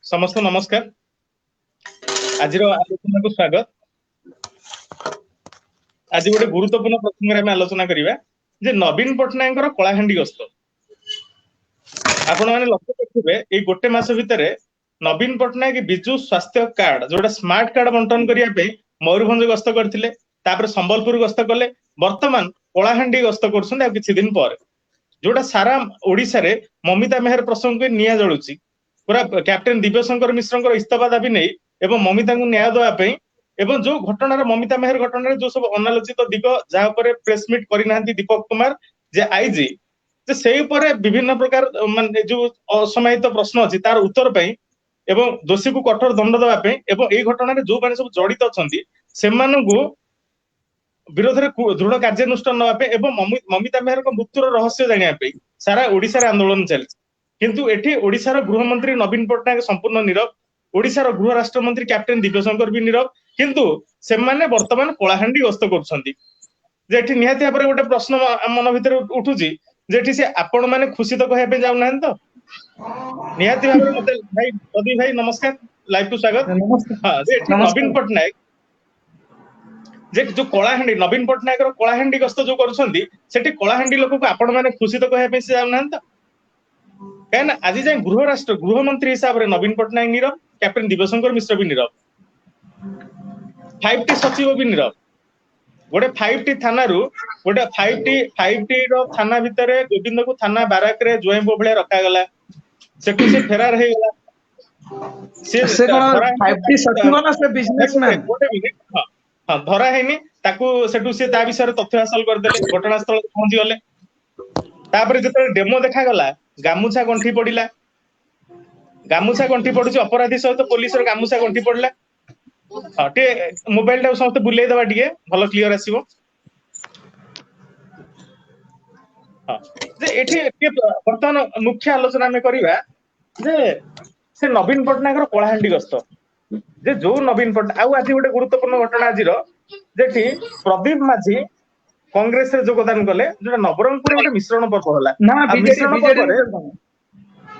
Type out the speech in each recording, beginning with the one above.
समस्त नमस्कार। आज आलोचना को स्वागत। आज गोटे गुरुत्वपूर्ण प्रसंग में आलोचना करिबा जे नवीन पटनायक कलाहांडी गस्त। आपण माने लक्ष्य करथिबे ए गोटे मास भितरे नवीन पटनायक बिजु स्वास्थ्य कार्ड जोटा स्मार्ट कार्ड बंटन करिया पे मयूरभंज गस्त करथिले, तापर संबलपुर गस्त कले, वर्तमान कलाहांडी गस्त करछन आ किछि दिन पर जोटा सारा ओडिसा रे ममिता मेहर प्रसंग के निया जळुची। पूरा कैप्टेन दिव्यशंकर मिश्र इस्तीफा दाबी नहीं एवं ममिता को न्याय देवाई एवं जो घटना ममिता मेहर घटना जो सब अनालोचित दिग जहाँ पर प्रेस मीट करना दीपक कुमार जे आईजी से विभिन्न प्रकार मान जो असमाहित प्रश्न अच्छी तार उत्तर पाई एवं दोषी को कठोर दंड देवाई एवं ये घटना जो मैंने सब जड़ित अच्छा से विरोध में दृढ़ कार्यानुष्ठान नापे एवं ममिता मेहर मृत्युर रहस्य जानापी सारा ओडिशा आंदोलन चलती किंतु एठी ओडिशार गृहमंत्री नवीन पटनायक संपूर्ण नीरव, ओडिशार गृह राष्ट्र मंत्री कैप्टेन दिव्यशंकर भी नीरव, किंतु सेमाने वर्तमान कलाहांडी गस्त करछंती। जेठी निहाती भाबरे गोटे प्रश्न मन भितर उठुची जेठी से आपण माने खुशी तो कहबे जाउ नाहन तो निहाती भाबरे मते भाई रवि भाई नमस्कार, लाइव टू स्वागत। हां जेठी नवीन पटनायक जे जो कलाहांडी नवीन पटनायक कलाहांडी गस्त जो करछंती सेठी कलाहांडी लोक को आपण माने खुशी तो कहबे से जाउ नाहन तो कहना आज जाए गृह मंत्री हिसाब से नवीन पटनायक नीरव, कैप्टेन दिव्यशंकर मिश्र भी नीरव, 5T सचिव भी नीरव। गोटे 5T थाना रु गोटे 5T रो थाना भितर गोविंद को थाना बाराक रे जोई बोभळे रखा गला सेठू से फरार हे गला से कोन 5T सचिव ना से बिजनेसमैन गोटे मिनिट हां धरा हेनी ताकू सेठू से ता विषय तथ्य हासिल कर देले घटनास्थल पहुंची गले। तापर जते डेमो देखा गला गामुछा गंठी पड़िला, गामुछा गंठी पड़ुची अपराधी सहित पुलिस रो गामुछा गंठी पड़ला। हां टे मोबाइल टा समस्त बुलेई दबा टिके भलो क्लियर आसीबो। हां जे एठी वर्तमान मुख्य आलोचना में करिवा जे से नवीन पटनायक रो कलाहांडी गस्त जे जो नवीन पटनायक आउ आज गोटे गुरुत्वपूर्ण घटना आजिरो जेठी प्रदीप माझी कांग्रेस रे योगदान कले जो नवरंगपुर गोटे मिश्रण पर्व होला ना मिश्रण पर्व रे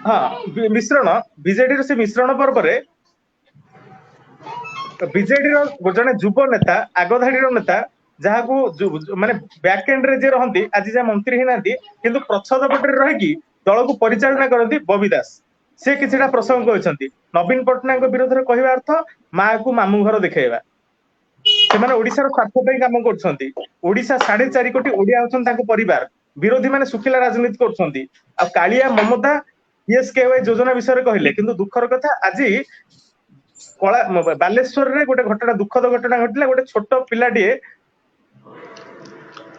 हां मिश्रण बीजेडी रे से मिश्रण पर्व रे बीजेडी रो जने युवा नेता आगधाड़ी रो नेता जहा को माने बैक एंड रे जे रहंती आज जे मंत्री हिनांती किंतु प्रच्छद पट रे रही कि दल को परिचालना करंती बबी दास से किछटा प्रसंग कहछंती नवीन पटनायक विरोध रे कहबा अर्थ मां को मामू घर देखेबा सेमाने ओडिसा स्वार्थ पे काम करछंती। ओडिसा 4.5 कोटी ओडिया होछन ताको परिवार विरोधी माने सुखिला राजनीति करछंती आ कालिया ममता पीएसकेवाई योजना विषय कहले किंतु दुखर कथा आज कला बालेश्वर रे गोटे घटना दुखद घटना घटिला गोटे छोट पिलाटीए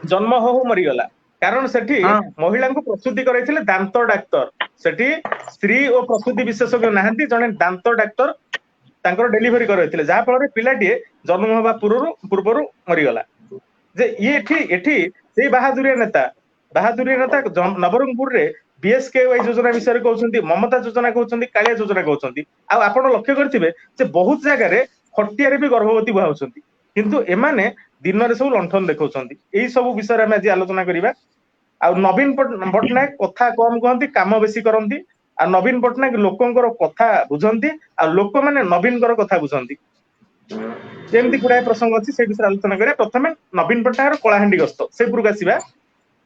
जन्म हो मरी गला कारण सेठी महिला को प्रसूति करैथिले दांत डाक्टर सेठी स्त्री और प्रसूति विशेषज्ञ नाहंती जने दांत डाक्टर तांकर डेलीवरी करैथिले जहा फल पिलाटीए जन्म होबा पूर्वरु मरी गला जे ये एठी से बहादुरिया नेता नवरंगपुर रे बीएसकेवाई योजना विषय कहउछंती ममता योजना कहउछंती कालिया योजना कहउछंती आ आपण लक्ष्य करथिबे जे बहुत जगह रे खटिया रे भी गर्भवती बुहाउछंती किंतु एमाने दिन रे सब लंठन देखउछंती एई सब विषय रे हम आज आलोचना करिबा। आ नवीन पटनायक कथा कम कहंती काम बेसी करंती आ नवीन पटनायक लोकंकर कथा बुझंती आ लोक माने नवीन कर कथा बुझंती जेमती गुड़ाए प्रसंग अच्छी से विषय आलोचना करिया। प्रथमे नवीन पटनायक कलाहांडी गस्त से पुरक आसीबा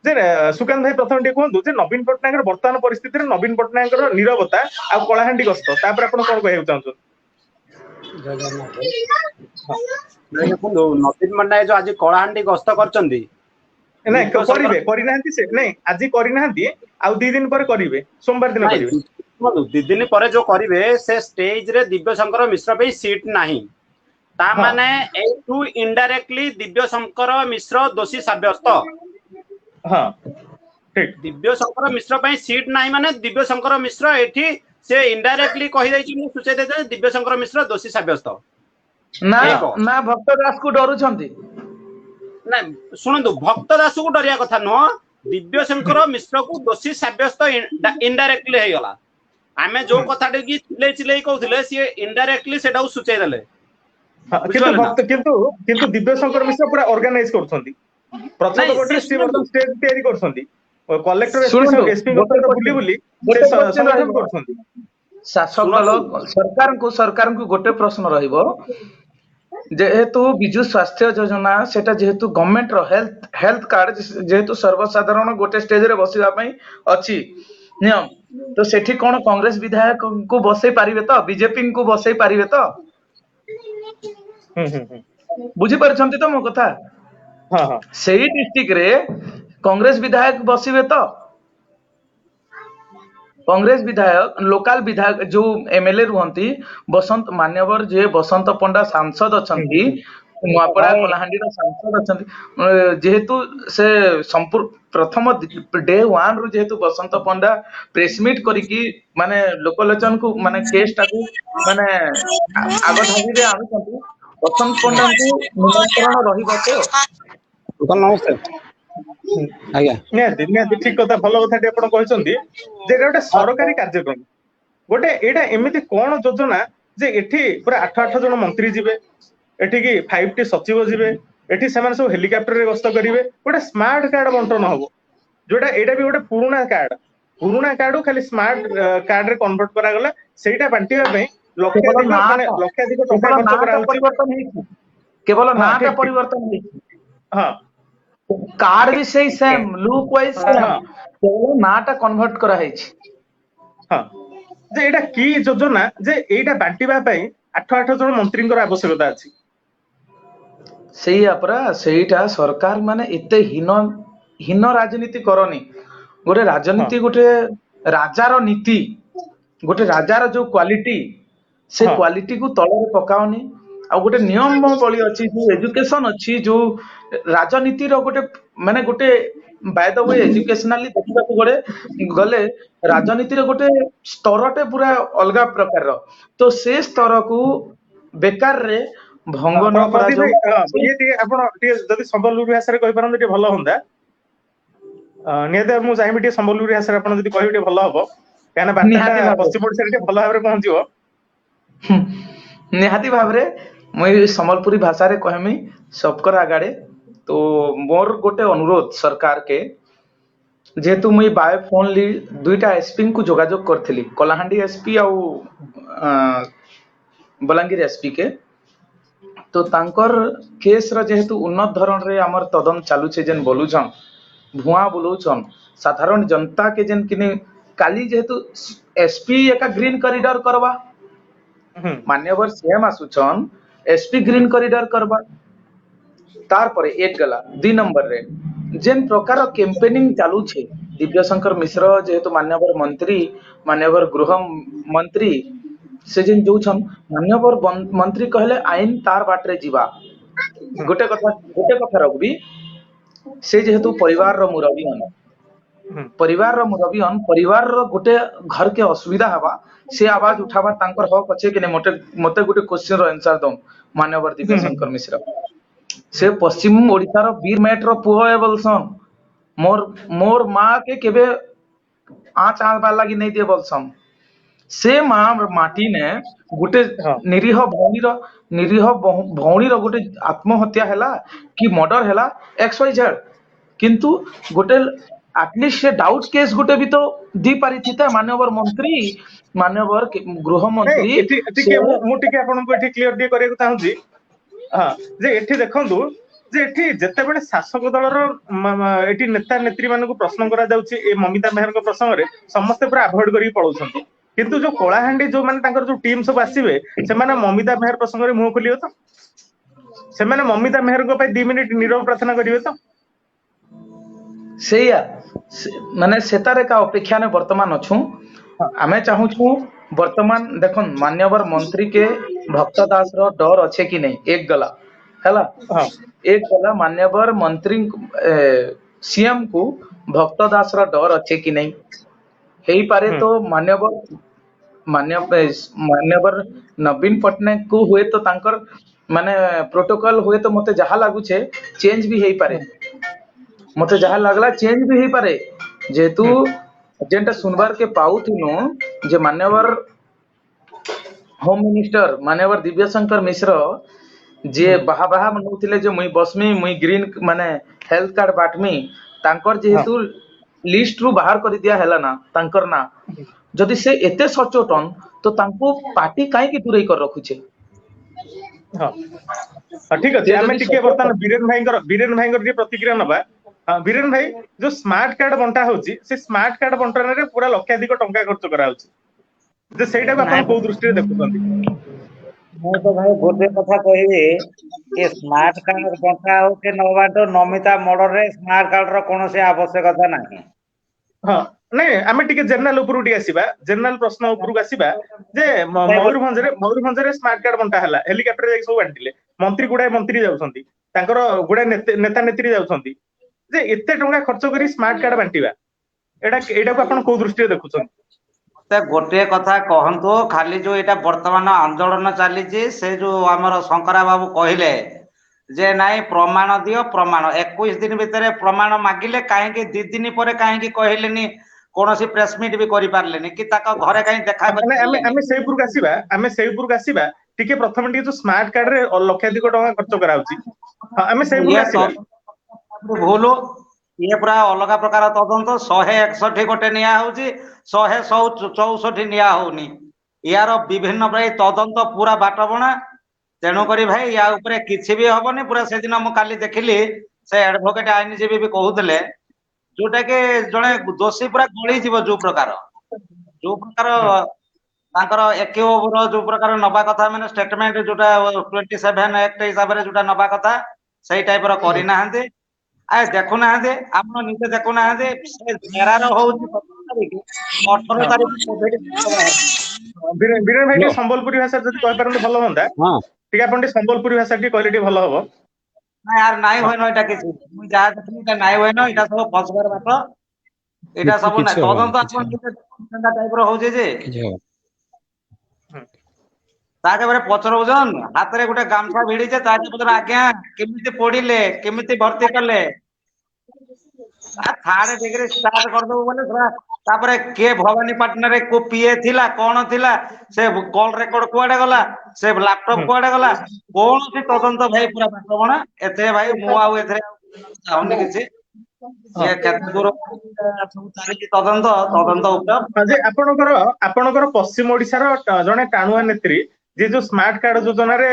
जे सुकांत भाई प्रथम टे कहंतु जे नवीन पटनायक वर्तमान परिस्थिति रे नवीन पटनायक नीरवता आ कलाहांडी गस्त तापर आपण कोन कहै चाहछन देखो नवीन पटनायक जो आज कलाहांडी गस्त करचंदी नहीं करिवे करिनांती से नहीं आज करिनांती आ 2 दिन पर करिवे सोमवार दिन करिवे 2 दिन पर जो करिवे से स्टेज रे दिव्यशंकर मिश्र पे सीट नाही ता माने ए टू इनडायरेक्टली दिव्यशंकर मिश्र दोषी साब्यस्त। हां ठीक दिव्यशंकर मिश्र पे सीट नाही माने दिव्यशंकर मिश्र एठी से इनडायरेक्टली कहि दैछि मु सुचे दे दिव्यशंकर मिश्र दोषी साब्यस्त ना ना भक्त दास को डरु छंती ना सुनंदु भक्त दास को डरिया कथा न दिव्यशंकर मिश्र को दोषी साब्यस्त इनडायरेक्टली हे गला आमे जो कथा की चिले कहउथिले सी इनडायरेक्टली सेटा सुचे देले किंतु दिव्यशंकर मिश्र पूरा ऑर्गेनाइज करछंती प्रचंड कोटे स्टेज तयारी करछंती कलेक्टर एसपी बुली बुली संगठन करछंती शासक दल ଶୁଣନ୍ତୁ सरकार को गोटे प्रश्न रहिबो जेहेतु विजु स्वास्थ्य योजना सेटा जेहेतु गवर्नमेंट रो हेल्थ कार्ड जेहेतु सर्वसाधारण गोटे स्टेज रे बसिबा पई अछि नियम तो सेठी कोन कांग्रेस विधायक को बसई पारिबे तो बीजेपी को बसई पारिबे तो बुझी परछंती तो मो कथा हाँ हाँ सेही डिस्ट्रिक्ट रे कांग्रेस विधायक बसिबे तो कांग्रेस विधायक लोकल विधायक जो एमएलए रुहंती बसंत मान्यवर जे बसंत पंडा सांसद अछंती नुआपड़ा कलाहांडी रो सांसद अछंती जेहेतु से संपूर्ण प्रथम डे 1 रु जेहेतु बसंत पंडा प्रेस मीट करिकी माने लोकलोचन को माने केस टाकू माने आगो धाबी रे आनुछंती बसंत पंडा को निमंत्रण रहिबा तो नमस्ते ଆଜ୍ଞା ନିହାତି ନିହାତି ଠିକ କଥା ଭଲ କଥାଟି ଆପଣ କହିଛନ୍ତି ଯେ ଏଟା ଗୋଟେ ସରକାରୀ କାର୍ଯ୍ୟକ୍ରମ ଗୋଟେ ଏଇଟା ଏମିତି କଣ ଯୋଜନା ଯେ ଏଠି ପୁରା 8 ଜଣ ମନ୍ତ୍ରୀ ଯିବେ ଏଠିକି 5ଟି ସଚିବ ଯିବେ ଏଠି ସେମାନେ ସବୁ ହେଲିକପ୍ଟରରେ ଗସ୍ତ କରିବେ ଗୋଟେ ସ୍ମାର୍ଟ କାର୍ଡ ବଣ୍ଟନ ହବ ଯୋଉଟା ଏଇଟା ବି ଗୋଟେ ପୁରୁଣା କାର୍ଡ ଖାଲି ସ୍ମାର୍ଟ କାର୍ଡ ରେ କନଭର୍ଟ କରାଗଲା ସେଇଟା ବାଣ୍ଟିବା ପାଇଁ ଲକ୍ଷାଧିକ ଟଙ୍କା ଖର୍ଚ୍ଚ କରାହଉଛି केवल नाटा परिवर्तन ହେଇଛି ହଁ कार्ड भी सही सेम लुक वाइज सेम केवल नाटा कन्वर्ट करा ହେଇଛି ହଁ ଯେ ଏଇଟା କି ଯୋଜନା ଯେ ଏଇଟା ବାଣ୍ଟିବା ପାଇଁ 8 ଜଣ ମନ୍ତ୍ରୀଙ୍କର ଆବଶ୍ୟକତା ଅଛି ସେଇଆ ପରା ସେଇଟା ସରକାର ମାନେ ଏତେ ହୀନ ରାଜନୀତି କରନି ଗୋଟେ ରାଜନୀତି ଗୋଟେ ରାଜାର ନୀତି ଗୋଟେ ରାଜାର ଯୋଉ କ୍ୱାଲିଟି ସେ କ୍ୱାଲିଟି को ତଳରେ ପକାଉନି ଆଉ ଗୋଟେ ନିୟମ ବଳି ଅଛି ଯୋଉ ଏଜୁକେସନ ଅଛି ଯୋଉ ରାଜନୀତି ର ଗୋଟେ ମାନେ ଗୋଟେ ବାय ଦ वे एजुकेशनली ଦେଖିବାକୁ ଗଲେ ରାଜନୀତି ର ଗୋଟେ ସ୍ତରଟେ ପୁରା ଅଲଗା ପ୍ରକାରର ତ ସେ ସ୍ତରକୁ ବେକାର ରେ ଭଙ୍ଗ ନ କରାଯାଉ ଇଏ ଟିକେ ଆପଣ ଟିକେ ଯଦି ସମ୍ବଲପୁରୀ ଭାଷାରେ କହିପାରନ୍ତି ଟିକେ ଭଲ ହୁଅନ୍ତା ନିହାତି ମୁଁ ଚାହିଁବି ଟିକେ ସମ୍ବଲପୁରୀ ଭାଷାରେ ଆପଣ ଯଦି କହିବେ ଟିକେ ଭଲ ହବ କାହିଁକିନା ବାର୍ତ୍ତାଟା ପଶ୍ଚିମ ଓଡ଼ିଶାରେ ଟିକେ ଭଲ ଭାବରେ ପହଞ୍ଚିବ ନିହାତି ଭାବରେ ମୁଁ ସମ୍ବଲପୁରୀ ଭାଷାରେ କହିମି सबकर आगाड़े तो मोर गोटे अनुरोध सरकार के जेहेतु मुई बाय फोन ली दुईटा एसपी को जोगाजोग करथिली कलाहांडी एसपी आउ बलांगीर एसपी के तो तांकर केस र जेहेतु उन्नत धरण रे हमर तदन चालू छे जेन बोलुछन भुआ बोलुछन साधारण जनता के जेन किने काली जेहेतु एसपी एका ग्रीन कॉरिडोर करवा मान्यवर सीएम आसुछन एसपी ग्रीन कॉरिडोर करवा तार परे एक गला 2 नंबर रे जेन प्रकार कैंपेनिंग चालू छे दिव्य शंकर मिश्र जेहेतु मान्यवर मंत्री मान्यवर गृह मंत्री से जेन जोछन मान्यवर मंत्री कहले आईन तार बाटरे जीवा गोटे कथा रखबी से जेहेतु परिवार रो मुरबी परिवार रो गोटे घर के असुविधा हवा से आवाज उठावा तांकर हक अच्छे कि मते गोटे क्वेश्चन रो आंसर दो मान्यवर दिव्य शंकर मिश्र से पश्चिम ओडिसा रो वीर मेट रो पुओ है बोलसन मोर माँ के केबे आँच बाला की नहीं दिए बोलसन से माँ माटी ने गोटे निरीह भौणी रो गोटे आत्महत्या हैला कि मर्डर हैला XYZ किंतु गोटे एटलिस्ट से डाउट केस गोटे भी तो दी पारि थिता माननीय मंत्री माननीय गृह मंत्री मु टिके आपनको एठी क्लियर डी करे चाहूची हां जे एठी देखंतु जे एठी जेतेबेले शासक दलर एठी नेता नेत्री मानको प्रश्न करा जाउची ए ममिता मेहर को प्रसंग रे समस्त पूरा अवॉइड करी पळौछंती किंतु जो कोलाहांडी जो माने तांकर जो टीम सब आसीबे से माने ममिता मेहर प्रसंग रे मुह खोलियो तो से माने ममिता मेहर को पे 2 मिनिट नीरव प्रार्थना करिवे तो सेया माने सेतारे का अपेक्षा ने वर्तमान अछु आमे चाहू छु वर्तमान देखन मान्यवर मंत्री के भक्तदास रो डर अच्छे कि नहीं एक गला हैला एक गला मान्यवर मंत्री सीएम को भक्तदास रो डर अच्छे कि नहीं हेई पारे तो मान्यवर नवीन पटनायक को हुए तो तांकर माने प्रोटोकॉल हुए तो मते जहा लागु छे चेंज भी हेई पारे मते जहा लागला चेंज भी हेई पारे जेतु जेंटा सुनबार के पाउथिनु जे मान्यवर होम मिनिस्टर मान्यवर दिव्य शंकर मिश्र जे बाहा मनउथिले जे मुई बसमी मुई ग्रीन माने हेल्थ कार्ड बाटमी तांकर जेहेतु लिस्ट रु बाहर कर दिया हैला ना तांकर ना जदि से एते सचेतन तो तांको पार्टी काहे की दूरे कर रखुचे हाँ ठीक अच्छे आम टे बर्तमान बीरेन भाई प्रतिक्रिया नवा बीरेन भाई जो स्मार्ट कार्ड बंटा होची से स्मार्ट कार्ड बंटन रे पूरा लक्षाधिक टंका खर्च करा होची जे सेटा को अपन को दृष्टि देखुछंती ମୁଁ ତ ଭାଇ ଗୋଟେ କଥା କହିବି कि स्मार्ट कार्ड बंटा हो कि न बांटो नमिता मर्डर स्मार्ट कार्ड रो कोनोसी आवश्यकता नाही हाँ नहीं आम टे जनरल उपरू टी आसीबा जनरल प्रश्न उपरू आसीबा जे मयूरभंज रे स्मार्ट कार्ड बंटा हला हेलिकॉप्टर जाई सब बांटिले मंत्री गुडा मंत्री जाउछंती तांकर गुडा नेता नेत्री जाउछंती जे एते टंका खर्च करी स्मार्ट कार्ड बांटिबा एटा को अपन को दृष्टि देखुछंती गोटे कथा कहतु खाली जो यहाँ वर्तमान आंदोलन चली से जो आमर शंकरा बाबू कहले जे नाई प्रमाण दियो प्रमाण 21 दिन भितर प्रमाण मागिले कहीं 2 दिन पर कहीं कहले कौन प्रेस मीट भी करि पारलेनी कि ताका घरे कहीं देखा आमे सेपुर को आसीबा टिके प्रथम टिके जो स्मार्ट कार्ड रे लक्षाधिक टका खर्च कराउची आमे सेपुर आसीबा भूल ये पूरा अलग प्रकार तदंत 161 गोटे निया होची 164 निया होनी यार विभिन्न प्राय तदंत पूरा बाटबणा तेणु करी भाई या ऊपर किछि भी हबनी पूरा से दिन मु काली देखिली से एडवोकेट आईनजीबी भी कहउतले जोटा के जणे दोषी पूरा गळी जीव जो प्रकार तांकर एकेओवर जो प्रकार नबा कथा माने स्टेटमेंट जोटा 27 एक्ट हिसाब रे जोटा नबा कथा सही टाइप रो करि नाहंते आ देखु ना दे आपन निजे देखु ना दे मेरार होउची 18 तारिख बीरेन भाई संबलपुरी भाषा जति कहि परन भलो होंदा हां ठीक अपन संबलपुरी भाषा टी कहले टी भलो हबो ना यार नाइ होइनो एटा किछि मु जा देखि एटा नाइ होइनो एटा सब फसबर बात एटा सब ना तदंत आपन निजे सेंदा टाइप रो होजे जे ताके बरे पचरौजन हाथ रे गुटे गामछा भिडी जे ताके पचर आज्ञा केमिति पडिले केमिति भर्ती करले थार्ड डिग्री स्टार्ट कर दो बोले तापरे के भवानी पाटना रे को पीए थिला कोन थिला से कॉल रेकॉर्ड कोआडे गला से लैपटॉप कोआडे गला कोन से तदंत भाई पूरा बाटबणा एथे भाई मु आउ एथे चाहने किछि ये केते दूर सब चाली तदंत उपर जे आपनकर पश्चिम ओडिसा रो जने टाणुआ नेत्री जे जो स्मार्ट कार्ड योजना रे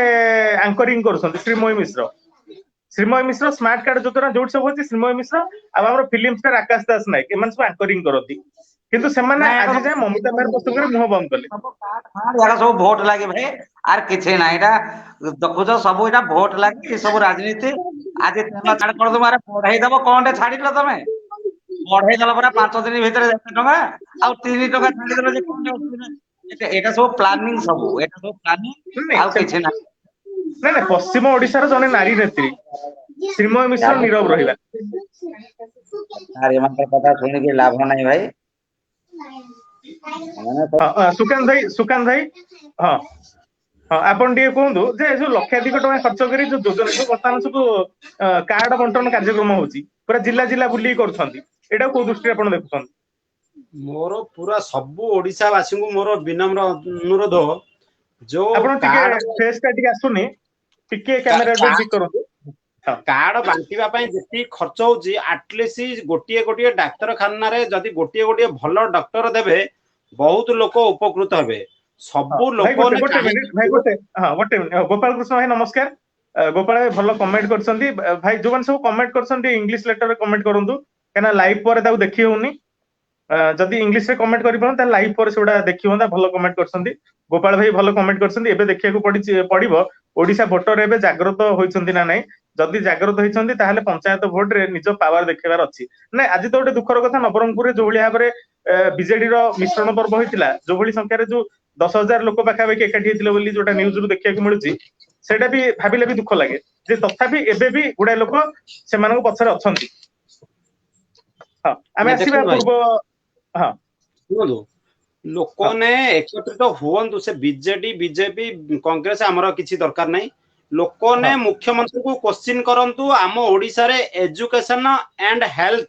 एंकरिंग करछन श्रीमय मिश्र स्मार्ट कार्ड योजना जोट सब होती श्रीमय मिश्र अब हमर फिल्म स्टार आकाश दास नायक एमन सब एंकरिंग करती किंतु सेमाने आज जे ममता बाहर पुस्तक रे मुह बंद करले यार सब वोट लागे भाई आर किछे ना एटा देखुछ सब एटा वोट लागे सब राजनीति आज तेल कार्ड कर दो मारे पढाई दबो कोनटे छाडिलो तमे पढाई दला पूरा 5 दिन भीतर टका आ 3 टका छाडी देलो जे कोनटे एटा सब प्लानिंग सब एटा सब प्लानिंग आ किछे ना ना पश्चिम ओडिसा रो जने नारी नेत्री श्रीमय मिश्र नीरव रहिला अरे मतलब कथा सुनि के लाभ नाही भाई सुकांत भाई हां हां आपण डी कहंदु जे जो लक्षाधिक टका खर्च करी जो योजना जो वर्तमान सब कार्ड बंटन कार्यक्रम होची पूरा जिला जिला बुली करछंती एटा को दृष्टि आपण देखुछन मोर पूरा सब ओडिसा वासी को मोर विनम्र अनुरोध जो आपण टिके फेस का टिके आसुनी टिके कैमरा रे ठीक करंतु कार्ड बांटिबा पई जेती खर्च होची एटलीस्ट गोटिए डाक्टर खाना रे जदी गोटिए भलो डॉक्टर देबे बहुत लोक उपकृत हेबे सब लोक भाई गोटे हां गोटे गोपाल कृष्ण भाई नमस्कार गोपाल भाई भलो कमेंट करछंती भाई जोवन सब कमेंट करछंती इंग्लिश लेटर रे कमेंट करंतु केना लाइव पर ताऊ देखि होउनी जदि इंग्लिश रे कमेंट करि परन त लाइव पर सेडा देखि होंदा भलो कमेंट करछंती गोपाल भाई भलो कमेंट करछंती एबे देखिया को पड़िबो ओडिसा वोटर एबे जागृत होइछंती ना नै जदि जागृत होइछंती ताहले पंचायत वोट रे निज पावर देखेबार अछि नै आज तो गोटे दुखर कथा नवरंगपुर रे जोभली भाबरे बीजेडी रो मिश्रण पर्व होइतिला जोभली संख्या रे जो 10,000 लोक पाखा बेके एकाठी हेतिले बोली जोटा न्यूज रु देखिया को मिलुची सेटा भी भाबिले भी दुख लागे जे तथापि एबे भी गुडा लोक सेमानको पछरे अछंती हां आमे आसीबा पूर्व हां बोलो लोक ने एकत्रित हुवंतु से बीजेडी बीजेपी कांग्रेस हमरो किछि दरकार नै लोक ने मुख्यमंत्री को क्वेश्चन करंतु आम ओडिसा रे एजुकेशन एंड हेल्थ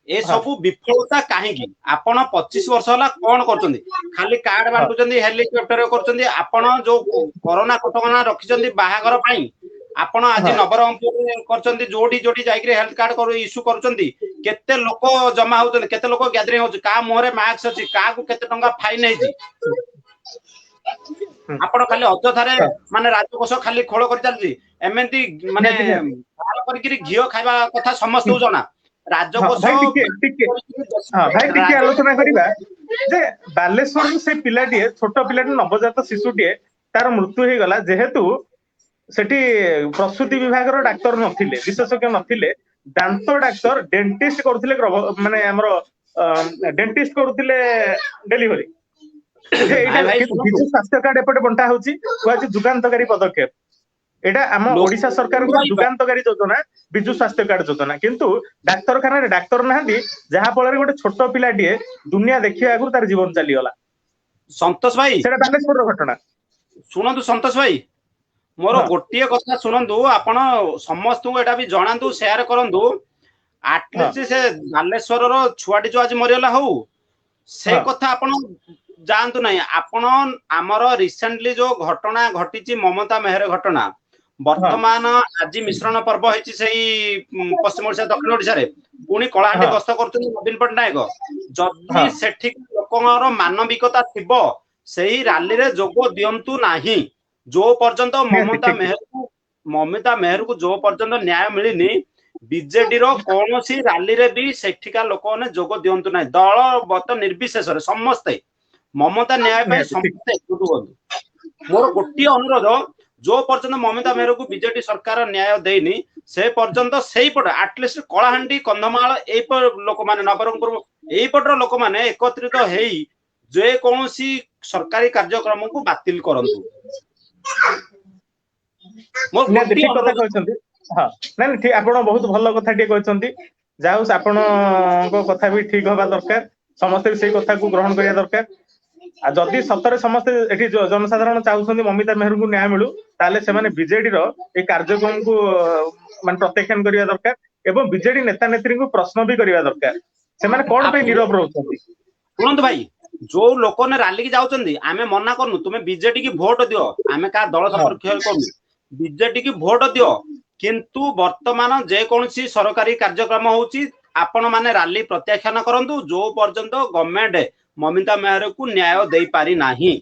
ए सब विफलता काहे की आपण 25 वर्ष होला कोन करचंदी खाली कार्ड बांटुचंदी हेलिकॉप्टर करचंदी आपण जो कोरोना कटकना रखिचंदी बाहागर पई आपण आज हाँ। नवरंगपुर करचंती जोडी जोडी जाइकरी हेल्थ कार्ड करू इश्यू करचंती केते लोक जमा होतन केते लोक गैदरिंग होछ का मोहरे मार्क्स अछि का को केते टंका फाइन हेछि आपण खाली अजथारे माने राजकोष खाली खोल कर चलछि एमेंती माने हाल करकरी घियो खाइबा कथा समस्त जना राजकोष भाई टिके आलोचना करिबा जे बालेश्वर से पिलाटिए छोट पिलाटी नवजात शिशुटिए तार मृत्यु हे गला जेहेतु सेठी प्रसूति विभाग रो डाक्टर नथिले विशेषज्ञ नथिले दांत डाक्टर डेंटिस्ट करथिले माने हमरो डेंटिस्ट करथिले डेलीवरी विजु स्वास्थ्य कार्ड एपटे बंटा होची कुआची जुगांतकारी पदक्षेप एटा हम ओडिशा सरकार को जुगांतकारी योजना विजु स्वास्थ्य कार्ड योजना किंतु डाक्तरखाना रे डाक्तर नाहंदी जहा फଳରେ गोटे छोट पिलाटिए दुनिया देखिया आगु तार जीवन चली गला संतोष भाई सेटा बालेश्वर रो घटना सुनंतु संतोष भाई मोर गोटिए कथा सुनंतु आपण समस्त को एटा भी जणांतु शेयर करंतु एटलीस्ट से बालेश्वर रो छुआटी जो आज मरियला हो से कथा आपण जानतु नहीं आपण हमर रिसेंटली जो घटना घटिची ममता मेहर घटना वर्तमान आज मिश्रण पर्व हेची सही पश्चिम ओडिशा दक्षिण ओडिशा रे पुणी कलाहांडी गस्त करथुनी नवीन पटनायक जदि सेठी लोकंर मानविकता थिबो सही रैली रे जोग दियंतु नाही जो पर्यंत ममता मेहर को जो पर्यंत न्याय मिलिनी बीजेडी रो कोनोसी रैली रे भी सेठिका लोक ने जोग दियंतु नाही दल बत निर्विशेष रे समस्त ममता न्याय पे समस्त एकजुट हुअन्तु मोर गोटी अनुरोध जो पर्यंत ममता मेहर को बीजेडी सरकार न्याय देनी से पर्यंत सेही पट एटलीस्ट कलाहांडी कंधमाल एई पर लोक माने नवरंगपुर एई पटर लोक माने एकत्रित हेई जे कोनोसी सरकारी कार्यक्रम को बातिल करंतु मोर गोटी कथा कहछन्ती हां नै ठीक आपण बहुत भलो कथा टे कहछन्ती जाउ आपण को कथा भी ठीक होबा दरकार समस्त से कथा को ग्रहण करिया दरकार आ जदि सतरे समस्त एठी जनसाधारण चाहुछन्ती ममिता मेहर को न्याय मिलु ताले से माने बीजेडी रो ए कार्यक्रम को माने प्रत्याख्यान करिया दरकार एवं बीजेडी नेता नेत्री को प्रश्न भी करिया दरकार से माने कोन पे नीरव रहउछन्ती सुनंतु भाई जो लोक ने रैली की जाउछन्ती आमे मना करनु तुमे बीजेडी की वोट दियो आमे का दल सपोर्ट करनु बीजेडी की वोट दियो किंतु वर्तमान जे कोनसी सरकारी कार्यक्रम होउची आपण माने रैली प्रत्याख्यान करंतु जो पर्यंत गवर्नमेंट ममिता मेहर को न्याय दे पारी नाही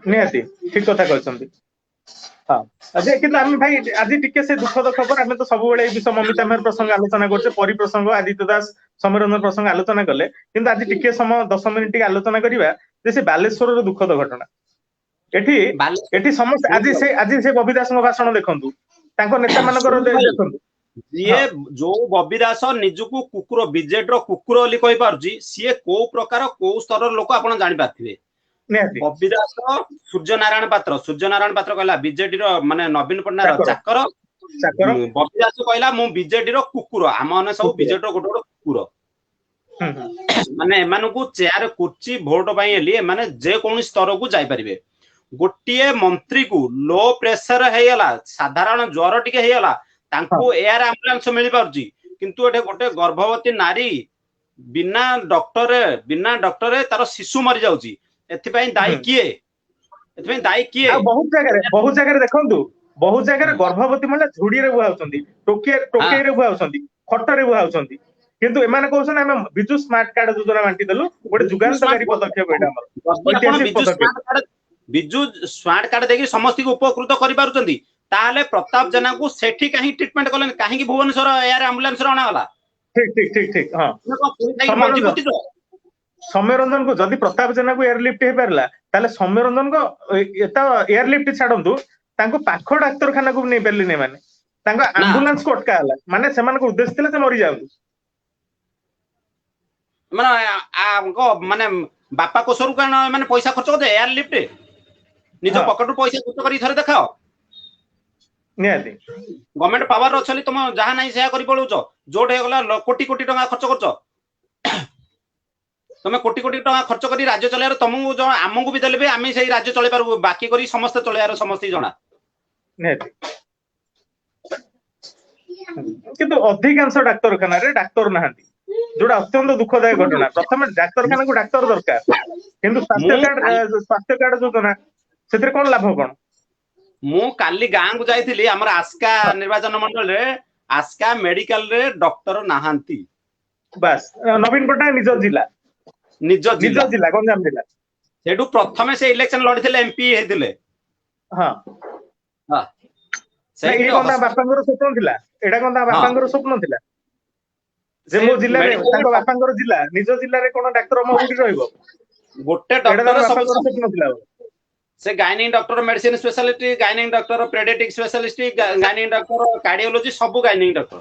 निहाती ठीक कथा कहछन्ती हां अजे कि हम भाई आज टिके से दुखद खबर हमें तो सब बेले विषय ममिता मेहर प्रसंग आलोचना करछे परि प्रसंग आदित्य दास समरंजन प्रसंग आलोचना करले किंतु आज टिके समय 10 मिनिट टिके आलोचना करिबा जे से बालेश्वर रो दुखद घटना एठी समस्त आज से बबी दास भाषण देखंतु तांको नेता मानकर देखंतु ये जो बबी दास निजुकु कुकुर बीजेडी रो कुकुर ओली कहि पारजी सिए को प्रकार को स्तर लोक आपण जानि पाथिबे बबी दास सूर्य नारायण पात्र कहला बीजेडी रो माने नवीन पटनायक रो चाकर बबी दास कहला मु बीजेडी रो कुकुर आम माने सब बीजेडी रो गोटो कुकुर माने एमानु को चेयर कुर्ची वोट पई एली माने जे कोन स्तर को जाई परिबे गोटिए मंत्री को लो प्रेशर हेयला साधारण ज्वर टिके हेयला तांको एयर एम्बुलेंस मिल पारजी किंतु एठे गोटे गर्भवती नारी बिना डॉक्टर तार शिशु मरि जाउची एथि पई दाई किए बहुत जगह देखंतु बहुत जगह गर्भवती महिला झुड़ी रे बुहाउचंदी टोके रे बुहाउचंदी खट रे बुहाउचंदी किंतु एमाने कहउछन हम बिजु स्मार्ट कार्ड योजना बांटी देलु गोटे जुगांतकारी पदक्षेप एटा हमर बिजु स्मार्ट कार्ड देखि समस्त को उपकृत करि पारुचंदी ताले प्रताप जेना को सेठी कहीं ट्रीटमेंट करलन कहीं भुवनेश्वर एयर एम्बुलेंस रणा वाला ठीक हां समरंजन को जदि प्रताप जेना को एयरलिफ्ट हे परला ताले समरंजन को एता एयरलिफ्ट छाडंतु तांको पाखो डाक्टर खाना को नै परली नै माने तांको एम्बुलेंस को अटका हला माने समान को उद्देश्य थिले से मरि जाउ माने बापा को सरू कान माने पैसा खर्च कर एयरलिफ्ट निज पॉकेट रो पैसा खर्च करी थरे देखाओ निहाती गवर्नमेंट पावर अच्छी तुम जहाँ ना से पड़ोच जोटे गला कोटी कोटी टका खर्च कर तुम कोटी कोटी टका खर्च कर राज्य चलार तुमको जो आमको भी देले आम से राज्य चल पार बाकी करी समस्त चलार समस्त जना किंतु अधिकांश डाक्तरखाना रे डाक्तर नाहांती जोड़ा अत्यंत दुखदायक घटना प्रथम डाक्तरखाना को डाक्तर दरकार किंतु स्वास्थ्य कार्ड योजना से कोन लाभ कोन मु काली गाँ को जाइथिली हमर आस्का निर्वाचन मंडल रे आस्का मेडिकल रे डॉक्टर नाहांती बास नवीन पट्टनायक निज जिला गंजाम जिला सेठू प्रथमे से इलेक्शन लड़िथिले एमपी हेतिले हां हां से कोन बापांगर स्वप्न थिला एडा कोन बापांगर स्वप्न थिला जे मो जिल्ला रे ताको बापांगर जिल्ला निज जिल्ला रे कोन डॉक्टर मो गुडी रहइबो गोटे डॉक्टर सब स्वप्न थिला से gynaec doctor medicine specialist gynaec doctor paediatric specialist gynaec doctor cardiology सब गायनिक डॉक्टर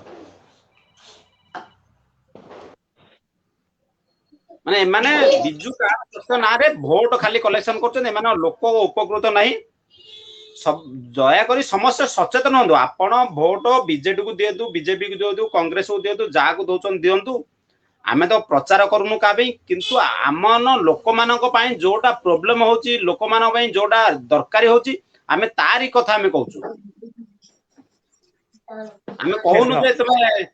माने माने बिजु कार्ड ना रे वोट खाली कलेक्शन करछन माने लोक उपकृत नाही सब दया करी समस्त सचेतन होंदु आपण वोट बीजेडी को दियदु बीजेपी को दियदु कांग्रेस को दियदु जा को दोचन दियंतु आमे तो प्रचार करूनु काबे किंतु आमन लोक मानक पई जोटा प्रॉब्लम होची लोक मानक पई जोटा दरकारी होची आमे तारी कथा आमे कहूछु आमे कहूनु जे तमे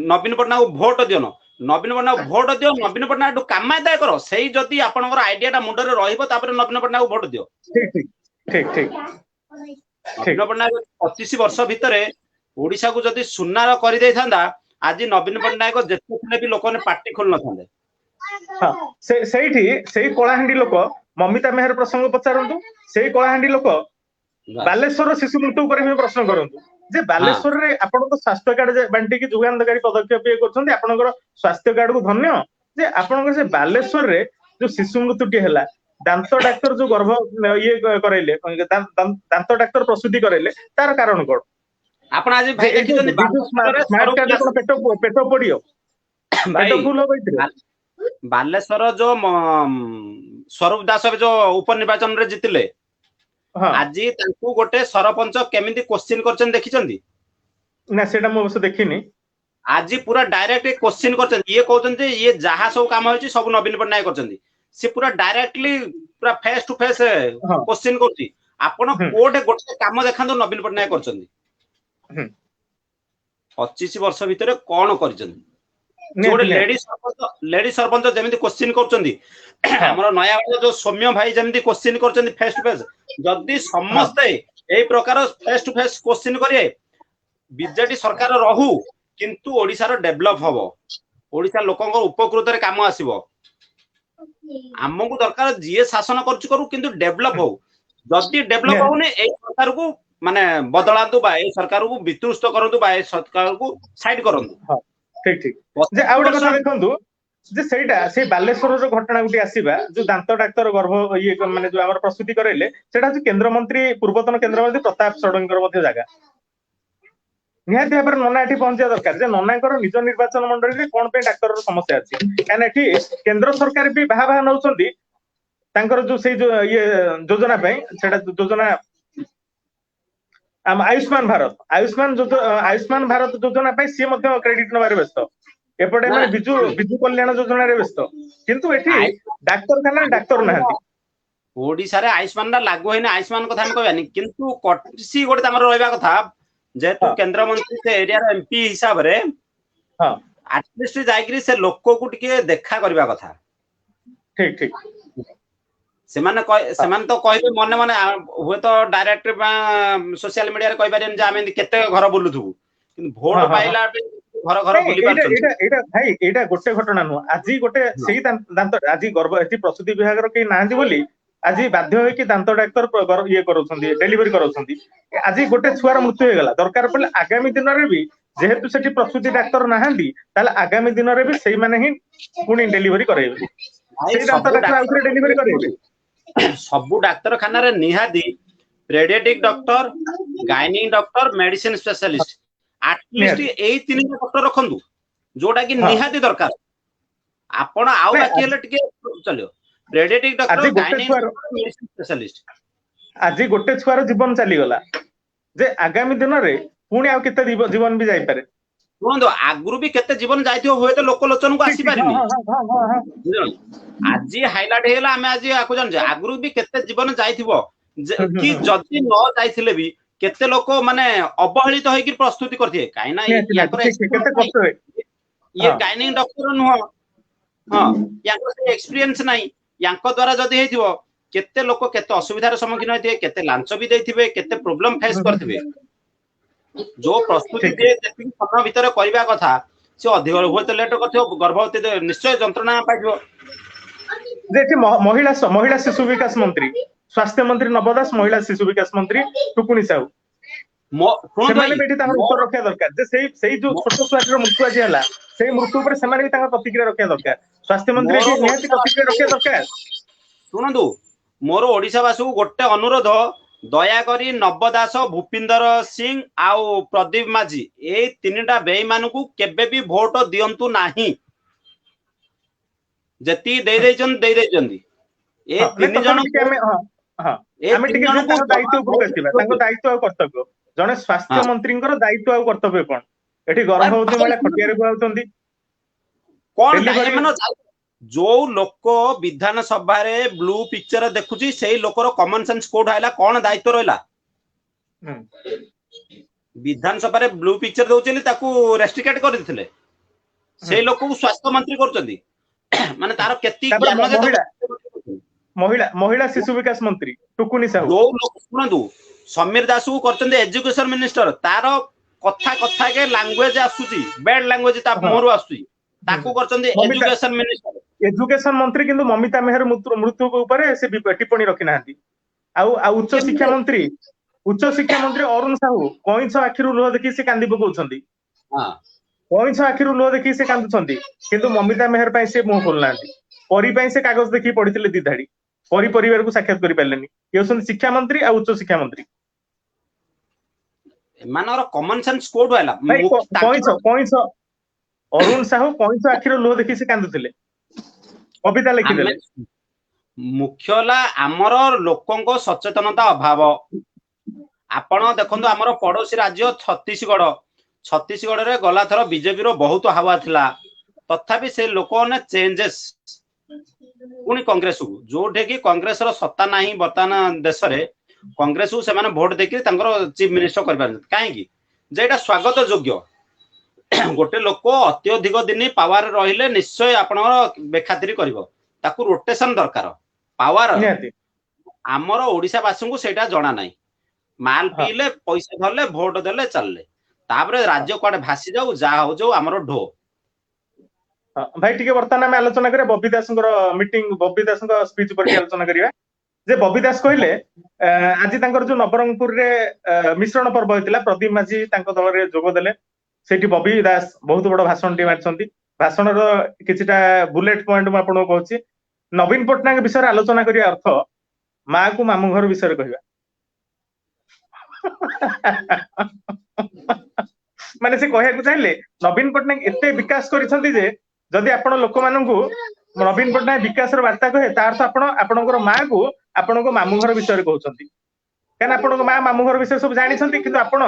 नवीन पटनायक वोट दियनो नवीन पटनायक वोट दियो नवीन पटनायक कामायदा करो सेही जदी आपनकर आइडियाटा मुंडे रहइबो तापर नवीन पटनायक वोट दियो ठीक ठीक ठीक नवीन पटनायक 25 वर्ष भितरे ओडिसा को जदी सुनार करि देई थांदा आज नवीन पटनायक जेते थिले भी लोक ने पार्टी खोल न थांदे हां सेही कोलाहांडी लोक ममिता मेहर प्रसंग पचारंतु सेही कोलाहांडी लोक बालेश्वर शिशु मृत्यु पर भी प्रश्न करंतु जे बालेश्वर रे आपनको स्वास्थ्य कार्ड बांटी की जुगानदारी पदक्षेप ये करछन्ती आपनकर स्वास्थ्य कार्ड को धन्य जे आपनको से बालेश्वर रे जो शिशु मृत्युटी हला दांत डाक्टर जो गर्भ ये करैले दांत डाक्टर प्रसूति करैले तार कारण कोन आपण आज भाई देखिछन स्मार्ट कार्ड कोन पेट पडियो पेट फुल होइतरे बालेश्वर जो स्वरूप दास जो उपनिर्वाचन रे जितिले आज तांकू गोटे सरपंच केमिति क्वेश्चन करछन देखिछन्ती ना सेटा मो बस देखिनी आज पूरा डायरेक्ट क्वेश्चन करछन ये कहउछन जे ये जहा सब काम होछि सब नवीन पटनायक करछन्ती से पूरा डायरेक्टली पूरा फेस टू फेस क्वेश्चन करछि आपण कोडे गोटे काम देखांदो नवीन पटनायक करछन्ती 25 वर्ष भितरे कोन करछन्ती जोडे लेडी सरपंच जेमिति क्वेश्चन करछन्ती हमर नया जो सौम्य भाई जेमिति क्वेश्चन करछन्ती फेस टू फेस जदी समस्त एई प्रकार फेस टू फेस क्वेश्चन करिए बीजेडी सरकार रहू किंतु ओडिसा रो डेवलप हबो ओडिसा लोकंक उपकृत रे काम आसीबो हमकु दरकार जीए शासन करछु करू किंतु डेवलप हो जदी डेवलप होने एई सरकार को माने बदलांतु बा एई सरकार को वितुष्ट करंतु बा एई सरकार को साइड करंतु ठीक ठीक जे आउडा कथा देखंतु जे सेटा से बालेश्वर जो घटना गुटी आसीबा जो दांत डाक्टर गर्भ ये माने जो हमर प्रस्तुति करैले सेटा जे केंद्र मंत्री पूर्वतन केंद्र मंत्री प्रताप षडंगर मध्ये जागा निहाती भाବରେ नना एठी पहुंचिया दरकार जे ननाकर निज निर्वाचन मंडली रे कोन पे डाक्टर समस्या अछि कान एठी केंद्र सरकार भी बाहा नउछंती तांकर जो से जो ये योजना पे सेटा योजना आयुष्मान भारत योजना पे सी मध्ये क्रेडिट नबारे व्यस्त एपटे माने बिजु कल्याण योजना रे व्यस्त किंतु एठी डाक्टर खाना डाक्टर नाहंती ओडिसा रे आयुष्मान लागू होइना आयुष्मान कथा हम कहबानी किंतु कटसी गोटे हमर रहबा कथा जेतु केंद्र मंत्री से एरिया रो एमपी हिसाब रे हां एटलीस्ट जाइकरी से लोक को टिके देखा करबा कथा ठीक ठीक सेमान तो कहबे मने मने हुए तो डायरेक्ट सोशल मीडिया रे कहबारे जे आमे केते घर बुलुथु किंतु वोट पाइला घर घर बुली पाछन एटा भाई एटा गोटे घटना नु आजी गोटे सेही दांत आजी गर्भवती प्रसूति विभाग रो के नाहंती बोली आज बाध्य होई कि दांत डाक्टर ये करूछंती डेलीवरी करूछंती आज गोटे छुआर मृत्यु हो गला दरकार पड़ले आगामी दिन रे भी जेहेतु सेठी प्रसूति डाक्टर नाहंती ताले आगामी दिन रे भी सेही माने ही पुनी डेलीवरी करेबे सेही दांत डाक्टर आउथरे डेलीवरी करेबे सब डाक्टर खाना रे निहादी paediatric doctor gynaec doctor medicine specialist at least एई तीन डॉक्टर रखंदु जोटा कि निहादी दरकार आपण आउ बाकी हेले टिके चलियो paediatric doctor gynaec medicine specialist आज गोटे छुआर जीवन चली गला जे आगामी दिन रे पुणी आ केते जीवन भी जाई पारे सुनंदो आगुरु भी केते जीवन जाइथियो होय तो लोक लोचन को आसी पारिनी आज हाइलाइट हेला हमें आज आकु जान आगुरु भी केते जीवन जाइथिबो कि जदी न जाइथिले भी केते लोक माने अवहेलित होई कि प्रस्तुति करथिए काई ना केते कष्ट है ये गायनिक डॉक्टर नुह हां याको से एक्सपीरियंस नाही यांको द्वारा जदी हेथिबो केते लोक केते असुविधार सम्मुखीन होइथिबे केते लांच भी देथिबे केते प्रॉब्लम फेस करथिबे जो प्रस्तुति ठीक दे जति समय भीतर करबा कथा से अधिक होत लेट करथिबो गर्भवती निश्चय जंत्रणा पाइबो जेठी महिला शिशु विकास मंत्री स्वास्थ्य मंत्री नव दास महिला शिशु विकास मंत्री टुकुनी साहू ସେମାନେ ବି ଏଠି ତାଙ୍କର ଉତ୍ତର ରଖିବା ଦରକାର ଯେ ସେଇ ଯୋଉ ଛୋଟ ଛୁଆଟିର ମୃତ୍ୟୁ ଆଜି ହେଲା ସେଇ ମୃତ୍ୟୁ ଉପରେ ସେମାନେ ବି ତାଙ୍କର ପ୍ରତିକ୍ରିୟା ରଖିବା ଦରକାର ସ୍ୱାସ୍ଥ୍ୟ ମନ୍ତ୍ରୀ ଏଠି ନିହାତି ପ୍ରତିକ୍ରିୟା ରଖିବା ଦରକାର ଶୁଣନ୍ତୁ ମୋର ଓଡିଶାବାସୀକୁ ଗୋଟେ ଅନୁରୋଧ ଦୟାକରି ନବ ଦାସ ଭୂପିନ୍ଦର ସିଂ ଆଉ ପ୍ରଦୀପ ମାଝୀ ଏଇ ତିନିଟା ବେଇମାନଙ୍କୁ କେବେ ବି ଭୋଟ ଦିଅନ୍ତୁ ନାହିଁ ଯେତିକି ଦେଇଛନ୍ତି ଏ ତିନି ଜଣଙ୍କୁ ଆମେ ଟିକେ ତାଙ୍କ ଦାୟିତ୍ୱ ଉପରକୁ ଆସିବା ତାଙ୍କ ଦାୟିତ୍ୱ ଆଉ କର୍ତ୍ତବ୍ୟ ଜଣେ ସ୍ୱାସ୍ଥ୍ୟ ମନ୍ତ୍ରୀଙ୍କର ଦାୟିତ୍ୱ ଆଉ କର୍ତ୍ତବ୍ୟ କଣ ଏଠି ଗର୍ଭବତୀ ମହିଳା ଖଟିଆରେ ବୁହାଉଛନ୍ତି କଣ ଯୋଉ ଲୋକ ବିଧାନସଭାରେ ବ୍ଲୁ ପିକ୍ଚର ଦେଖୁଛି ସେଇ ଲୋକର କମନ ସେନ୍ସ କୋଉଠି ଆଇଲା କଣ ଦାୟିତ୍ୱ ରହିଲା ବିଧାନସଭାରେ ବ୍ଲୁ ପିକ୍ଚର ଦଉଛନ୍ତି ତାକୁ ରେଷ୍ଟ୍ରିକେଟ କରିଦେଇଥିଲେ ସେଇ ଲୋକକୁ ସ୍ୱାସ୍ଥ୍ୟ ମନ୍ତ୍ରୀ କରୁଛନ୍ତି ମାନେ ତାର କେତେ ମହିଳା ଶିଶୁ ବିକାଶ ମନ୍ତ୍ରୀ ଟୁକୁନି ସାହୁ ଯୋଉ ଲୋକ ଶୁଣନ୍ତୁ ସମୀର ଦାସକୁ କରିଛନ୍ତି ଏଜୁକେସନ ମିନିଷ୍ଟର ତାର କଥା କେ ଲାଙ୍ଗୁଏଜ ଆସୁଛି ବ୍ୟାଡ ଲାଙ୍ଗୁଏଜ ତା ମୁହଁରୁ ଆସୁଛି ତାକୁ କରିଛନ୍ତି ଏଜୁକେସନ ମିନିଷ୍ଟର ଏଜୁକେସନ ମନ୍ତ୍ରୀ କିନ୍ତୁ ମମିତା ମେହର ମୃତ୍ୟୁ ଉପରେ ସେ ଟିପ୍ପଣୀ ରଖି ନାହାନ୍ତି ଆଉ ଉଚ୍ଚ ଶିକ୍ଷା ମନ୍ତ୍ରୀ ଅରୁଣ ସାହୁ କଇଁଛ ଆଖିରୁ ଲୁହ ଦେଖି ସେ କାନ୍ଦି ପକଉଛନ୍ତି କଇଁଛ ଆଖିରୁ ଲୁହ ଦେଖି ସେ କାନ୍ଦୁଛନ୍ତି କିନ୍ତୁ ମମିତା ମେହର ପାଇଁ ସେ ମୁହଁ ଖୋଲୁନାହାନ୍ତି ପରି ପାଇଁ ସେ କାଗଜ ଦେଖି ପଢିଥିଲେ ଦି ଧାଡି ପରି ପରିବାରକୁ ସାକ୍ଷାତ କରିପାରିଲେନି ଇଏ ହଉଛନ୍ତି ଶିକ୍ଷା ମନ୍ତ୍ରୀ ଆଉ ଉଚ୍ଚ ଶିକ୍ଷା ମନ୍ତ୍ରୀ ଏମାନଙ୍କର କମନ ସେନ୍ସ କୋଉଠୁ ଆଇଲା କଇଁଛ ଅରୁଣ ସାହୁ କଇଁଛ ଆଖିରୁ ଲୁହ ଦେଖି ସେ କାନ୍ଦୁଥିଲେ କବିତା ଲେଖିଦେଲେ ମୁଖ୍ୟ ହେଲା ଆମର ଲୋକଙ୍କ ସଚେତନତା ଅଭାବ ଆପଣ ଦେଖନ୍ତୁ ଆମର ପଡୋଶୀ ରାଜ୍ୟ ଛତିଶଗଡରେ ଗଲାଥର ବିଜେପିର ବହୁତ ହାୱା ଥିଲା ତଥାପି ସେ ଲୋକମାନେ ଚେଞ୍ଜେସ୍ ପୁଣି କଂଗ୍ରେସକୁ ଯୋଉଠି କି କଂଗ୍ରେସର ସତ୍ତା ନାହିଁ ବର୍ତ୍ତମାନ ଦେଶରେ କଂଗ୍ରେସକୁ ସେମାନେ ଭୋଟ ଦେଇକି ତାଙ୍କର ଚିଫ ମିନିଷ୍ଟର କରିପାରନ୍ତି କାହିଁକି ଯେ ଏଇଟା ସ୍ୱାଗତ ଯୋଗ୍ୟ ଗୋଟେ ଲୋକ ଅତ୍ୟଧିକ ଦିନ ପାୱାର ରହିଲେ ନିଶ୍ଚୟ ଆପଣଙ୍କର ବେଖାତିରି କରିବ ତାକୁ ରୋଟେସନ ଦରକାର ପାୱାର ଆମର ଓଡିଶାବାସୀଙ୍କୁ ସେଇଟା ଜଣା ନାହିଁ ମାଲ ପିଇଲେ ପଇସା ଧରିଲେ ଭୋଟ ଦେଲେ ଚାଲିଲେ ତାପରେ ରାଜ୍ୟ କୁଆଡେ ଭାସି ଯାଉ ଯାହା ହଉ ଯାଉ ଆମର ଢୋ ଭାଇ ଟିକେ ବର୍ତ୍ତମାନ ଆମେ ଆଲୋଚନା କରିବା ବବି ଦାସଙ୍କର ମିଟିଂ ବବି ଦାସଙ୍କ ସ୍ପିଚ୍ ଉପରେ ଆଲୋଚନା କରିବା ଯେ ବବି ଦାସ କହିଲେ ଆଜି ତାଙ୍କର ଯୋଉ ନବରଙ୍ଗପୁରରେ ମିଶ୍ରଣ ପର୍ବ ହେଇଥିଲା ପ୍ରଦୀପ ମାଝୀ ତାଙ୍କ ଦଳରେ ଯୋଗ ଦେଲେ ସେଠି ବବି ଦାସ ବହୁତ ବଡ ଭାଷଣଟି ମାରିଛନ୍ତି ଭାଷଣର କିଛିଟା ବୁଲେଟ ପଏଣ୍ଟ ମୁଁ ଆପଣଙ୍କୁ କହୁଛି ନବୀନ ପଟ୍ଟନାୟକ ବିଷୟରେ ଆଲୋଚନା କରିବା ଅର୍ଥ ମା କୁ ମାମୁଁ ଘର ବିଷୟରେ କହିବା ମାନେ ସେ କହିବାକୁ ଚାହିଁଲେ ନବୀନ ପଟ୍ଟନାୟକ ଏତେ ବିକାଶ କରିଛନ୍ତି ଯେ ଯଦି ଆପଣ ଲୋକମାନଙ୍କୁ ନବୀନ ପଟ୍ଟନାୟକ ବିକାଶର ବାର୍ତ୍ତା କହେ ତା ଅର୍ଥ ଆପଣ ଆପଣଙ୍କର ମା କୁ ଆପଣଙ୍କ ମାମୁଁ ଘର ବିଷୟରେ କହୁଛନ୍ତି କାହିଁକିନା ଆପଣଙ୍କ ମା ମାମୁଁ ଘର ବିଷୟରେ ସବୁ ଜାଣିଛନ୍ତି କିନ୍ତୁ ଆପଣ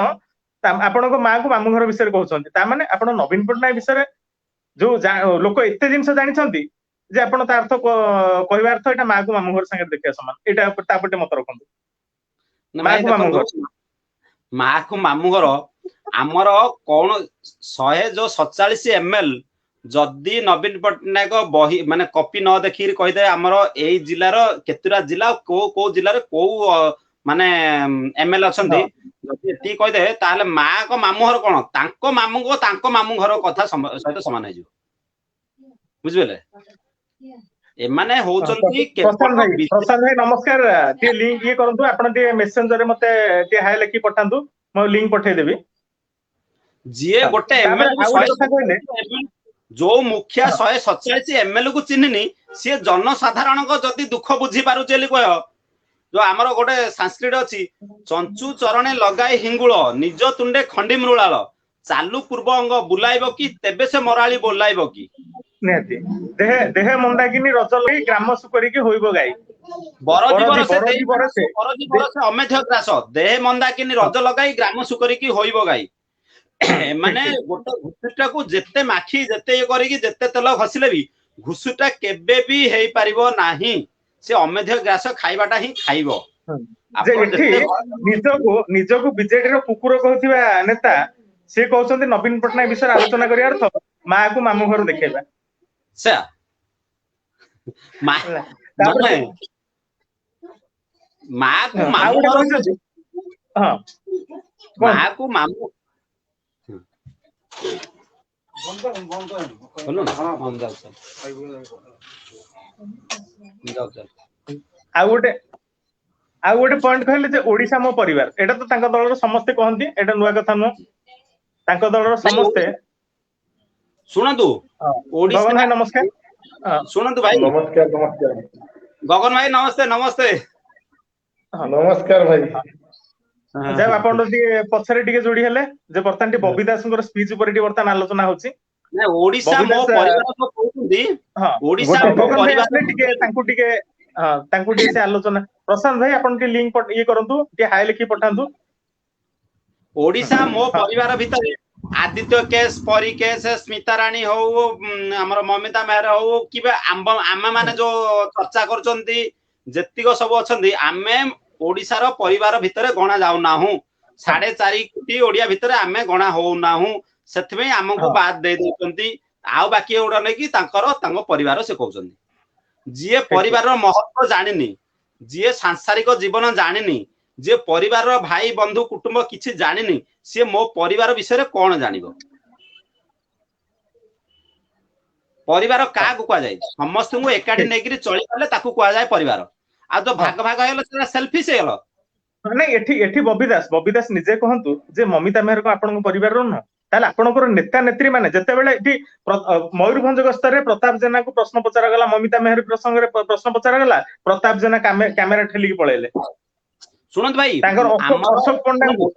ଆପଣଙ୍କ ମା କୁ ମାମୁଁ ଘର ବିଷୟରେ କହୁଛନ୍ତି ତାମାନେ ଆପଣ ନବୀନ ପଟ୍ଟନାୟକ ବିଷୟରେ ଯୋଉ ଲୋକ ଏତେ ଜିନିଷ ଜାଣିଛନ୍ତି ଯେ ଆପଣ ତା ଅର୍ଥ କହିବା ଅର୍ଥ ଏଇଟା ମା କୁ ମାମୁଁ ଘର ସାଙ୍ଗରେ ଦେଖିବା ସମାନ ଏଇଟା ତାପଟେ ମତ ରଖନ୍ତୁ ମା କୁ ମାମୁଁ ଘର ଆମର କଣ 147 ml ଯଦି ନବୀନ ପଟ୍ଟନାୟକ ବହି ମାନେ କପି ନ ଦେଖିକି କହିଦେ ଆମର ଏଇ ଜିଲ୍ଲାର କେତୁରା ଜିଲ୍ଲା କୋଉ ଜିଲ୍ଲାରେ କୋଉ ମାନେ ଏମଏଲ ଅଛନ୍ତି ଯଦି ଏତିକି କହିଦେ ତାହେଲେ ମାଙ୍କ ମାମୁଁ ଘର କଣ ତାଙ୍କ ମାମୁଁ ଘର କଥା ସହିତ ସମାନ ହେଇଯିବ ବୁଝିପାରିଲେ ଏମାନେ ହଉଛନ୍ତି ପ୍ରଶାନ୍ତ ଭାଇ ନମସ୍କାର ଟିକେ ଲିଙ୍କ ଇଏ କରନ୍ତୁ ଆପଣ ଟିକେ ମେସେଞ୍ଜରରେ ମତେ ଟିକେ ହାଏ ଲେଖି ପଠାନ୍ତୁ ମୁଁ ଲିଙ୍କ ପଠେଇଦେବି ଯିଏ ଗୋଟେ ଯୋଉ ମୁଖିଆ 147 ml କୁ ଚିହ୍ନିନି ସିଏ ଜନସାଧାରଣଙ୍କ ଯଦି ଦୁଃଖ ବୁଝି ପାରୁଛି ବୋଲି କହ ଯୋଉ ଆମର ଗୋଟେ ସଂସ୍କୃତ ଅଛି ଚଞ୍ଚୁ ଚରଣେ ଲଗାଇ ହିଙ୍ଗୁଳ ନିଜ ତୁଣ୍ଡେ ଖଣ୍ଡି ମୃଳାଳ ଚାଲୁ ପୂର୍ବ ଅଙ୍ଗ ବୁଲାଇବ କି ତେବେ ସେ ମରାଳି ବୋଲାଇବ କି ନିହାତି ଦେହ ମନ୍ଦାକିନି ରଜ ଲଗେଇ ଗ୍ରାମ ସୁକରିକି ହୋଇବ ଗାଈ ଅମେଧ୍ୟ ଗ୍ରାସ ଦେହ ମନ୍ଦାକିନି ରଜ ଲଗାଇ ଗ୍ରାମ ସୁକରିକି ହୋଇବ ଗାଈ ମାନେ ଗୋଟେ ଘୁଷୁଟାକୁ ଯେତେ ମାଖି ଯେତେ ଇଏ କରିକି ଯେତେ ତେଲ ଘଷିଲେ ବି ଘୁଷୁଟା କେବେ ବି ହେଇପାରିବ ନାହିଁ ସେ ଅମେଧ୍ୟ ଗ୍ରାସ ଖାଇବାଟା ହିଁ ଖାଇବ ନିଜକୁ ବିଜେଡିର କୁକୁର କହୁଥିବା ନେତା ସେ କହୁଛନ୍ତି ନବୀନ ପଟ୍ଟନାୟକ ବିଷୟରେ ଆଲୋଚନା କରିବା ଅର୍ଥ ମା କୁ ମାମୁଁ ଘର ଦେଖେଇବା माँ को ଆଉ मामू ଗୋଟେ घर କହିଛନ୍ତି ହଁ କୁହନ୍ତୁ। माँ को मामू बोलो ना हम जाओ चल जाओ चल ଆଉ ଗୋଟେ ପଏଣ୍ଟ କହିଲେ ଯେ ଓଡିଶା ମୋ ପରିବାର, ଏଇଟା ତ ତାଙ୍କ ଦଳର ସମସ୍ତେ କହନ୍ତି, ଏଇଟା ନୂଆ କଥା ନୁହଁ। ତାଙ୍କ ଦଳର ସମସ୍ତେ ଶୁଣନ୍ତୁ ଗଗନ ଭାଇ ଓଡିଶା ନମସ୍କାର। ଶୁଣନ୍ତୁ ଭାଇ ନମସ୍କାର ନମସ୍କାର ଗଗନ ଭାଇ ନମସ୍ତେ ନମସ୍ତେ ନମସ୍କାର ଭାଇ। ଯାହା ଆପଣ ଟିକେ ପଛରେ ଟିକେ ଯୋଡି ହେଲେ ଯେ ବର୍ତ୍ତମାନ ଟିକେ ବବି ଦାସଙ୍କର ସ୍ପିଚ୍ ଉପରେ ଟିକେ ବର୍ତ୍ତମାନ ଆଲୋଚନା ହଉଛି। ନାଇଁ ଓଡିଶା ବବି ମୋ ଦାସ ପରିବାର ତ କହୁଛନ୍ତି ହଁ ଓଡିଶା ମୋ ଗଗନ ଭାଇ ପରିବାର ଆସିଲେ ଟିକେ ତାଙ୍କୁ ଟିକେ ସେ ଆଲୋଚନା। ପ୍ରଶାନ୍ତ ଭାଇ ଆପଣ ଟିକେ ଲିଙ୍କ ଇଏ କରନ୍ତୁ, ଟିକେ ହାଇ ଲେଖି ପଠାନ୍ତୁ। ଓଡିଶା ମୋ ହଁ ପରିବାର ଭିତରେ ଆଦିତ୍ୟ କେସ୍, ପରୀ କେସ୍, ସ୍ମିତା ରାଣୀ ହଉ, ଆମର ମମିତା ମେହର ହଉ, କିମ୍ବା ଆମେ ମାନେ ଯୋଉ ଚର୍ଚ୍ଚା କରୁଛନ୍ତି ଯେତିକ ସବୁ ଅଛନ୍ତି, ଆମେ ଓଡିଶାର ପରିବାର ଭିତରେ ଗଣା ଯାଉନାହୁଁ। 4.5 କୋଟି ଓଡିଆ ଭିତରେ ଆମେ ଗଣା ହଉନାହୁଁ। ସେଥିପାଇଁ ଆମକୁ ହଁ ବାଦ ଦେଇ ଦଉଛନ୍ତି। ଆଉ ବାକି ଏଗୁଡା ନେଇକି ତାଙ୍କ ପରିବାର ସେ କହୁଛନ୍ତି। ଯିଏ ଠିକ ଠିକ ପରିବାରର ମହତ୍ଵ ଜାଣିନି, ଯିଏ ସାଂସାରିକ ଜୀବନ ଜାଣିନି, ଯିଏ ପରିବାରର ଭାଇ ବନ୍ଧୁ କୁଟୁମ୍ବ କିଛି ଜାଣିନି, ସିଏ ମୋ ପରିବାର ବିଷୟରେ କଣ ଜାଣିବ? ପରିବାର କାହାକୁ କୁହାଯାଏ? ସମସ୍ତଙ୍କୁ ଏକାଠି ଠିକ ନେଇକିରି ଚଳିପାରିଲେ ତାକୁ କୁହାଯାଏ ପରିବାର। ଆଉ ଯୋଉ ହଁ ଭାଗ ଭାଗ ହେଇଗଲା ସେଟା ସେଲଫିଶ ହେଇଗଲ। ନାଇଁ ଏଠି ବବି ଦାସ ନିଜେ କହନ୍ତୁ ଯେ ମମିତା ମେହର ଆପଣଙ୍କ ପରିବାରର ନୁହଁ, ତାହେଲେ ଆପଣଙ୍କର ନେତା ନେତ୍ରୀ ମାନେ ଯେତେବେଳେ ଏଠି ମୟୂରଭଞ୍ଜ ଗସ୍ତରେ ପ୍ରତାପ ଜେନାକୁ ପ୍ରଶ୍ନ ପଚରାଗଲା, ମମିତା ମେହର ପ୍ରସଙ୍ଗରେ ପ୍ରଶ୍ନ ପଚରାଗଲା, ପ୍ରତାପ ଜେନା କ୍ୟାମେରା ଠେଲିକି ପଳେଇଲେ। ଶୁଣନ୍ତୁ ଭାଇ ତାଙ୍କର ଆମର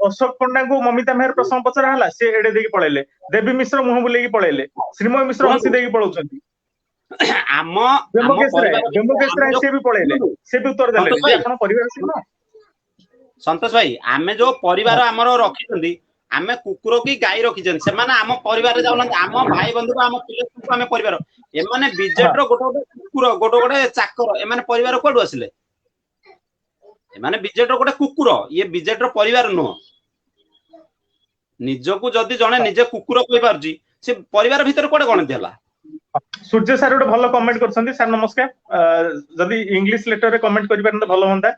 ଅଶୋକ ପଣ୍ଡାଙ୍କୁ ମମିତା ମେହର ପ୍ରଶ୍ନ ପଚରା ହେଲା, ସେ ଏଡେ ଦେଇକି ପଳେଇଲେ। ଦେବୀ ମିଶ୍ର ମୁହଁ ବୁଲେଇକି ପଳେଇଲେ। ଶ୍ରୀମୟ ମିଶ୍ର ହସି ଶୁଣନ୍ତୁ ଦେଇକି ପଳଉଛନ୍ତି। ଆମ ବ୍ୟୋମକେଶ ରାୟ ପରିବାର ସିଏ ବି ପଳେଇଲେ, ସେ ବି ଉତ୍ତର ସନ୍ତୋଷ ଦେଲେନି ଯେ ଭାଇ ଆପଣ ପରିବାର ସିଏ ନୁହଁ। ସନ୍ତୋଷ ଭାଇ ଆମେ ଯୋଉ ପରିବାର ଆମର ରଖିଛନ୍ତି, ଆମେ କୁକୁର କି ଗାଈ ରଖିଛନ୍ତି, ସେମାନେ ଆମ ପରିବାରରେ ଯାଉନାହାନ୍ତି। ଆମ ଭାଇ ବନ୍ଧୁକୁ, ଆମ ପିଲାଙ୍କୁ ଆମେ ପରିବାର। ଏମାନେ ବିଜେଡିର ଗୋଟେ ଗୋଟେ କୁକୁର, ଗୋଟେ ଗୋଟେ ଚାକର, ଏମାନେ ପରିବାର କୁଆଡୁ ଆସିଲେ? ଏମାନେ ବିଜେଡିର ଗୋଟେ କୁକୁର, ଇଏ ବିଜେଡିର ପରିବାର ନୁହଁ। ନିଜକୁ ଯଦି ଜଣେ ନିଜେ କୁକୁର କହିପାରୁଛି, ସେ ପରିବାର ଭିତରେ କୁଆଡେ ଗଣତି ହେଲା? ସୂର୍ଯ୍ୟ ସାର୍ ଗୋଟେ ଭଲ କମେଣ୍ଟ କରିଛନ୍ତି। ସାର୍ ନମସ୍କାର। ଯଦି ଇଂଲିଶ ଲେଟରରେ କମେଣ୍ଟ କରିପାରନ୍ତେ ଭଲ ହୁଅନ୍ତା।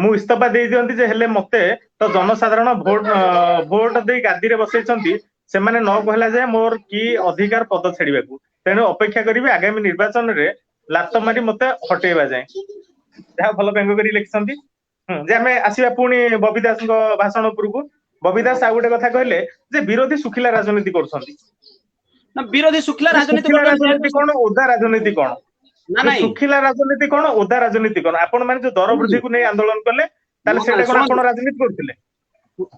ମୁଁ ଇସ୍ତଫା ଦେଇ ଦିଅନ୍ତି ଯେ, ହେଲେ ମତେ ତ ଜନସାଧାରଣ ଭୋଟ ଦେଇ ଗାଦିରେ ବସେଇଛନ୍ତି, ସେମାନେ ନ କହିଲା ଯାଏ ମୋର କି ଅଧିକାର ପଦ ଛାଡିବାକୁ। ତେଣୁ ଅପେକ୍ଷା କରିବି ଆଗାମୀ ନିର୍ବାଚନରେ ଲାତ ମାରି ମତେ ହଟେଇବା ଯାଏ। ଯାହା ଭଲ ବ୍ୟଙ୍ଗ କରି ଲେଖିଛନ୍ତି। ଯେ ଆମେ ଆସିବା ପୁଣି ବବି ଦାସଙ୍କ ଭାଷଣ ଉପରକୁ। ବବି ଦାସ ଆଉ ଗୋଟେ କଥା କହିଲେ ଯେ ବିରୋଧୀ ଶୁଖିଲା ରାଜନୀତି କରୁଛନ୍ତି। ନା ବିରୋଧୀ ଶୁଖିଲା ରାଜନୀତି ଶୁଖିଲା ରାଜନୀତି କରୁଛନ୍ତି। କଣ, ଓଦା ରାଜନୀତି କଣ? ନା ଯୋଉ ନାଇଁ ଶୁଖିଲା ରାଜନୀତି କଣ, ଓଦା ରାଜନୀତି କଣ? ଆପଣ ମାନେ ଯୋଉ ଦର ବୃଦ୍ଧିକୁ ନେଇ ଆନ୍ଦୋଳନ କଲେ, ତାହେଲେ ସେଇଟା କଣ ଆପଣ ରାଜନୀତି କରୁଥିଲେ?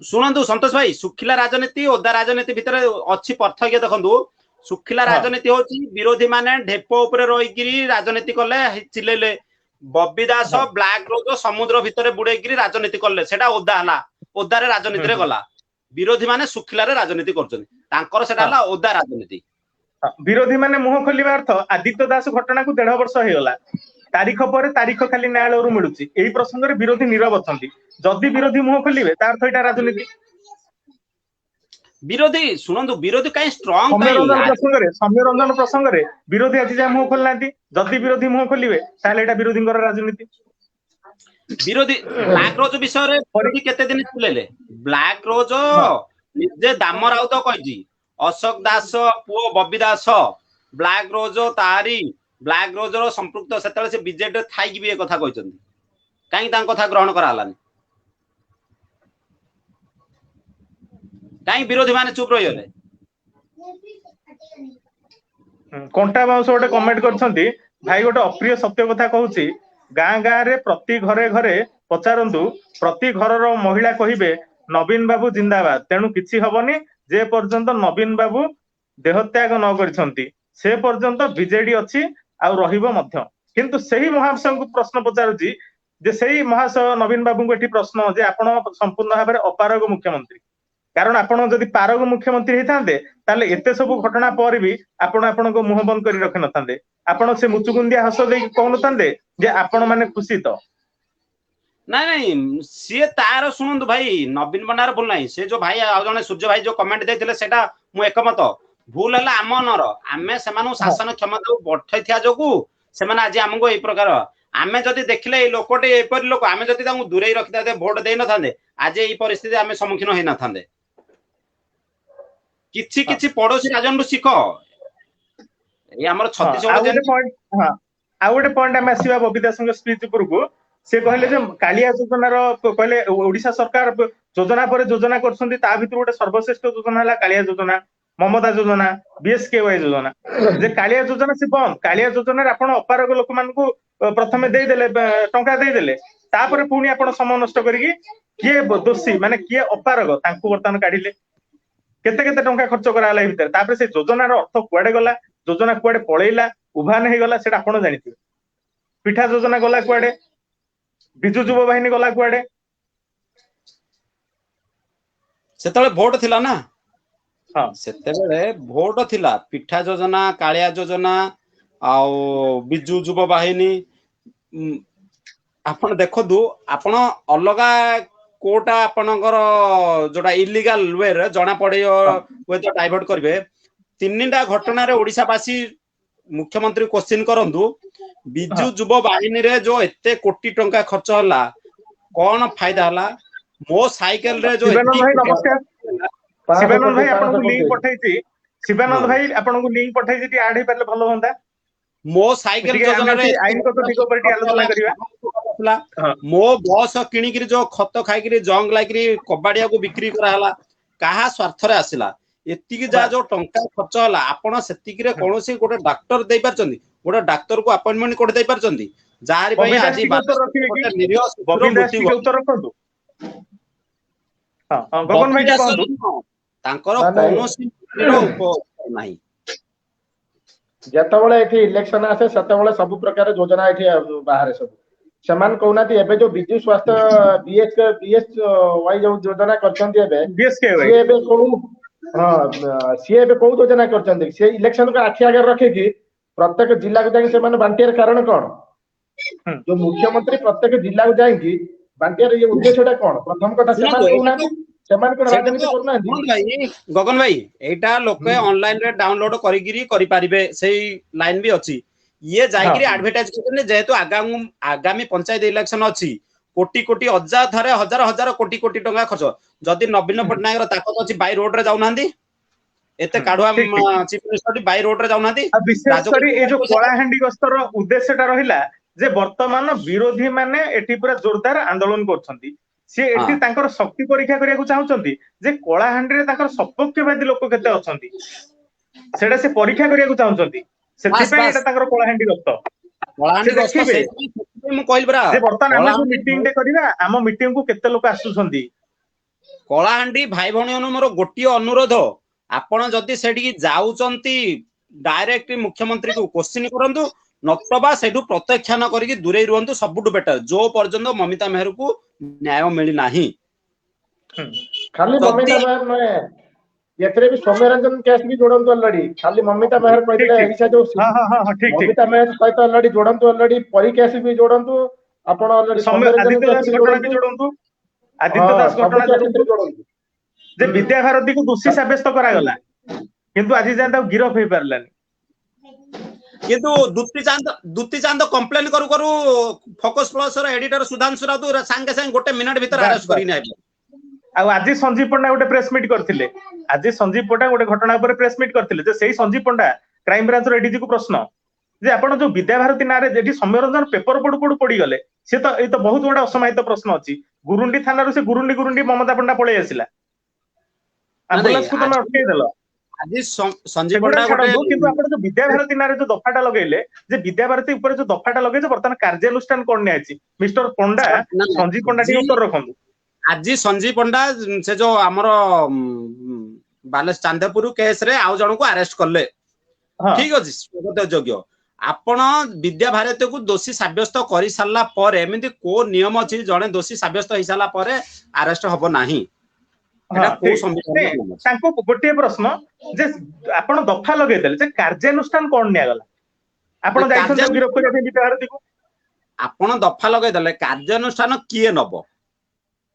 ଶୁଣନ୍ତୁ ସନ୍ତୋଷ ଭାଇ, ଶୁଖିଲା ରାଜନୀତି ଓଦା ରାଜନୀତି ଭିତରେ ଅଛି ପାର୍ଥକ୍ୟ ଦେଖନ୍ତୁ। ଶୁଖିଲା ହଁ ରାଜନୀତି ହଉଛି ବିରୋଧୀ ମାନେ ଢେପ ଉପରେ ରହିକିରି ରାଜନୀତି କଲେ, ଚିଲେଇଲେ। ବବି ଦାସ ହଁ ବ୍ଲାକ ରୋଜ ସମୁଦ୍ର ଭିତରେ ବୁଡେଇକିରି ରାଜନୀତି କଲେ, ସେଟା ଓଦା ହେଲା, ଓଦାରେ ରାଜନୀତିରେ ଗଲା। ବିରୋଧୀ ମାନେ ଶୁଖିଲାରେ ରାଜନୀତି କରୁଛନ୍ତି, ତାଙ୍କର ସେଟା ହେଲା ଓଦା ରାଜନୀତି। ବିରୋଧୀ ମାନେ ମୁହଁ ଖୋଲିବା ଅର୍ଥ, ଆଦିତ୍ୟ ଦାସ ଘଟଣାକୁ 1.5 ବର୍ଷ ହେଇଗଲା, ତାରିଖ ପରେ ତାରିଖ ଖାଲି ନ୍ୟାୟାଳୟରୁ ମିଳୁଛି, ଏଇ ପ୍ରସଙ୍ଗରେ ବିରୋଧୀ ନୀରବ ଅଛନ୍ତି। ଯଦି ବିରୋଧୀ ମୁହଁ ଖୋଲିବେ ତା ଅର୍ଥ ଏଇଟା ରାଜନୀତି। ବିରୋଧୀ ଶୁଣନ୍ତୁ, ବିରୋଧୀ କାହିଁ ଷ୍ଟ୍ରଙ୍ଗ ସୌମ୍ୟ କାହିଁ? ରଞ୍ଜନ ପ୍ରସଙ୍ଗରେ ବିରୋଧୀ ଆଜି ଯାଏ ମୁହଁ ଖୋଲିନାହାନ୍ତି। ଯଦି ବିରୋଧୀ ମୁହଁ ଖୋଲିବେ ତାହେଲେ ଏଇଟା ବିରୋଧୀଙ୍କର ରାଜନୀତି। ବିରୋଧୀ ବ୍ଲାକ ରୋଜ ବିଷୟରେ ବିରୋଧୀ କେତେ ଦିନ ଚିଲେଇଲେ? ବ୍ଲାକ ରୋଜ ନିଜେ ଦାମ ରାଉତ କହିଛି, ଅଶୋକ ଦାସ ପୁଅ ବବି ଦାସ ବ୍ଲାକ ରୋଜ ତାରି ବ୍ଲାକ ରୋଜର ସମ୍ପୃକ୍ତ। ସେତେବେଳେ ସେ ବିଜେଡିରେ ଥାଇକି ବି ଏ କଥା କହିଛନ୍ତି। କାହିଁକି ତାଙ୍କ କଥା ଗ୍ରହଣ କରାହେଲାନି? କାହିଁ ବିରୋଧୀ ମାନେ ଚୁପ ରହିଗଲେ? କଣ୍ଟା ବାଉଁଶ ଗୋଟେ କମେଣ୍ଟ କରିଛନ୍ତି, ଭାଇ ଗୋଟେ ଅପ୍ରିୟ ସତ୍ୟ କଥା କହୁଛି, ଗାଁ ଗାଁରେ ପ୍ରତି ଘରେ ଘରେ ପଚାରନ୍ତୁ, ପ୍ରତି ଘରର ମହିଳା କହିବେ ନବୀନ ବାବୁ ଜିନ୍ଦାବାଦ। ତେଣୁ କିଛି ହବନି, ଯେ ପର୍ଯ୍ୟନ୍ତ ନବୀନ ବାବୁ ଦେହତ୍ୟାଗ ନ କରିଛନ୍ତି ସେ ପର୍ଯ୍ୟନ୍ତ ବିଜେଡି ଅଛି, ଆଉ ରହିବ ମଧ୍ୟ। କିନ୍ତୁ ସେହି ମହାଶୟଙ୍କୁ ପ୍ରଶ୍ନ ପଚାରୁଛି ଯେ, ସେଇ ମହାଶୟ ନବୀନ ବାବୁଙ୍କୁ ଏଠି ପ୍ରଶ୍ନ ଯେ, ଆପଣ ସମ୍ପୂର୍ଣ୍ଣ ଭାବରେ ଅପାରଗ ମୁଖ୍ୟମନ୍ତ୍ରୀ। କାରଣ ଆପଣ ଯଦି ପାରଗ ମୁଖ୍ୟମନ୍ତ୍ରୀ ହେଇଥାନ୍ତେ, ତାହେଲେ ଏତେ ସବୁ ଘଟଣା ପରେ ବି ଆପଣ ଆପଣଙ୍କ ମୁହଁ ବନ୍ଦ କରି ରଖିନଥାନ୍ତେ। ଆପଣ ସେ ମୁଚୁକୁଣ୍ଡିଆ ହସ ଦେଇକି କହୁନଥାନ୍ତେ ଯେ ଆପଣ ମାନେ ଖୁସି ତ? ନାଇଁ ନାଇଁ, ସିଏ ତାର ଶୁଣନ୍ତୁ ଭାଇ, ନବୀନ ପଣ୍ଡାର ଭୁଲ ନାହିଁ। ସେ ଯୋଉ ଭାଇ ଆଉ ଜଣେ ସୂର୍ଯ୍ୟ ଭାଇ ଯୋଉ କମେଣ୍ଟ ଦେଇଥିଲେ, ସେଟା ମୁଁ ଏକମତ। ଭୁଲ ହେଲା ଆମ ମାନର, ଆମେ ସେମାନଙ୍କୁ ହଁ ଶାସନ କ୍ଷମତାକୁ ବଠେଇଥିବା ଯୋଗୁ ସେମାନେ ଆଜି ଆମକୁ ଏଇ ପ୍ରକାର। आमे जदि देखले ए लोकटे एपरि लोक आमे जदि तांको दूरे रखिता भोट देई न थांदे आज ए परिस्थिति आमे सम्मुखीन होई न थांदे किछि किछि पड़ोसी राजन शिख ए हमर छत्तीसगढ़ गोटे पॉइंट आ गोटे पॉइंट आमे आसीबा बबिता संग स्पीच पुरको से कहले जे कालिया योजनार कहले ओडिशा सरकार योजना पर योजना करछन्ती ता भितर गोटे सर्वश्रेष्ठ योजना हला कालिया योजना ममता योजना बीएसकेवाई योजना जे कालिया योजना से बंद कालिया योजना आपण अपारग लोक मानकू प्रथमे देई देले टंका देई देले तापर पुणी आपण समय नष्ट करिकि किए दोषी माने किए अपारग तांकू वर्तमान काढिले केते केते टंका खर्च कराला भितर तापर से योजनार अर्थ कुआडे गला योजना कुआडे पळेइला उभान हे गला सेटा आपण जानिथिबे पिठा योजना गला कुआडे बिजु युवा बाहिनी गला कुआडे सेतले भोट थिला ना हां सेतेबेले भोट थिला पिठा योजना कालिया योजना आउ बिजु युवा बाहिनी आपण देखदु आपण अलगा कोटा आपणकर जोटा इलीगल वे रे जना पड़े वे तो डाइवर्ट करबे तीनटा घटना रे ओडिसावासी मुख्यमंत्री क्वेश्चन करंदु बिजु युवा बाहिनी रे जो एते कोटी टंका खर्च होला कौन फायदा होला मो साइकिल रे जो शिवानंद भाई नमस्कार शिवानंद भाई आपन लिंक पठाइछि शिवानंद भाई आपन लिंक पठाइछि टी ऐड हे परले भलो होंदा मो साइकिल योजना रे आईन को तो दिगो पर टी आलोचना करिवा मो बॉस किणी करी जो खत खाई करी जंग लाई करी कबाड़िया को बिक्री करा हला काहा स्वार्थ रे आसिला एतिकी जा जो टंका खर्च होला आपण सेतिकी रे कोनोसी गोटे डॉक्टर देई परचंदी गोटे डॉक्टर को अपॉइंटमेंट कोड देई परचंदी जारी भाई आज निरीह उत्तर रखंतु हां गगन भाई कहंतु तांकर कोनोसी नाही जेतबळे एठी इलेक्शन आसे सेतबळे सब प्रकार योजना एठी बाहर सब समान कहउनाती एबे जो बिजु स्वास्थ्य बीएस वाई जो योजना करछन्ती एबे बीएसकेवाई एबे को हां सी एबे को योजना करछन्ती से इलेक्शन को आखि आगे रखे कि प्रत्येक जिला को जाई से माने बांटियर कारण कोन जो मुख्यमंत्री प्रत्येक जिला को जाई कि बांटियर ये उद्देश्यटा कोन प्रथम कथा समान कहउनाती समान को राजनीति करना गगन भाई एटा लोके ऑनलाइन रे डाउनलोड करिगिरी करि पारिबे सेही लाइन भी अछि ये जाइगिरी एडवर्टाइज करने जेहेतु आगामी पंचायत इलेक्शन अछि कोटी कोटी हजार थारे हजार हजार कोटी कोटी टंका खर्च जदि नवीन पटनायक ताकत अछि बाय रोड रे जाउ नांदी एते काढवा चीफ मिनिस्टर बाय रोड रे जाउ नांदी विशेष करी ए जो कोलाहांडी गस्तर उद्देश्यटा रहिला जे वर्तमान विरोधी माने एठी पूरा जोरदार आंदोलन करछन्ती से एठी तांकर शक्ति परीक्षा करिया चाहउछन्ती जे कोलाहांडी रे तांकर सपक्षवादी लोक केते अछन्ती सेडा से परीक्षा करिया चाहउछन्ती सेति पे एटा तांकर कोलाहांडी गस्त से मु कहल बरा जे वर्तमान हम जो मीटिंग दे करिवा हम मीटिंग को केते लोक आसुछन्ती कोलाहांडी भाई भणी मोर गोटियो अनुरोध आपण जदि सेठी जाउचंती डायरेक्ट मुख्यमंत्री को क्वेश्चन करंतु नतबा सेठू प्रत्याख्यान करिकि दूरे रुहंतु सबुटु बेटर जो पर्यंत ममिता मेहर को न्याय मिली नाही खाली ममिता मेहर नय एतरे भी सौम्यरंजन केस भी जोड़ंतु ऑलरेडी खाली ममिता मेहर कहले ऐसा जो हां ठीक ममिता मेहर सहित ऑलरेडी जोड़ंतु ऑलरेडी परी केस भी जोड़ंतु आपण ऑलरेडी सौम्यरंजन केस भी जोड़ंतु आदित्य दास घटना जोड़ंतु जे विद्या भारती को दोषी साब्यस्त करा गला किंतु आज जान ता गिरफ हे परलानी किंतु दुत्ती चांद कंप्लेन करू करू फोकस प्लस रो एडिटर सुधांशु राउत संगे संगे गोटे मिनिट भीतर अरेस्ट करी नै आ आज संजीव पंडा गोटे प्रेस मीट करथिले आज संजीव पंडा गोटे घटना ऊपर प्रेस मीट करथिले जे सेही संजीव पंडा क्राइम ब्रांच रो एडीजी को प्रश्न जे आपण जो विद्या भारती नारे जेठी सौम्यरंजन पेपर पडू पड़ी गले से तो ए तो बहुत बड़ा असमाहित प्रश्न अछि गुरुंडी थाना रो से गुरुंडी ममता पंडा पळे आसिला एम्बुलेंस को तमे अटकै देलो आज संजीव पंडा गोटे किंतु आपण जो विद्या भारती नारे जो दफाटा लगेले जे विद्या भारती ऊपर जो दफाटा लगे जे वर्तमान कार्यानुष्ठान कोन नै अछि मिस्टर पंडा संजीव पंडा टी उत्तर रखंदु आज संजीव पंडा से जो हमर बालेश चांदपुर केस रे आउ जण को अरेस्ट करले ठीक अछि स्वागत योग्य आपण विद्या भारती को दोषी साब्यस्त करि सारला पर एमिति को नियम अछि जणे दोषी साब्यस्त होई सारला पर अरेस्ट हबो नाही गोटे प्रश्न जे आपण दफा लगे देले जे कार्यानुष्ठान कोन निया गला आपण जाइछन गिरफ करिया विद्या भारती को आपण दफा लगे देले कार्यानुष्ठान किए नबो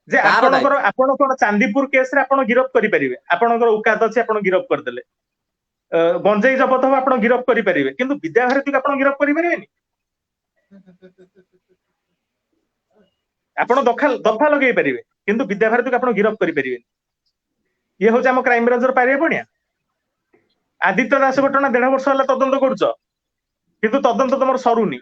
जे आपणकर चांदीपुर केस रे आपण गिरफ करि परिबे आपणकर औकात अछि आपण गिरफ कर देले गंजेई जबत हो आपण गिरफ करि परिबे किंतु विद्या भारती को आपण गिरफ करि परिबेनी ଆପଣ ଦଫା ଲଗେଇ ପାରିବେ କିନ୍ତୁ ବିଦ୍ୟାଭାରତୀକୁ ଆପଣ ଗିରଫ କରିପାରିବେନି। ଇଏ ହଉଛି ଆମ କ୍ରାଇମ ବ୍ରାଞ୍ଚର ପାରିବା ପଣିଆ। ଆଦିତ୍ୟ ଦାସ ଘଟଣା 1.5 ବର୍ଷ ହେଲା ତଦନ୍ତ କରୁଛ କିନ୍ତୁ ତଦନ୍ତ ତମର ସରୁନି।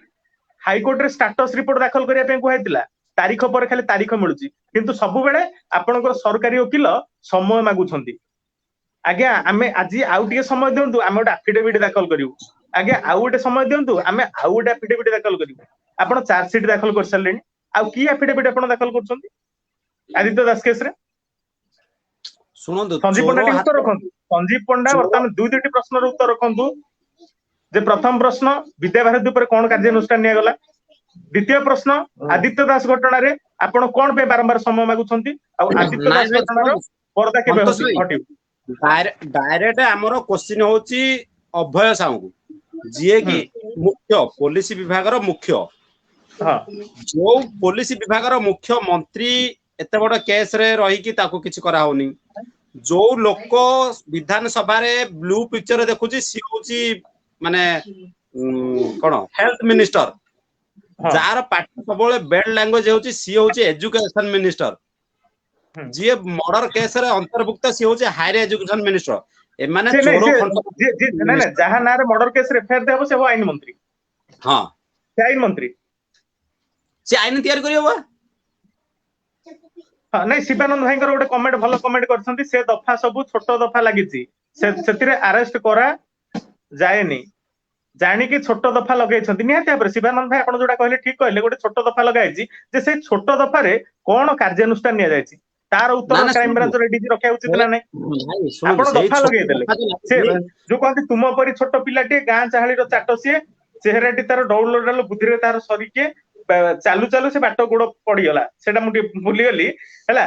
ହାଇକୋର୍ଟରେ ଷ୍ଟାଟସ ରିପୋର୍ଟ ଦାଖଲ କରିବା ପାଇଁ କୁହାଯାଇଥିଲା, ତାରିଖ ପରେ ଖାଲି ତାରିଖ ମିଳୁଛି କିନ୍ତୁ ସବୁବେଳେ ଆପଣଙ୍କର ସରକାରୀ ଓକିଲ ସମୟ ମାଗୁଛନ୍ତି। ଆଜ୍ଞା ଆମେ ଆଜି ଆଉ ଟିକେ ସମୟ ଦିଅନ୍ତୁ, ଆମେ ଗୋଟେ ଆଫିଡେଭିଟ ଦାଖଲ କରିବୁ। ଆଜ୍ଞା ଆଉ ଗୋଟେ ସମୟ ଦିଅନ୍ତୁ, ଆମେ ଆଉ ଗୋଟେ ଆଫିଡେଭିଟ ଦାଖଲ କରିବୁ। ଆପଣ ଚାର୍ଜସିଟ୍ ଦାଖଲ କରିସାରିଲେଣି, ଆଉ କି ଆଫିଡେଭିଟ ଆପଣ ଦାଖଲ କରୁଛନ୍ତି ଆଦିତ୍ୟ ଦାସ କେସରେ? ଶୁଣନ୍ତୁ ସଞ୍ଜୀବ ପଣ୍ଡା ଟିକେ ଉତ୍ତର ରଖନ୍ତୁ। ସଞ୍ଜୀବ ପଣ୍ଡା ବର୍ତ୍ତମାନ 2ଟି ପ୍ରଶ୍ନର ଉତ୍ତର ରଖନ୍ତୁ। ଯେ ପ୍ରଥମ ପ୍ରଶ୍ନ ବିଦ୍ୟାଭାରତୀ ଉପରେ କଣ କାର୍ଯ୍ୟାନୁଷ୍ଠାନ ନିଆଗଲା, ଦ୍ୱିତୀୟ ପ୍ରଶ୍ନ ଆଦିତ୍ୟ ଦାସ ଘଟଣାରେ ଆପଣ କଣ ପାଇଁ ବାରମ୍ବାର ସମୟ ମାଗୁଛନ୍ତି, ଆଉ ଆଦିତ୍ୟ ଦାସ ଘଟଣାର ପରଦା କେବେ ହଟିବ? ଡାଇରେକ୍ଟ ଆମର କ୍ୱେଶ୍ଚିନ୍ ହଉଛି ଅଭୟ ସାହୁଙ୍କୁ, ଯିଏ କି ମୁଖ୍ୟ ପୋଲିସ ବିଭାଗର ମୁଖ୍ୟ। ଯୋଉ ପୋଲିସ ବିଭାଗର ମୁଖ୍ୟ ମନ୍ତ୍ରୀ ଏତେ ବଡ କେସ ରେ ରହିକି ତାକୁ କିଛି କରାହଉନି। ଯୋଉ ଲୋକ ବିଧାନସଭାରେ ବ୍ଲୁ ପିକ୍ଚର ଦେଖୁଛି ସିଏ ହଉଛି ମାନେ କଣ ହେଲ୍ଥ ମିନିଷ୍ଟର, ଯାହାର ପାଠ ସବୁବେଳେ ବେଡ୍ ଲାଙ୍ଗୁଏଜ ହଉଛି ସିଏ ହଉଛି ଏଜୁକେସନ ମିନିଷ୍ଟର, ଯିଏ ମର୍ଡର କେସରେ ଅନ୍ତର୍ଭୁକ୍ତ ସିଏ ହଉଛି ହାୟର ଏଜୁକେସନ ମିନିଷ୍ଟର। ଏମାନେ ଚୋର ଯାହା ନାଁରେ ମର୍ଡର କେସରେ ଏଫଆଇଆର ଦିଆହବ ସେ ହବ ଆଇନ ମନ୍ତ୍ରୀ। ହଁ ସେ ଆଇନ ମନ୍ତ୍ରୀ, ସେ ଆଇନ ତିଆରି କରିବ। ନାଇଁ ଶିବାନନ୍ଦ ଭାଇଙ୍କର ଗୋଟେ କମେଣ୍ଟ, ଭଲ କମେଣ୍ଟ କରିଛନ୍ତି, ସେ ଦଫା ସବୁ ଛୋଟ ଦଫା ଲାଗିଛି, ସେଥିରେ ଆରେଷ୍ଟ କରା ଯାଏନି, ଜାଣିକି ଛୋଟ ଦଫା ଲଗେଇଛନ୍ତି। ନିହାତି ଭାବରେ ଶିବାନନ୍ଦ ଭାଇ ଆପଣ ଯୋଉଟା କହିଲେ ଠିକ କହିଲେ, ଗୋଟେ ଛୋଟ ଦଫା ଲଗାଯାଇଛି, ଯେ ସେଇ ଛୋଟ ଦଫାରେ କଣ କାର୍ଯ୍ୟାନୁଷ୍ଠାନ ନିଆଯାଇଛି ତାର ଉତ୍ତର କ୍ରାଇମବ୍ରାଞ୍ଚ ଏଡିଜି ରଖିବା ଉଚିତ ନା ନାଇଁ? ଆପଣ ଦଫା ଲଗେଇଦେଲେ, ସେ ଯୋଉ କହନ୍ତି ତୁମ ପରି ଛୋଟ ପିଲାଟିଏ ଗାଁ ଚାହାଳିର ଚାଟ ସିଏ, ଚେହେରାଟି ତାର ଡଉଲ ଡାଲ ବୁଦ୍ଧିରେ ତାର ସରିକିଏ, ଚାଲୁ ଚାଲୁ ସେ ବାଟ ଗୋଡ ପଡିଗଲା, ସେଟା ମୁଁ ଟିକେ ଭୁଲିଗଲି ହେଲା,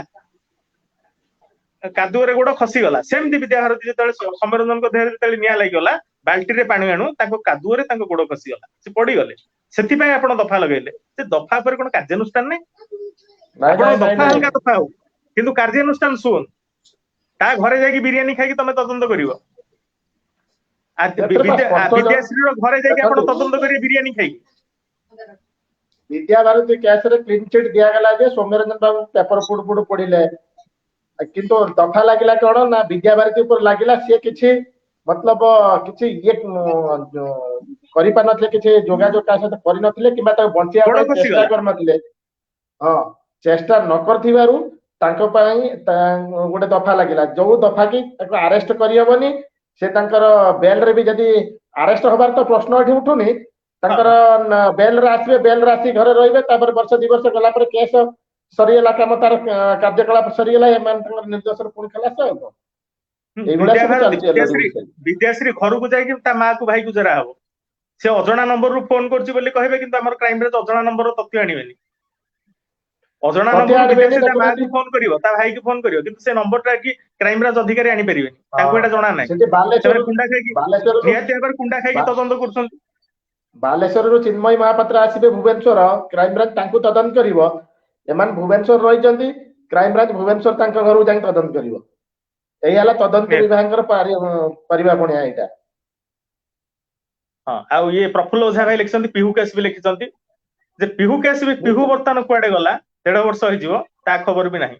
କାଦୁଅରେ ଗୋଡ ଖସିଗଲା। ସେମିତି ବିଦ୍ୟାଭାରତୀ ଯେତେବେଳେ ସମରଞ୍ଜନଙ୍କ ଦେହରେ ଯେତେବେଳେ ନିଆଁ ଲାଗିଗଲା, ବାଲ୍ଟିରେ ପାଣି ଆଣୁ ତାଙ୍କ କାଦୁଅରେ ତାଙ୍କ ଗୋଡ ଖସିଗଲା, ସେ ପଡିଗଲେ, ସେଥିପାଇଁ ଆପଣ ଦଫା ଲଗେଇଲେ। ସେ ଦଫା ଉପରେ କଣ କାର୍ଯ୍ୟାନୁଷ୍ଠାନ ନାହିଁ? ଆପଣ ଦଫା ହାଲକା ଦଫା ହଉ କିନ୍ତୁ କାର୍ଯ୍ୟାନୁଷ୍ଠାନ ଶୁଣ। ତା ଘରେ ଯାଇକି ବିରିୟାନୀ ଖାଇକି ତମେ ତଦନ୍ତ କରିବ, ବିଦ୍ୟାଶ୍ରୀର ଘରେ ଯାଇକି ଆପଣ ତଦନ୍ତ କରିବେ ବିରିୟାନୀ ଖାଇକି? ବିଦ୍ୟାଭାରତୀ କେସରେ କ୍ଲିନ ଚିଟ୍ ଦିଆଗଲା ଯେ ସୌମ୍ୟରଞ୍ଜନ ବାବୁ ପେପର ଫୁଡ ଫୁଡ ପଡିଲେ, କିନ୍ତୁ ଦଫା ଲାଗିଲା କଣ ନା ବିଦ୍ୟାଭାରତୀ ଉପରେ ଲାଗିଲା, ସିଏ କିଛି ମତଲବ କିଛି ଇଏ କରିପାରିନଥିଲେ, କିଛି ଯୋଗାଯୋଗ କାହା ସହିତ କରିନଥିଲେ କିମ୍ବା ତାକୁ ବଞ୍ଚେଇବା ପାଇଁ ଚେଷ୍ଟା କରିନଥିଲେ। ହଁ, ଚେଷ୍ଟା ନ କରିଥିବାରୁ ତାଙ୍କ ପାଇଁ ଗୋଟେ ଦଫା ଲାଗିଲା, ଯୋଉ ଦଫା କି ତାକୁ ଆରେଷ୍ଟ କରିହବନି। ସେ ତାଙ୍କର ବେଲରେ ବି ଯଦି ଆରେଷ୍ଟ ହବାର ତ ପ୍ରଶ୍ନ ଏଠି ଉଠୁନି, ତାଙ୍କର ବେଲରେ ଆସିବେ, ବେଲରେ ଆସି ଘରେ ରହିବେ, ତାପରେ ବର୍ଷ 2 ବର୍ଷ ଗଲା ପରେ କେସ ସରିଗଲା, କାମ ତାର କାର୍ଯ୍ୟକଳାପ ସରିଗଲା, ଏମାନେ ତାଙ୍କର ନିର୍ଦ୍ଦୋଷରେ ପୁଣି ଖଲାସ ଆଉ କଣ। ବିଦ୍ୟାଶ୍ରୀ ଘରକୁ ଯାଇକି ତା ମାକୁ ଭାଇକୁ ଜେରା ହବ, ସେ ଅଜଣା ନମ୍ବରରୁ ଫୋନ କରୁଛି ବୋଲି କହିବେ, କିନ୍ତୁ ଆମର କ୍ରାଇମବ୍ରାଞ୍ଚ ଅଜଣା ନମ୍ବର ତଥ୍ୟ ଆଣିବେନି। ଅଜଣା ନମ୍ବରରୁ ବିଦ୍ୟାଶ୍ରୀ ତା ମାକୁ ଫୋନ କରିବ, ତା ଭାଇକୁ ଫୋନ କରିବ, କିନ୍ତୁ ସେ ନମ୍ବରଟା କି କ୍ରାଇମବ୍ରାଞ୍ଚ ଅଧିକାରୀ ଆଣିପାରିବେନି, ତାଙ୍କୁ ଏଟା ଜଣା ନାହିଁ। ସେମାନେ କୁଣ୍ଡା ଖାଇକି, ନିହାତି ଭାବରେ କୁଣ୍ଡା ଖାଇକି ତଦନ୍ତ କରୁଛନ୍ତି। ବାଲେଶ୍ୱରରୁ ଚିନ୍ମୟୀ ମହାପାତ୍ର ଆସିବେ ଭୁବନେଶ୍ୱର, କ୍ରାଇମବ୍ରାଞ୍ଚ ତାଙ୍କୁ ତଦନ୍ତ କରିବ। ଏମାନେ ଭୁବନେଶ୍ୱର ରହିଛନ୍ତି, କ୍ରାଇମବ୍ରାଞ୍ଚ ଭୁବନେଶ୍ୱର ତାଙ୍କ ଘରକୁ ଯାଇକି ତଦନ୍ତ କରିବ। ଏଇ ହେଲା ତଦନ୍ତ ବିଭାଗର ପରିବା ପଣିଆ ଏଇଟା। ହଁ, ଆଉ ଇଏ ପ୍ରଫୁଲ୍ଲ ଓଝା ଭାଇ ଲେଖିଛନ୍ତି, ପିହୁ କେସ୍ ବି ଲେଖିଛନ୍ତି, ଯେ ପିହୁ କେସ୍ ବି, ପିହୁ ବର୍ତ୍ତମାନ କୁଆଡେ ଗଲା, 1.5 ବର୍ଷ ହେଇଯିବ, ତା ଖବର ବି ନାହିଁ।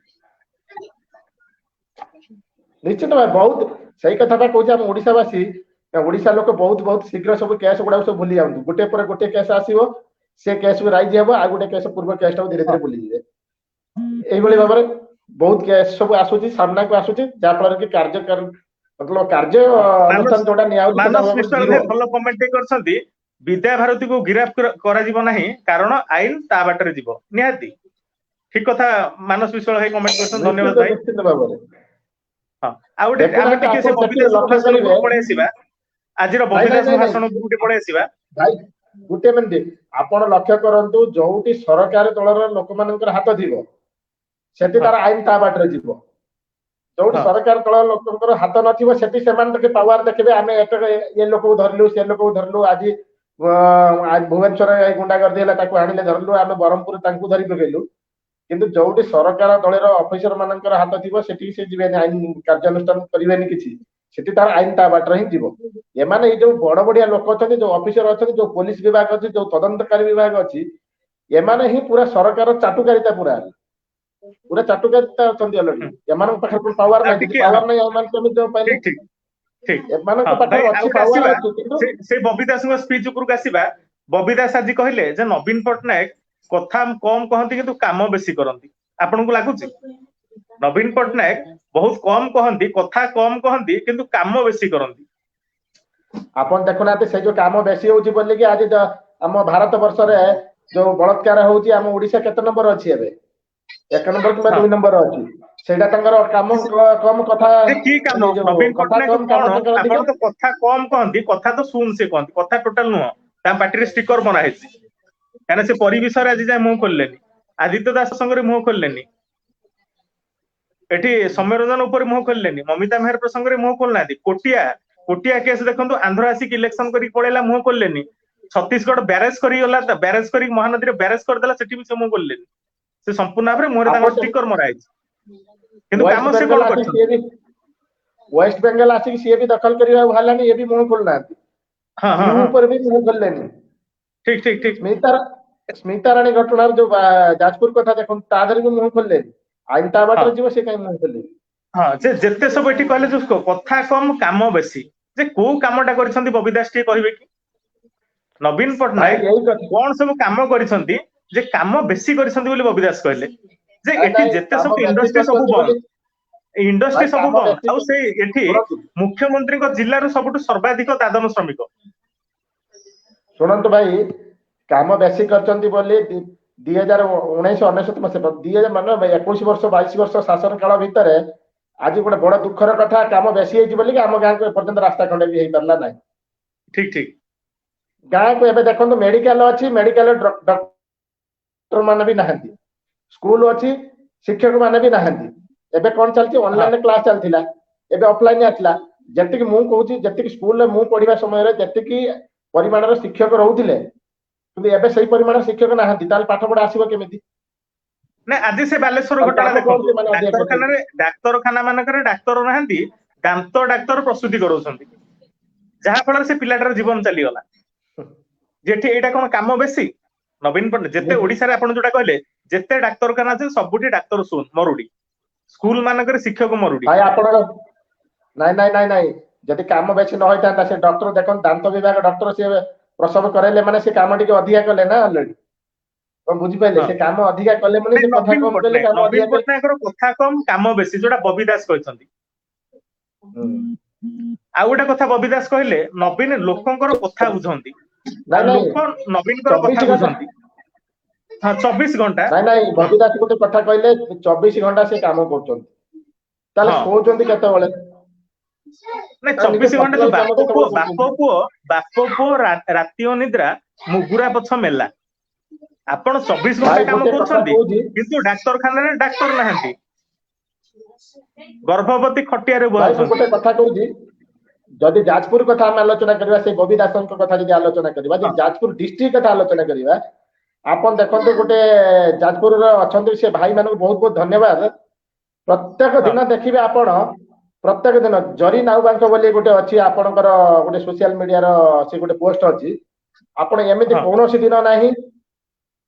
ନିଶ୍ଚିତ ଭାବେ ବହୁତ ସେଇ କଥାଟା କହୁଛି, ଆମ ଓଡିଶାବାସୀ, ଓଡିଶା ଲୋକ ବହୁତ ଶୀଘ୍ର ସବୁ କେସ୍ ଗୁଡାକୁ ସବୁ ଭୁଲି ଯାଆନ୍ତି। ଗୋଟେ ପରେ ଗୋଟେ କେସ୍ ଆସିବ, ସେ କେସ୍ କୁ ରାଇଜ ହବ, ଆଉ ଗୋଟେ କେସ୍ ପୂର୍ବ କେସ୍ ଟାକୁ ଧୀରେ ଧୀରେ ଭୁଲିଯିବେ। ଏଇଭଳି ଭାବରେ ବହୁତ କେସ୍ ସବୁ ଆସୁଛି, ସାମ୍ନାକୁ ଆସୁଛି, ଯାହା ଫଳରେ କି କାର୍ଯ୍ୟ ଅନୁଷ୍ଠାନ ଯୋଉଟା ନିଆହଉଛି ଭଲ କମେଣ୍ଟ କରିଛନ୍ତି, ବିଦ୍ୟାଭାରତୀକୁ ଗିରଫ କରାଯିବ ନାହିଁ କାରଣ ଆଇନ ତା ବାଟରେ ଯିବ। ନିହାତି ଠିକ କଥା ମାନସ ବିଶ୍ୱାଳ ଭାଇ କମେଣ୍ଟ କରିଛନ୍ତି, ଧନ୍ୟବାଦ ଭାଇ। ନିଶ୍ଚିତ ଭାବରେ। ହଁ, ଆଉ ଗୋଟେ ଆମେ ଟିକେ ସେ ବବି ଦାସଙ୍କ ଭାଷଣ ଉପରକୁ ପଳେଇ ଆସିବା, ଆଜିର ବବି ଦାସଙ୍କ ଭାଷଣ ଉପରକୁ ଟିକେ ପଳେଇ ଆସିବା। ଭାଇ ଗୋଟେ ମିନିଟ, ଆପଣ ଲକ୍ଷ୍ୟ କରନ୍ତୁ, ଯୋଉଠି ସରକାର ଦଳର ଲୋକମାନଙ୍କର ହାତ ଥିବ, ସେଠି ତାର ଆଇନ ତା ବାଟରେ ଯିବ। ଯୋଉଠି ସରକାର ଦଳ ଲୋକଙ୍କର ହାତ ନଥିବ, ସେଠି ସେମାନେ ଟିକେ ପାୱାର ଦେଖିବେ, ଆମେ ଏ ଲୋକକୁ ଧରିଲୁ, ସେ ଲୋକକୁ ଧରିଲୁ, ଆଜି ଭୁବନେଶ୍ୱର ଗୁଣ୍ଡାଗର୍ଦି ହେଲା, ତାକୁ ଆଣିଲେ ଧରିଲୁ, ଆମେ ବ୍ରହ୍ମପୁର ତାଙ୍କୁ ଧରି ପକେଇଲୁ। କିନ୍ତୁ ଯୋଉଠି ସରକାର ଦଳର ଅଫିସର ମାନଙ୍କର ହାତ ଥିବ, ସେଠିକି ସେ ଯିବେନି, ଆଇନ କାର୍ଯ୍ୟାନୁଷ୍ଠାନ କରିବେନି କିଛି। ସେଠି ତାର ଆଇନ ତା ବାଟରେ ହିଁ ଯିବ। ଏମାନେ ଏଇ ଯୋଉ ବଡ ବଡିଆ ଲୋକ ଅଛନ୍ତି, ଯୋଉ ଅଫିସର ଅଛନ୍ତି, ଯୋଉ ପୋଲିସ ବିଭାଗ ଅଛି, ଯୋଉ ତଦନ୍ତକାରୀ ବିଭାଗ ଅଛି, ଏମାନେ ହିଁ ପୁରା ସରକାର ଚାଟୁକାରିତା ପୁରା ଚାଟୁକାରିତା ଅଛନ୍ତି ଅଲରେଡି। ଏମାନଙ୍କ ପାଖରେ ପାୱାର ନାହିଁ, ଯଦି ପାୱାର ନାହିଁ ଏମାନେ କେମିତି ପାଇଲେ? ଏମାନଙ୍କ ପାଖରେ ଅଛି, ପାୱାର ଅଛି, କିନ୍ତୁ ସେ ବବି ଦାସଙ୍କ ସ୍ପିଚ୍ ଉପରକୁ ଆସିବା। ବବି ଦାସ ଆଜି କହିଲେ ଯେ ନବୀନ ପଟ୍ଟନାୟକ କଥା କମ କହନ୍ତି କିନ୍ତୁ କାମ ବେଶୀ କରନ୍ତି। ଆପଣଙ୍କୁ ଲାଗୁଛି ନବୀନ ପଟ୍ଟନାୟକ ବହୁତ କମ କହନ୍ତି, କଥା କମ କହନ୍ତି କିନ୍ତୁ କାମ ବେଶୀ କରନ୍ତି? ଆପଣ ଦେଖୁନାହାନ୍ତି ସେ ଯୋଉ କାମ ବେଶୀ ହଉଛି ବୋଲିକି ଆଜି ଆମ ଭାରତ ବର୍ଷରେ ଯୋଉ ବଳାତ୍କାର ହଉଛି, ଆମ ଓଡିଶା କେତେ ନମ୍ବର ଅଛି ଏବେ? 1 ନମ୍ବର କିମ୍ବା 2 ନମ୍ବର ଅଛି। ସେଇଟା ତାଙ୍କର କାମ କମ, କଥା କି କାମ? ନବୀନ ପଟ୍ଟନାୟକ କଣ? ଆପଣ ତ କଥା କମ କହନ୍ତି, କଥା ତ ଶୁଣ ସେ କହନ୍ତି, କଥା ଟୋଟାଲ ନୁହଁ। ତା ପାଟିରେ ଷ୍ଟିକର ମରା ହେଇଛି, କାହିଁକିନା ସେ ପରି ବିଷୟରେ ଆଜି ଯାଏ ମୁହଁ ଖୋଲିଲେନି, ଆଦିତ୍ୟ ଦାସ ସାଙ୍ଗରେ ମୁହଁ ଖୋଲିଲେନି, ଏଠି ସୌମ୍ୟରଞ୍ଜନ ଉପରେ ମୁହଁ ଖୋଲିଲେନି, ମମିତା ମେହେର ପ୍ରସଙ୍ଗରେ ମୁହଁ ଖୋଲିନାହାନ୍ତି। କୋଟିଆ କେସ୍ ଦେଖନ୍ତୁ, ଆନ୍ଧ୍ର ଆସିକି ଇଲେକ୍ସନ କରିକି ପଳେଇଲା, ମୁହଁ ଖୋଲିଲେନି। ଛତିଶଗଡ଼ ବ୍ୟାରେଜ କରିକି ଗଲା, ବ୍ୟାରେଜ କରିକି ମହାନଦୀରେ ବ୍ୟାରେଜ କରିଦେଲା, ସେଠି ବି ସେ ମୁହଁ ଖୋଲିଲେନି। ସେ ସମ୍ପୂର୍ଣ୍ଣ ଭାବରେ ମୁହଁରେ ତାଙ୍କର ଷ୍ଟିକର ମରା ହେଇଛି, କିନ୍ତୁ କାମ ସେ କଣ କରୁଛନ୍ତି? ୱେଷ୍ଟ ବେଙ୍ଗଲ ଆସିକି ସିଏ ବି ଦଖଲ କରିବାକୁ ବାହାରିଲାନି, ଇଏ ବି ମୁହଁ ଖୋଲୁନାହାନ୍ତି। ଉପରେ ବି ମୁହଁ ଖୋଲିଲେନି। ଠିକ। ସ୍ମିତା ରାଣୀ ଘଟଣାର ଯୋଉ ଯାଜପୁର କଥା ଦେଖନ୍ତୁ, ତା ଦେହରେ ବି ମୁହଁ ଖୋଲିଲେନି। ଆଇନ ତା ବାଟରେ ଯିବ, ସେ କାହିଁ ମୁହଁ ଖୋଲିଲେନି? ଯେ ଯେତେ ସବୁ ଏଠି କହିଲେ ଯୋଉ କଥା କମ କାମ ବେଶୀ, ଯେ କୋଉ କାମଟା କରିଛନ୍ତି ବବି ଦାସ ଟିକେ କହିବେ କି? ନବୀନ ପଟ୍ଟନାୟକ କଣ ସବୁ କାମ କରିଛନ୍ତି ଯେ କାମ ବେଶୀ କରିଛନ୍ତି ବୋଲି ବବି ଦାସ କହିଲେ? ଯେ ଏଠି ଯେତେ ସବୁ ଇଣ୍ଡଷ୍ଟ୍ରି ସବୁ ବନ୍ଦ, ଇଣ୍ଡଷ୍ଟ୍ରି ସବୁ ବନ୍ଦ, ଆଉ ସେଇ ଏଠି ମୁଖ୍ୟମନ୍ତ୍ରୀଙ୍କ ଜିଲ୍ଲାରୁ ସବୁଠୁ ସର୍ବାଧିକ ଦାଦନ ଶ୍ରମିକ। ଶୁଣନ୍ତୁ ଭାଇ, କାମ ବେଶୀ କରିଛନ୍ତି ବୋଲି 2019-19 ମସିହା 21 ବର୍ଷ 22 ବର୍ଷ ଶାସନ କାଳ ଭିତରେ ଆଜି ଗୋଟେ ବଡ ଦୁଃଖର କଥା, କାମ ବେଶୀ ହେଇଛି ବୋଲି ଆମ ଗାଁକୁ ଏପର୍ଯ୍ୟନ୍ତ ରାସ୍ତା ଖଣ୍ଡେ ବି ହେଇପାରିଲା ନାହିଁ। ଠିକ। ଗାଁକୁ ଏବେ ଦେଖନ୍ତୁ, ମେଡିକାଲ ଅଛି, ମେଡିକାଲ ଡକ୍ଟର ମାନେ ବି ନାହାନ୍ତି, ସ୍କୁଲ ଅଛି, ଶିକ୍ଷକ ମାନେ ବି ନାହାନ୍ତି। ଏବେ କଣ ଚାଲିଛି? ଅନଲାଇନ କ୍ଲାସ ଚାଲିଥିଲା, ଏବେ ଅଫଲାଇନ ଆସିଲା। ଯେତିକି ମୁଁ କହୁଛି, ଯେତିକି ସ୍କୁଲରେ ମୁଁ ପଢିବା ସମୟରେ ଯେତିକି ପରିମାଣର ଶିକ୍ଷକ ରହୁଥିଲେ, କିନ୍ତୁ ଏବେ ସେଇ ପରିମାଣର ଶିକ୍ଷକ ନାହାନ୍ତି। ତାହେଲେ ପାଠ ପଢା ଆସିବ କେମିତି? ନା ଆଜି ସେ ବାଲେଶ୍ୱର ଘଟଣା ଦେଖନ୍ତୁ, ଡାକ୍ତରଖାନା ମାନଙ୍କରେ ଡାକ୍ତର ନାହାନ୍ତି, ଦାନ୍ତ ଡାକ୍ତର ପ୍ରସ୍ତୁତି କରାଉଛନ୍ତି, ଯାହା ଫଳରେ ସେ ପିଲାଟାର ଜୀବନ ଚାଲିଗଲା। ଯେଠି ଏଇଟା କଣ କାମ ବେଶୀ? ନବୀନ ପଟ୍ଟନାୟକ ଯେତେ ଓଡିଶାରେ ଆପଣ ଯୋଉଟା କହିଲେ, ଯେତେ ଡାକ୍ତରଖାନା ଅଛି ସବୁଠି ଡାକ୍ତର ମରୁଡି, ସ୍କୁଲ ମାନଙ୍କରେ ଶିକ୍ଷକ ମରୁଡି। ଭାଇ ଆପଣଙ୍କ ନାଇଁ, ଯଦି କାମ ବେଶୀ ନ ହେଇଥାନ୍ତା, ସେ ଡକ୍ଟର ଦେଖନ୍ତୁ, ଦାନ୍ତ ବିଭାଗ ଡକ୍ଟର ସିଏ ପ୍ରସବ କରାଇଲେ ମାନେ ସେ କାମ ଟିକେ ଅଧିକା କଲେ ନା ଅଲରେଡି। କଣ ବୁଝିପାରିଲେ? ସେ କାମ ଅଧିକା କଲେ ମାନେ ସେ କଥା କମ କଲେ, କାମ ଅଧିକା କଲେ। ନବୀନ ପଟ୍ଟନାୟକର କଥା କମ କାମ ବେଶୀ, ଯୋଉଟା ବବି ଦାସ କହିଛନ୍ତି। ଆଉ ଗୋଟେ କଥା ବବି ଦାସ କହିଲେ, ନବୀନ ଲୋକଙ୍କର କଥା ବୁଝନ୍ତି, ଲୋକ ନବୀନଙ୍କର କଥା ବୁଝନ୍ତି। 24 ଘଣ୍ଟା। ନାଇଁ, ବବି ଦାସ ଗୋଟେ କଥା କହିଲେ, 24 ଘଣ୍ଟା ସେ କାମ କରୁଛନ୍ତି, ତାହେଲେ ଶୋଉଛନ୍ତି କେତେବେଳେ? ନାଇଁ 24 ଘଣ୍ଟା ଯୋଉ ବାପ ପୁଅ ରାତି ଅନିଦ୍ରା, ମୁଗୁରା ପଛ ମେଲା। ଆପଣ 24 ଘଣ୍ଟା କାମ କରୁଛନ୍ତି, କିନ୍ତୁ ଡାକ୍ତରଖାନାରେ ଡାକ୍ତର ନାହାନ୍ତି, ଗର୍ଭବତୀ ଖଟିଆରେ ବୁହାଉଛନ୍ତି। ଗୋଟେ କଥା କହୁଛି, ଯଦି ଯାଜପୁର କଥା ଆମେ ଆଲୋଚନା କରିବା, ସେଇ ବବି ଦାସଙ୍କ କଥା ଯଦି ଆଲୋଚନା କରିବା, ଯଦି ଯାଜପୁର ଡିଷ୍ଟ୍ରିକ୍ଟ କଥା ଆଲୋଚନା କରିବା, ଆପଣ ଦେଖନ୍ତୁ, ଗୋଟେ ଯାଜପୁରର ଅଛନ୍ତି ସେ ଭାଇ ମାନଙ୍କୁ ବହୁତ ବହୁତ ଧନ୍ୟବାଦ। ପ୍ରତ୍ୟେକ ଦିନ ଦେଖିବେ ଆପଣ, ପ୍ରତ୍ୟେକ ଦିନ ଜରି ନାଉବାଙ୍କ ବୋଲି ଗୋଟେ ଅଛି ଆପଣଙ୍କର ଗୋଟେ ସୋସିଆଲ ମିଡିଆର, ସେ ଗୋଟେ ପୋଷ୍ଟ ଅଛି। ଆପଣ ଏମିତି କୌଣସି ଦିନ ନାହିଁ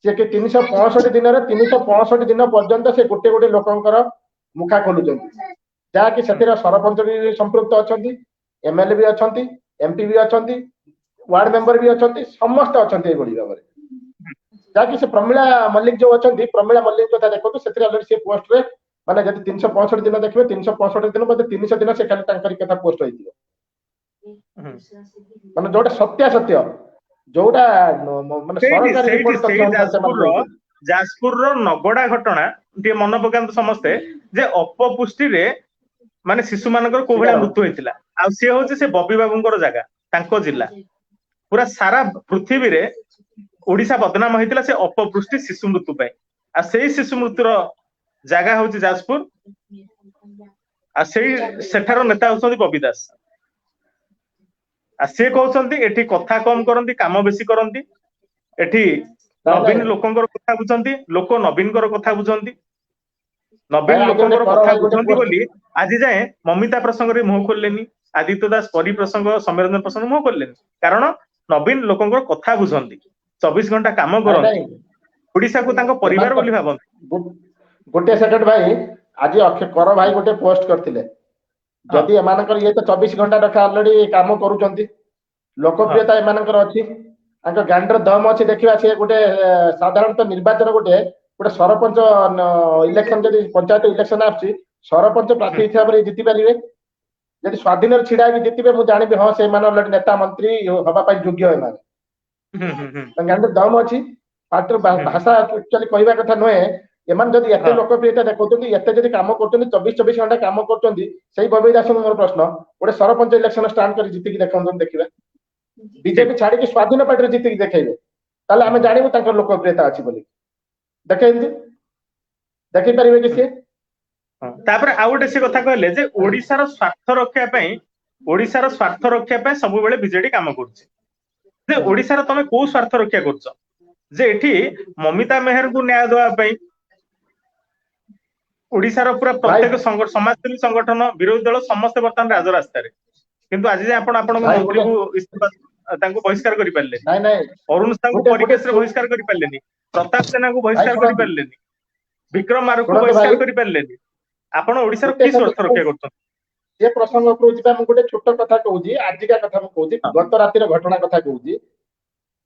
ସେ କି 365 ଦିନରେ 365 ଦିନ ପର୍ଯ୍ୟନ୍ତ ସେ ଗୋଟେ ଗୋଟେ ଲୋକଙ୍କର ମୁଖା ଖୋଲୁଛନ୍ତି, ଯାହାକି ସେଥିରେ ସରପଞ୍ଚ ବି ସମ୍ପୃକ୍ତ ଅଛନ୍ତି, ଏମଏଲଏ ବି ଅଛନ୍ତି, ଏମପି ବି ଅଛନ୍ତି, ୱାର୍ଡ ମେମ୍ବର ବି ଅଛନ୍ତି, ସମସ୍ତେ ଅଛନ୍ତି ଏଇଭଳି ଭାବରେ। ଯାହାକି ସେ ପ୍ରମିଳା ମଲ୍ଲିକ ଯୋଉ ଅଛନ୍ତି, ପ୍ରମିଳା ମଲ୍ଲିକ କଥା ଦେଖନ୍ତୁ, ସେଥିରେ ଅଲରେଡି ସେ ପୋଷ୍ଟରେ ମାନେ ଯଦି 365 ଦିନ ଦେଖିବେ, 365 ଦିନ ବୋଧେ 300 ଦିନ ସେ ଖାଲି ତାଙ୍କରି କଥା ପୋଷ୍ଟ ହେଇଥିବ, ମାନେ ଯୋଉଟା ସତ୍ୟାସତ୍ୟ, ଯୋଉଟା ମାନେ ସରକାରୀ ରିପୋର୍ଟ ତଥ୍ୟ ଅନୁସାରେ ସେମାନେ କହୁଛନ୍ତି। ଯାଜପୁରର ନଗଡା ଘଟଣା ଟିକେ ମନେ ପକାନ୍ତୁ ସମସ୍ତେ, ଯେ ଅପପୁଷ୍ଟିରେ ମାନେ ଶିଶୁ ମାନଙ୍କର କୋଉ ଭଳିଆ ମୃତ୍ୟୁ ହେଇଥିଲା, ଆଉ ସିଏ ହଉଛି ସେ ବବି ବାବୁଙ୍କର ଜାଗା, ତାଙ୍କ ଜିଲ୍ଲା। ପୁରା ସାରା ପୃଥିବୀରେ ଓଡିଶା ବଦନାମ ହେଇଥିଲା ସେ ଅପପୃଷ୍ଟି ଶିଶୁ ମୃତ୍ୟୁ ପାଇଁ, ଆଉ ସେଇ ଶିଶୁ ମୃତ୍ୟୁର ଜାଗା ହଉଛି ଯାଜପୁର, ଆଉ ସେଠାର ନେତା ହଉଛନ୍ତି ବବି ଦାସ। ଆଉ ସିଏ କହୁଛନ୍ତି ଏଠି କଥା କମ କରନ୍ତି, କାମ ବେଶୀ କରନ୍ତି। ଏଠି ନବୀନ ଲୋକଙ୍କର କଥା ବୁଝନ୍ତି, ଲୋକ ନବୀନଙ୍କର କଥା ବୁଝନ୍ତି। ନବୀନ ଲୋକଙ୍କର କଥା ବୁଝନ୍ତି ବୋଲି ଆଜି ଯାଏଁ ମମିତା ପ୍ରସଙ୍ଗରେ ମୁହଁ ଖୋଲିଲେନି, आदित्य दास परिप्रसंग सौम्यरंजन प्रसंग मुह खोलेनि कारण नवीन लोकंकर कथा बुझंती 24 घंटा काम करंती ओडिसा को तांको परिवार बोली भाबंती गोटे सेकंड भाई आज अक्षय कर भाई गोटे पोस्ट करथिले जदि एमानकर ये तो 24 घंटा रखा ऑलरेडी काम करूचंती लोकप्रियता एमानकर अछि तांको गांडर दम अछि देखिबा से गोटे साधारणतः निर्वाचन गोटे गोटे सरपंच इलेक्शन जदि पंचायत इलेक्शन आछि सरपंच प्रार्थी हिसाब जीति पारिबे जदि स्वाधीन छिड़ा कि जीतिबे मु जानिबे हां से मान ऑलरेडी नेता मंत्री हबा पई योग्य होय माने गांडर दम अछि पाटर भाषा एक्चुअली कहबा कथा नहे एमान जदि एते लोकप्रियता देखौतोनी एते जदि काम करतोनी 24 घंटा काम करतोनी सही बबी दास मोर प्रश्न गोटे सरपंच इलेक्शन स्टार्ट करी जीति कि देखौतोन देखिबा बीजेपी छाड़ी कि स्वाधीन पार्टी जीति कि देखैबे ताले हमें जानिबो तांकर लोकप्रियता अछि बोली देखैंदी देखि परिबे कि से तापर आ गोटे से कथा कहले जे ओडिसा रो स्वार्थ रक्षा पई ओडिसा रो स्वार्थ रक्षा पई सब बेले बीजेडी काम करछि जे ओडिसा रो तमे को स्वार्थ रक्षा करछ जे एठी ममिता मेहर को न्याय देवा पई ओडिसा रो पूरा प्रत्येक समाजसेवी संगठन विरोधी दल समस्त वर्तमान राज रास्ता रे किंतु आज जे आपण मंत्री को इस्तीफा तांको बहिष्कार करि पारले नहीं नहीं अरुण साहू को परिकेश रे बहिष्कार करि पारलेनी प्रताप सेना को बहिष्कार करि पारलेनी विक्रम मारू को बहिष्कार करि पारलेनी आपण ओडिसा रो की स्वार्थ रक्षा करछन ये प्रसंग को जिबा हम गोटे छोट कथा कहूजी आजिका कथा हम कहूजी गत रातिर घटना कथा कहूजी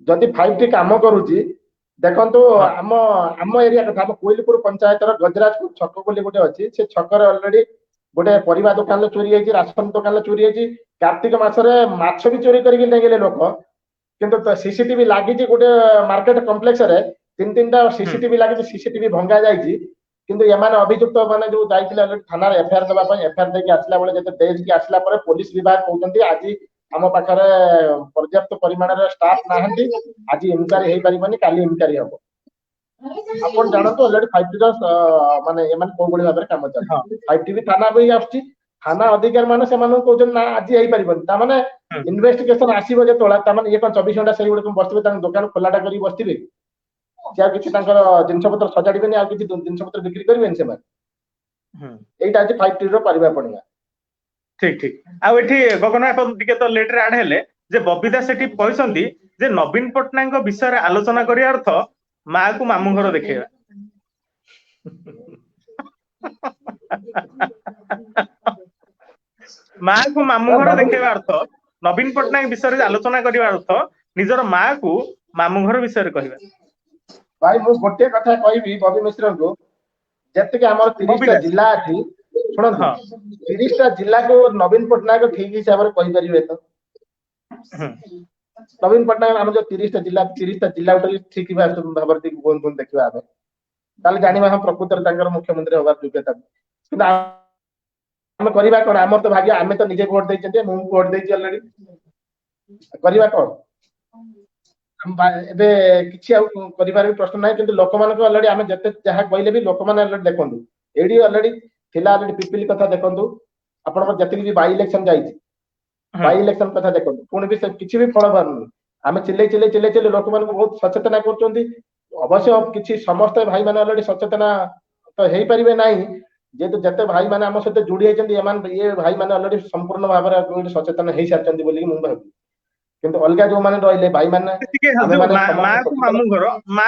जदि 5T काम करूची देखंतु आम आम एरिया कथा हम कोइलपुर पंचायत रो गजराजपुर छक बोली गोटे अछि से छक रे ऑलरेडी गोटे परिवा दुकान ले चोरी हेची राशन दुकान ले चोरी हेची कार्तिक मास रे माछ भी चोरी करि नै गेले लोक किंतु सीसीटीवी लागि जे गोटे मार्केट कॉम्प्लेक्स रे तीन सीसीटीवी लागि सीसीटीवी भंगा जाईची किंतु यमाने अभियुक्त माने जो जाइतिले ऑलरेडी थाना रे एफआईआर दबा पय एफआईआर देके आसला बेले जते देश की आसला परे पुलिस विभाग कहउतंती आज हम पाखरे पर्याप्त परिमाण रे स्टाफ नाहंती आज इनक्वारी हेई परिबनी काली इनक्वारी हबो आपण जानतो ऑलरेडी 5T रो माने यमान को बडी भाबरे काम चल 5T भी थाना भी आछी थाना अधिकारी माने से माने कहउछन ना आज हेई परिबनी ता माने इन्वेस्टिगेशन आसीबो जे तोला ता माने ये कोन 24 घंटा सेही गुडे कोन बसतिबे ता दुकान खोलाटा करी बसतिबे क्या किछि तांकर जिंस पत्र सजाडिबेनी आ किछि जिंस पत्र बिक्री करबेनी से माने एटा आज 5T रो परिबा पड़िया ठीक ठीक आ एठी गगन अपन टिके तो लेटर आड हेले जे बबिदा सेठी कहसंती जे नवीन पटनायक विषय रे आलोचना करिया अर्थ मां को मामू घर देखेबा मां को मामू घर देखेबा अर्थ नवीन पटनायक विषय रे आलोचना करिया अर्थ निजर मां को मामू घर विषय रे कहबा भाई मु गोटे कथा कहबी बबी मिश्र को जते के हमर 30 टा जिला अछि सुनन 30 टा जिला को नवीन पटनायक ठीक हिसाब रे कहि परिबे तो नवीन पटनायक हम जो 30 टा जिला उठली ठीक भाबर गुण देखिबा आबे ताले जानिबा हम प्रकृतर तांकर मुख्यमंत्री होबार योग्यता किंतु हम करिबा कोन हमर तो भाग्य हमें तो निजे वोट दैछे मु वोट दैछि ऑलरेडी करिबा कोन हम एबे किछि आ करिबार भी प्रश्न नाही किंतु लोक मान को ऑलरेडी हमें जते जहा कहले भी लोक मान ऑलरेडी देखंतु एडी ऑलरेडी थिला ऑलरेडी पिपिल कथा देखंतु आपण जते भी बाई इलेक्शन जाईछि बाई इलेक्शन कथा देखंतु पुणी भी किछि भी फल बारनु हमें चिल्ले लोक मान को बहुत सचेतना करचोंती अवश्य किछि समस्त भाई माने ऑलरेडी सचेतना तो हेई परिबे नाही जेतु जते भाई माने हम सते जुडी आइछन्ती एमान ये भाई माने ऑलरेडी संपूर्ण भाबरे सचेतना हेई सारचन्ती बोली मु भाबी किंतु अलगा जो माने रहले भाई माने मां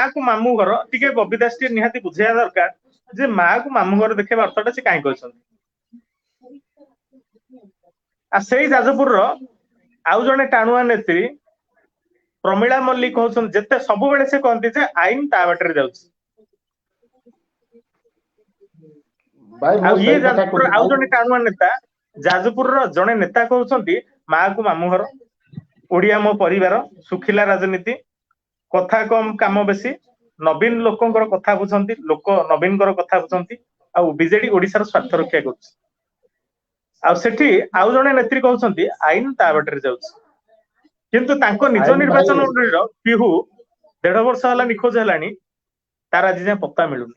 को मामू घर टिके बबिदास टी निहाती बुझिया दरकार जे मां को मामू घर देखेबा अर्थटा से काई कहछन आ सेई जाजपुर रो आउ जने टाणुआ नेत्री प्रमिला मल्लिक कहछन जते सब बेले से कहंती जे आईन ता बाटरे जाउछ भाई आ ये जाजपुर आउ जने टाणुआ नेता जाजपुर रो जने नेता कहछन्ती मां को मामू घर ओडिया मो परिवार सुखिला राजनीति कथा कम काम बेसी नवीन लोकंकर कथा बुझंती लोक नवीन कर कथा बुझंती आ बीजेडी ओडिसा रो स्वार्थ रक्षा करछ आ सेठी आउ जने नेत्री कहउछन्ती आईन ता बाटरे जाउछ किंतु तांको निज निर्वाचन मंडली रो पिहु 1.5 वर्ष हला निखोज हलानी तार आज जे पत्ता मिलुनी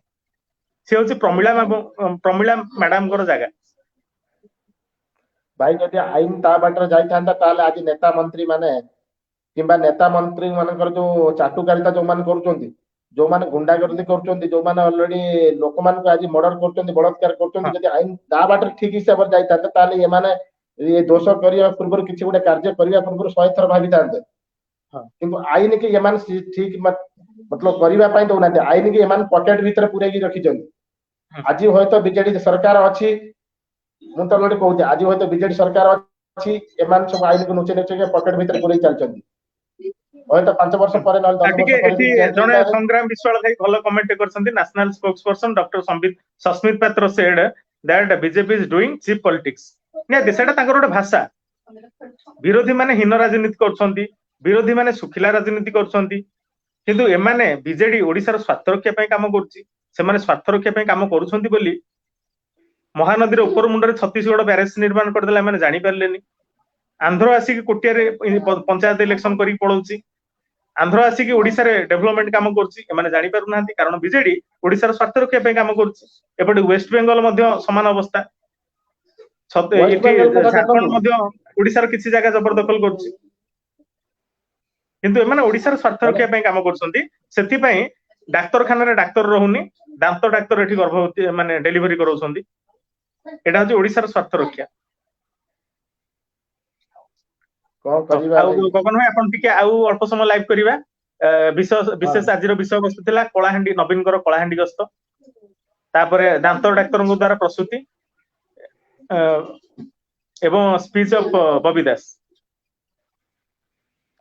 से होची प्रमिला मैडम कर जगह भाई जदि आईन ता बाटर जाई थांदा ताले आज नेता मंत्री माने किंबा नेता मंत्री मानकर जो चाटुकारिता जो मान करूचंती जो मान गुंडागर्दी करूचंती जो मान ऑलरेडी लोक मान को आज मर्डर करूचंती बलात्कार करूचंती जदि आईन ता बाटर ठीक हिसाब रे जाई थांदा ताले ये माने ये दोष करने पूर्व किसी गोटे कार्य करने पूर्व 100 थर भावी था किंतु आईन की एमान ठीक मतलब करने दौना आईन की एमान पकेट भीतर पूरे रखी आज हूँ तो बीजेडी सरकार अच्छी मुझे तो कहूँ आज हूँ तो बीजेडी सरकार अच्छी एमान सब आईन को नुचे नुचे पकेट भीतर पूरे चलती हूँ तो 5 वर्ष पर 10 वर्ष पर जने संग्राम विश्वाल भाई भलो कमेंट करछन्ती national spokesperson doctor Sasmit Patra said that BJP is doing cheap politics ने सेटा तांकर गोटे भाषा विरोधी माने हीन राजनीति करछन्ती विरोधी माने सुखिला राजनीति करछन्ती किंतु एमाने बीजेडी ओडिसा रो स्वार्थ रक्षा पय काम करछि सेमाने स्वार्थ रक्षा पय काम करूछन्ती बोली महानदी ऊपर मुंडे छत्तीसगढ़ ब्यारेज निर्माण करदेला मैंने जानी पारलेनी आंध्र आसिक कोटिया पंचायत इलेक्शन करी पड़ोची आंध्र आसिक ओडिशा रे डेवलपमेंट काम करछि एमाने जानी पारु नांती कारण बीजेडी ओडिशा रो स्वार्थ रक्षा पय काम करछि एपटे वेस्ट बेंगल मध्य समान अवस्था झारखंड मध्य ओडिशा रो किछि जगह जबरदखल करछि किंतु एमाने ओडिशा रो स्वार्थ रक्षा पय काम करछन्ती सेति पय डाक्तरखाना रे डाक्तर रहउनी दांत डाक्तर एठी गर्भवती माने डेलिवरी करौछन्ती एटा हजे ओडिसा रो स्वार्थ रक्षा गगन भाई आपण टिके आउ अल्प समय लाइव करिवा विशेष आज विषय वस्तु थिला कलाहांडी नवीन कलाहांडी गस्त तापरे दांत डाक्तर द्वारा प्रस्तुति एवं स्पीच ऑफ बबी दास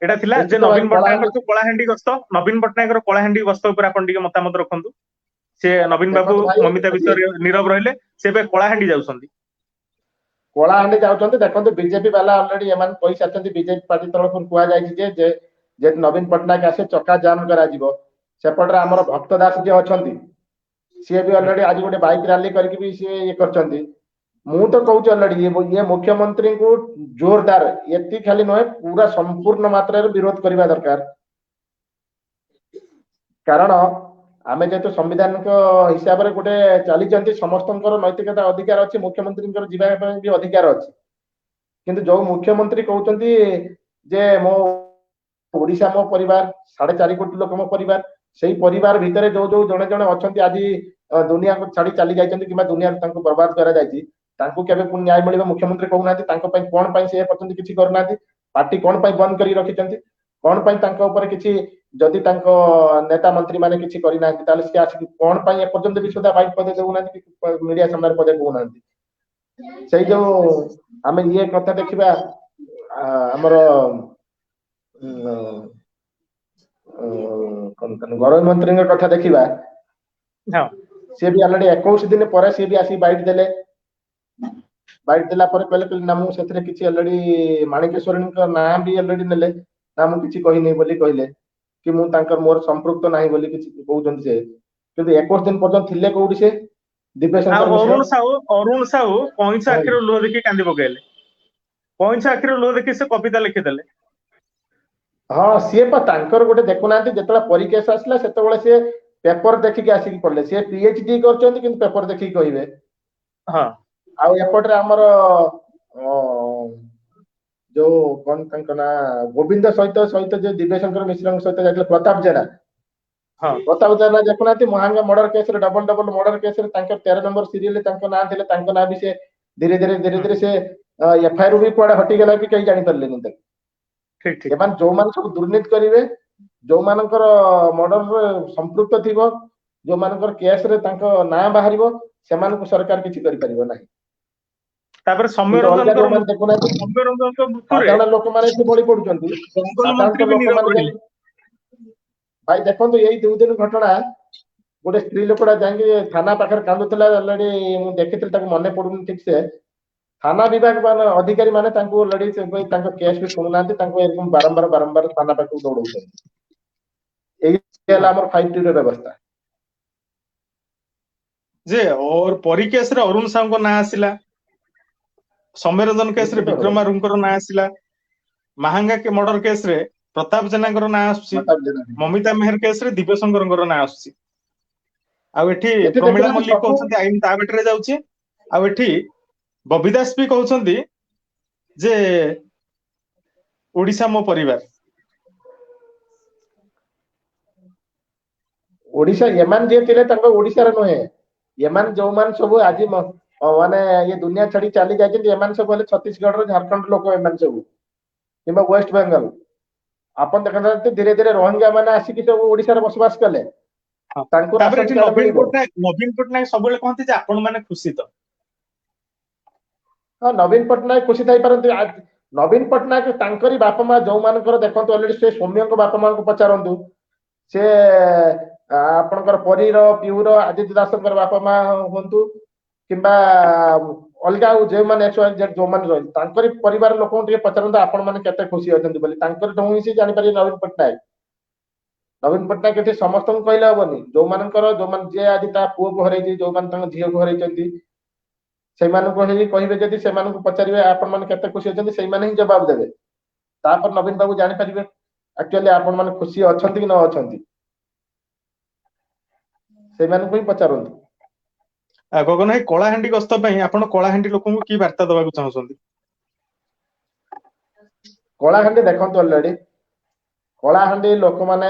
एटा थिला जे नवीन पटनायक कलाहांडी गस्त नवीन पटनायक कलाहांडी गस्त ऊपर आपण टिके मतामत रखंतु से नवीन बाबू ममिता विषय नीरव रहिले से बे कलाहांडी जाउछंती कलाहांडी जाउछंती देखंतु बीजेपी वाला ऑलरेडी एमान पैसा छंती बीजेपी पार्टी तरफ कुआ जाई जे नवीन पटनायक आसे चक्का जाम करा जिवो सेपटरे हमर भक्त दास जे अछंती सी भी ऑलरेडी आज गोटे बाइक रैली करके भी सी ये करछंती मु तो कहूँ ऑलरेडी ये मुख्यमंत्री को जोरदार एति खाली नहे पूरा संपूर्ण मात्रा रे विरोध करबा दरकार कारण आमे जेतु संविधान को हिसाब रे गोटे चली समस्त नैतिकता अधिकार अच्छी मुख्यमंत्री जीवा भी अधिकार अच्छी किंतु जो मुख्यमंत्री कहते जे मो ओडिशा मो परिवार 4.5 कोटी लोक मो परिवार से परिवार भितर जो जो जड़े जड़े अच्छा आज दुनिया को छाड़ी चली जाइए कि दुनिया बर्बाद करा न्याय मिले मुख्यमंत्री कहूना कौन से किसी करना पार्टी कौन बंद कर रखी कौन किसी जदि नेता मंत्री माने किसी करना सी आसिक कौन एपर्यंत भी सुधा बाइक पदे देना मीडिया सामने पदे कहूना से जो आम ये कथा देखा आमर गृह मंत्री कथा देखा सी भी अलरेडी 21 दिन पर सी भी आसी बाइट देले बाइट देला पर कहले ना मु सेथरे किछि अलरेडी माणिकेश्वरी ना भी अलरेडी नेले ना मु किछि कहि नै बोली कहले कि मु तांकर मोर संपृक्त नाही बोली किछि कहउछन से किंतु 21 दिन पर्यंत थिले कोउडी से दिव्यशंकर अरुण साहू पैसा आखिर लो देखि कांदी पकेले पैसा आखिर लो देखि से कविता लिखि देले हाँ सी तांकर गोटे देखुना जिते परीक्षा आसला से सी पेपर देखिक आसिक पढ़ले सी पीएचडी कर पेपर देखिक कहे हाँ आउपटे आमर जो कौन ना गोविंद सहित सहित जो दिव्यशंकर मिश्र सहित जाते प्रताप जेना हाँ प्रताप जेना देखुना Mahanga murder case double double murder case 13 number serial ना थे ना भी से धीरे धीरे से एफआईआर भी कड़े हटिगला भी कहीं जानी पारे जो मान सब दुर्नीति करेंगे जो मानकर मर्डर संपृक्त थी जो मानकर केस रे ना बाहर से सरकार किसी करें तापर सौम्यरंजन लोक माने बड़ी पड़ुचंती भाई देखो यही 2 दिन घटना गोटे स्त्री लोकड़ा जाए थाना पाखे कांदुला अलरेडी मुझे देखी मन पड़ुनी ठीक से थाना विभाग मान अधिकारी माने अलरेडी केस भी शुणुना बारंबार बारंबार थाना पाख दौड़ 5T व्यवस्था जे और परी केस रे अरुण साहू को ना आसिला सौम्यरंजन केस रे विक्रम आरुंकर ना आसिला महांगा के मर्डर केस रे प्रताप जेना ना आसुची ममिता मेहर केस रे दिव्यशंकर ना आसुची आ एठी प्रमिला मल्लिक कहउछन्ती आईन ता बेटरे जाउची आ एठी बबीदास भी कहउछन्ती जे ओडिसा मो परिवार ओडिसा यमान जे तिले ओडिसा रे नहे यमान जो मान सब आज माने ये दुनिया छाड़ी चली जाइछन्ती एमान सब बोले छत्तीसगढ़ झारखंड लोक एमान सब किंबा वेस्ट बेंगल आपन देखते धीरे धीरे रोहिंग्या माने आसिक सब ओडिसा रे बसवास कले तांको राशन कार्ड मिलिबो। नवीन पटनायक सबले कहते जे आपण माने खुशी तो हां नवीन पटनायक खुशी थाई परंतु नवीन पटनायक तांकरी बापा मां जो मानकर देखंतु ऑलरेडी से सौम्य को बापा मां को पचारंतु से आपनकर परीर पिउर आदित्य दासकर बापा मां होंतु किंबा अलगा जे माने एक्स जो माने रही तांकरी परिवार लोक टिके पचारंतु आपण माने केते खुशी अछंती बोली तांकर ढंग से जानि पारि नवीन पटनायक एठी समस्त को कहले हबनी जो मानकर जो मान जे आदि ता पुओ को हरैछि जो मान तंग झियो को हरैछंती से मानन को हेई कहिबे जदि से मानन को पचारिबे आपण माने केते खुशी अछंती से माने ही जवाब देबे तापर नवीन बाबू जानि परिबे एक्चुअली आपण माने खुशी अछंती कि न अछंती से मानन को ही पचारंतु। गगन भाई कलाहांडी गस्त पई आपण कलाहांडी लोकन को की वार्ता दबाक चाहछंती? कलाहांडी देखंतु ऑलरेडी कलाहांडी लोक माने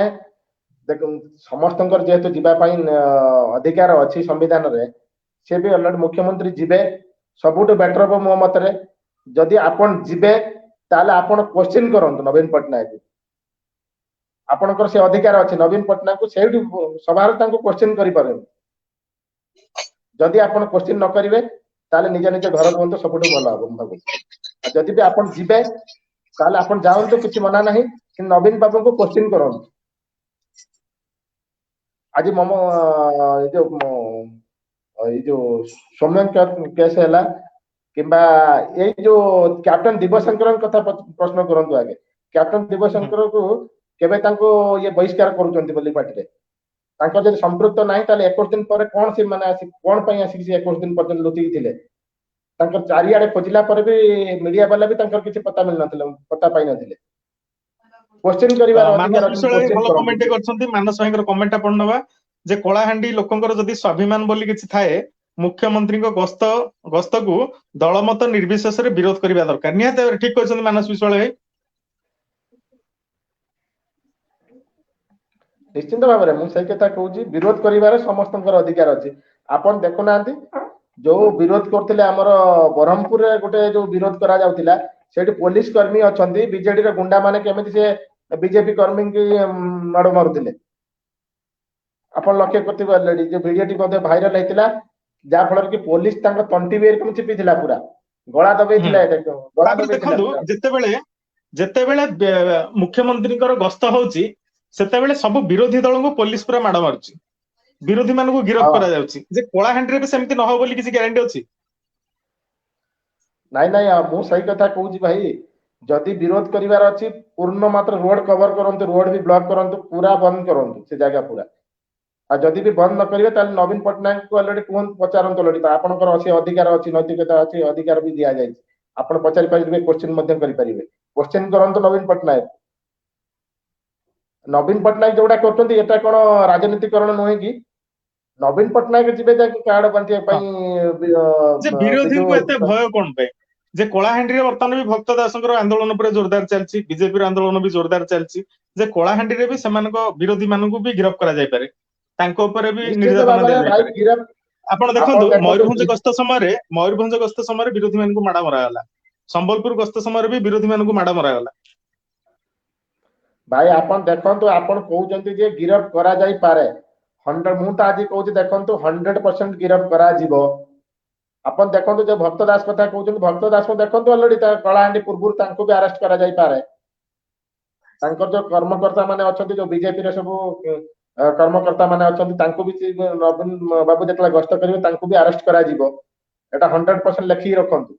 देख समस्तंकर जेहेतु जीवा पई अधिकार अछि संविधान रे से भी ऑलरेडी मुख्यमंत्री जीवे सबुठ बेटर हो मो मत रे जदि आपण जीवे ताले आपण क्वेश्चन करंतु नवीन पटनायक आपणकर से अधिकार अछि नवीन पटनायक को सेठी सभा रे तांको क्वेश्चन करि पारे जदि आपण क्वेश्चन न करिवे ताले निज निज घर कोंतो सबुठ भलो हो भाबु जदि भी आपण जीवे ताले आपण जाउंतो किछि मना नाही कि नवीन बाबू को क्वेश्चन करंतु आज मम जो सौम्य केस है किंबा ये जो कैप्टन दिव्यशंकर कथा प्रश्न करंतु आगे कैप्टन दिव्यशंकर को केबे तांको ये बहिष्कार करूचंती बोली पार्टी रे तांको जदि संपृक्त नाही ताले 21 दिन पर कोन से माने आसी कोन पई आसी से 21 दिन पर्यंत लुचि थिले तांकर चारियाडे खोजिला पर भी मीडिया वाला भी तांकर किछि पता मिल नथिले पता पाई नथिले क्वेश्चन करिवार अधिकार भलो कमेंट करछंती मानस भाईकर कमेंट आपण नबा जे कलाहांडी लोकंकर जदि स्वाभिमान बोली किछि थाए मुख्यमंत्री को गस्त को दलमत निर्विशेष रे विरोध करिवा दरकार निहाते ठीक कहछंती मानस विश्वाल भाई निश्चित भाव में मुझे कथा कहूँ विरोध करिवार समस्तंकर अधिकार अछि आपण देखु नांती जो विरोध करथिले हमर ब्रह्मपुर रे गोटे जो विरोध करा जाउतिला सेठी पुलिस कर्मी अछंती बीजेडी रे गुंडा माने केमिति से बीजेपी कर्मी की माड़ मारुथिले आपण लक्ष्य करथिबे ऑलरेडी जो वीडियोटी मध्ये वायरल हेतिला जा फलर कि पुलिस तांको तंटी बेर कम चिपिथिला पूरा गळा दबेथिला एटा गळा दबेथिला जेतेबेले मुख्यमंत्री गस्त होउची सेतेबेले सब विरोधी दल को पुलिस पूरा माड़ मारुची विरोधी मान को गिरफ्त करा जाउची जे कलाहांडी रे भी सेमति न हो बोली किसी ग्यारंटी अछि नाइ नाइ मु सही कथा कहूची भाई जदि विरोध करिवार अछि पूर्ण मात्र रोड कवर करंतु रोड भी ब्लॉक करंतु पूरा बंद करंतु से जगह पूरा आ जदि भी बंद न करिवे ताले नवीन पटनायक को ऑलरेडी कोन पचारंतु ऑलरेडी आपनकर अछि अधिकार अछि नैतिकता अछि अधिकार भी दिया जाय आपण पचारि परिबे क्वेश्चन मध्यम करि परिबे क्वेश्चन करंतु नवीन पटनायक जोड़ा करछंती एटा कोन राजनीतिकरण नोहे कि नवीन पटनायक जिबे जाके कार्ड बांटिया पई जे विरोधी को एते भय कोन पे जे कलाहांडी रे वर्तमान भी भक्त दासकर आंदोलन पर जोरदार चलची बीजेपी आंदोलन भी जोरदार चलची जे कलाहांडी रे भी समान को विरोधी मान को भी गिरफ्त करा जाय पारे तांको ऊपर भी निर्यातना दे पारे आपण देखंतु मयूरभंज गस्त समय विरोधी मान को माडा मरा गला संबलपुर गस्त समय भी विरोधी मान को माडा मरा गला भाई आपण देखंतु आपण कहउचंती जे गिरफ्त करा जाय पारे 100 मु त आज कहउची देखंतु 100% गिरफ्त करा जिवो आपण देखंतु जे भक्त दास कथा कहउचंती भक्त दास को देखंतु ऑलरेडी ता कलाहांडी पूर्व तांको भी अरेस्ट करा जाय पारे तांकर जो कर्मकर्ता माने अछंती जो बीजेपी रे सब कर्मकर्ता माने अछंती तांको भी नवीन बाबू देखला गस्त करिवे तांको भी अरेस्ट करा जिवो एटा 100% लेखि रखंतु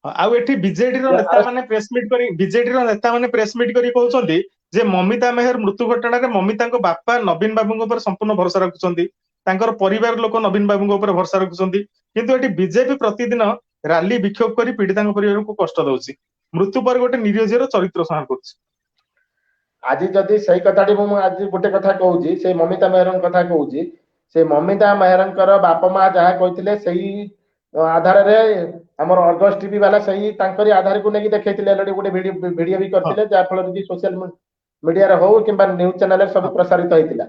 आउ एठी बीजेडी रो नेता माने प्रेस मीट करी बीजेडी रो नेता माने प्रेस मीट करी कहउचंती जे ममिता मेहर मृत्यु घटना रे ममिता को बापा नवीन बाबू ऊपर संपूर्ण भरोसा रखुचंती तांकर परिवार लोक नवीन बाबू ऊपर भरोसा रखुचंती किंतु एठी बीजेपी प्रतिदिन रैली विक्षोभ करी पीड़िता परिवार को कष्ट दउची मृत्यु पर गोटे निरीहर चरित्र संहार करछि आज जदि सही कथाटी मु आज गोटे कथा कहउची से ममिता मेहर कथा कहउची से ममिता मेहरंकर बापा मां जहा कहिथिले सही आधार रे हमर अर्गस टीवी वाला सही तांकरी आधार को नेकी देखैथिले अलरेडी गोटे वीडियो भी करथिले जा फल कि सोशल मीडिया रे हो किबा न्यूज चैनल रे सब प्रसारित होइतिला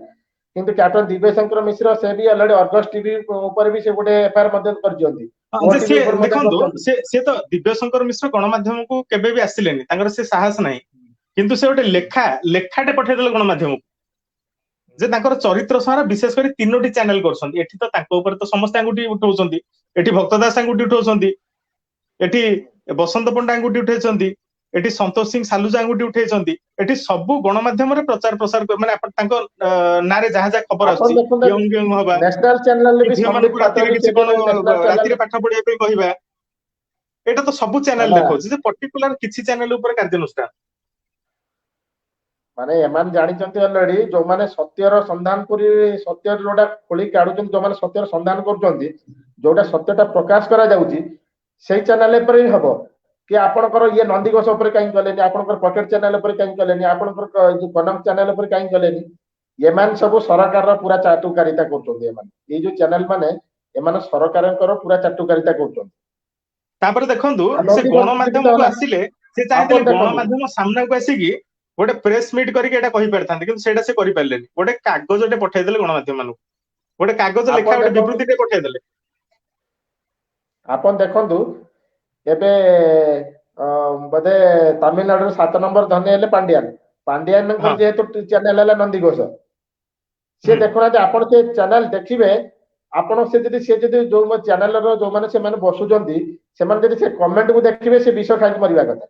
କିନ୍ତୁ କ୍ୟାପ୍ଟେନ ଦିବ୍ୟଶଙ୍କର ମିଶ୍ର ସେ ବି ଅଲରେଡି ଅର୍ଗସ ଟିଭି ଉପରେ ବି ସେ ଗୋଟେ ଏଫଆଇଆର ମଧ୍ୟ କରିଛନ୍ତି। ଦେଖନ୍ତୁ ସେ ତ ଦିବ୍ୟଶଙ୍କର ମିଶ୍ର ଗଣମାଧ୍ୟମକୁ କେବେ ବି ଆସିଲେନି, ତାଙ୍କର ସେ ସାହସ ନାହିଁ, କିନ୍ତୁ ସେ ଗୋଟେ ଲେଖାଟେ ପଠେଇଦେଲେ ଗଣମାଧ୍ୟମକୁ ଯେ ତାଙ୍କର ଚରିତ୍ର ସଂହାର ବିଶେଷ କରି 3ଟି ଚ୍ୟାନେଲ କରୁଛନ୍ତି। ଏଠି ତ ତାଙ୍କ ଉପରେ ତ ସମସ୍ତେ ଆଙ୍ଗୁଠି ଉଠଉଛନ୍ତି, ଏଠି ଭକ୍ତ ଦାସ ଆଙ୍ଗୁଠି ଉଠଉଛନ୍ତି, ଏଠି ବସନ୍ତ ପଣ୍ଡା ଆଙ୍ଗୁଠି ଉଠେଇଛନ୍ତି, ଏଠି ସନ୍ତୋଷ ସିଂ ସାଲୁଜା ଆଙ୍ଗୁଠି ଉଠେଇଛନ୍ତି, ଏଠି ସବୁ ଗଣମାଧ୍ୟମରେ ପ୍ରଚାର ପ୍ରସାର ମାନେ ତାଙ୍କ ନାଁରେ ଯାହା ଯାହା ଖବର ଆସୁଛି ହବା, ନ୍ୟାସନାଲ ଚ୍ୟାନେଲରେ ବି ଝିଅ ମାନଙ୍କୁ ରାତିରେ କିଛି କଣ ରାତିରେ ପାଠ ପଢିବା ପାଇଁ କହିବା, ଏଇଟା ତ ସବୁ ଚ୍ୟାନେଲ ଦେଖାଉଛି ଯେ ପର୍ଟିକୁଲାର କିଛି ଚ୍ୟାନେଲ ଉପରେ କାର୍ଯ୍ୟାନୁଷ୍ଠାନ। ମାନେ ଏମାନେ ଜାଣିଛନ୍ତି ଅଲରେଡି, ଯୋଉମାନେ ସତ୍ୟର ସନ୍ଧାନ କରି ସତ୍ୟ ଯୋଉଟା ଖୋଳି କାଢୁଛନ୍ତି, ଯୋଉମାନେ ସତ୍ୟର ସନ୍ଧାନ କରୁଛନ୍ତି, ଯୋଉଟା ସତ୍ୟଟା ପ୍ରକାଶ କରାଯାଉଛି ସେଇ ଚ୍ୟାନେଲ ଉପରେ ହିଁ ହବ। କି ଆପଣଙ୍କର ଇଏ ନନ୍ଦିଘୋଷ ଉପରେ କାହିଁକି କଲେନି, ଆପଣଙ୍କର ପକେଟ ଚ୍ୟାନେଲ ଉପରେ କାହିଁକି କଲେନି, ଆପଣଙ୍କର କନକ ଚ୍ୟାନେଲ ଉପରେ କାହିଁକି କଲେନି? ଏମାନେ ସବୁ ସରକାରର ପୁରା ଚାଟୁକାରିତା କରୁଛନ୍ତି। ଏମାନେ ଏଇ ଯୋଉ ଚ୍ୟାନେଲ ମାନେ ଏମାନେ ସରକାରଙ୍କର ପୁରା ଚାଟୁକାରିତା କରୁଛନ୍ତି। ତାପରେ ଦେଖନ୍ତୁ ସେ ଗଣମାଧ୍ୟମକୁ ଆସିଲେ ସେ ଚାହିଁଥିଲେ ଗଣମାଧ୍ୟମ ସାମ୍ନାକୁ ଆସିକି ଗୋଟେ ପ୍ରେସ ମିଟ୍ କରିକି ଏଟା କହିପାରିଥାନ୍ତେ, କିନ୍ତୁ ସେଇଟା ସେ କରିପାରିଲେନି। ଗୋଟେ କାଗଜଟେ ପଠେଇଦେଲେ ଗଣମାଧ୍ୟମ ମାନଙ୍କୁ, ଗୋଟେ କାଗଜ ଲେଖା ଗୋଟେ ବିବୃତ୍ତିଟେ ପଠେଇଦେଲେ। ଆପଣ ଦେଖନ୍ତୁ ଏବେ ବୋଧେ ତାମିଲନାଡୁର 7 ନମ୍ବର ଧନୀ ହେଲେ ପାଣ୍ଡିଆନଙ୍କର ଯେହେତୁ ଚ୍ୟାନେଲ ହେଲା ନନ୍ଦିଘୋଷ, ସେ ଦେଖୁନାହାନ୍ତି ଆପଣ ସେ ଚ୍ୟାନେଲ ଦେଖିବେ, ଆପଣ ସେ ଯଦି ଯୋଉ ଚ୍ୟାନେଲର ଯୋଉମାନେ ସେମାନେ ବସୁଛନ୍ତି, ସେମାନେ ଯଦି ସେ କମେଣ୍ଟକୁ ଦେଖିବେ ସେ ବିଷ ଖାଇକି ମରିବା କଥା।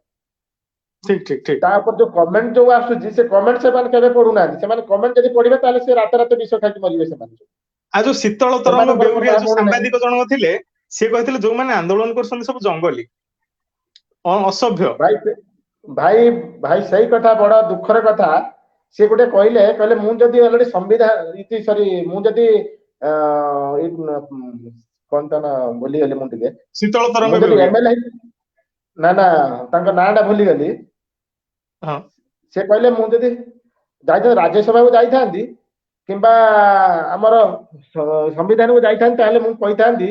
ତାପରେ ଯୋଉ କମେଣ୍ଟ ଯୋଉ ଆସୁଛି ସେ କମେଣ୍ଟ ସେମାନେ କେବେ ପଢୁନାହାନ୍ତି। ସେମାନେ କମେଣ୍ଟ ଯଦି ପଢିବେ ତାହେଲେ ସେ ରାତାରାତି ବିଷ ଖାଇକି ମରିବେ ସେମାନେ। ଆଉ ଯୋଉ ଶୀତଳ ତରଙ୍ଗ ବେଉରିଆ ଯୋଉ ସାମ୍ବାଦିକ ଜଣକ ଥିଲେ, ସେ କହିଥିଲେ ଯୋଉମାନେ ଆନ୍ଦୋଳନ କରୁଛନ୍ତି ସବୁ ଜଙ୍ଗଲୀ ଅସଭ୍ୟ। ଭାଇ ସେଇ କଥା ବଡ ଦୁଃଖର କଥା। ସେ ଗୋଟେ କହିଲେ ମୁଁ ଯଦି ଅଲରେଡି ସଂବିଧାନ ମୁଁ ଯଦି କଣ ତା ନା ଭୁଲିଗଲି ମୁଁ ଟିକେ, ଶୀତଳ ତରଙ୍ଗ ମୁଁ ଯଦି ଏମଏଲଏ ନା ତାଙ୍କ ନାଁ ଟା ଭୁଲିଗଲି। ସେ କହିଲେ ମୁଁ ଯଦି ଯାଇଥାନ୍ତି ରାଜ୍ୟସଭାକୁ ଯାଇଥାନ୍ତି କିମ୍ବା ଆମର ସମ୍ବିଧାନକୁ ଯାଇଥାନ୍ତି, ତାହେଲେ ମୁଁ କହିଥାନ୍ତି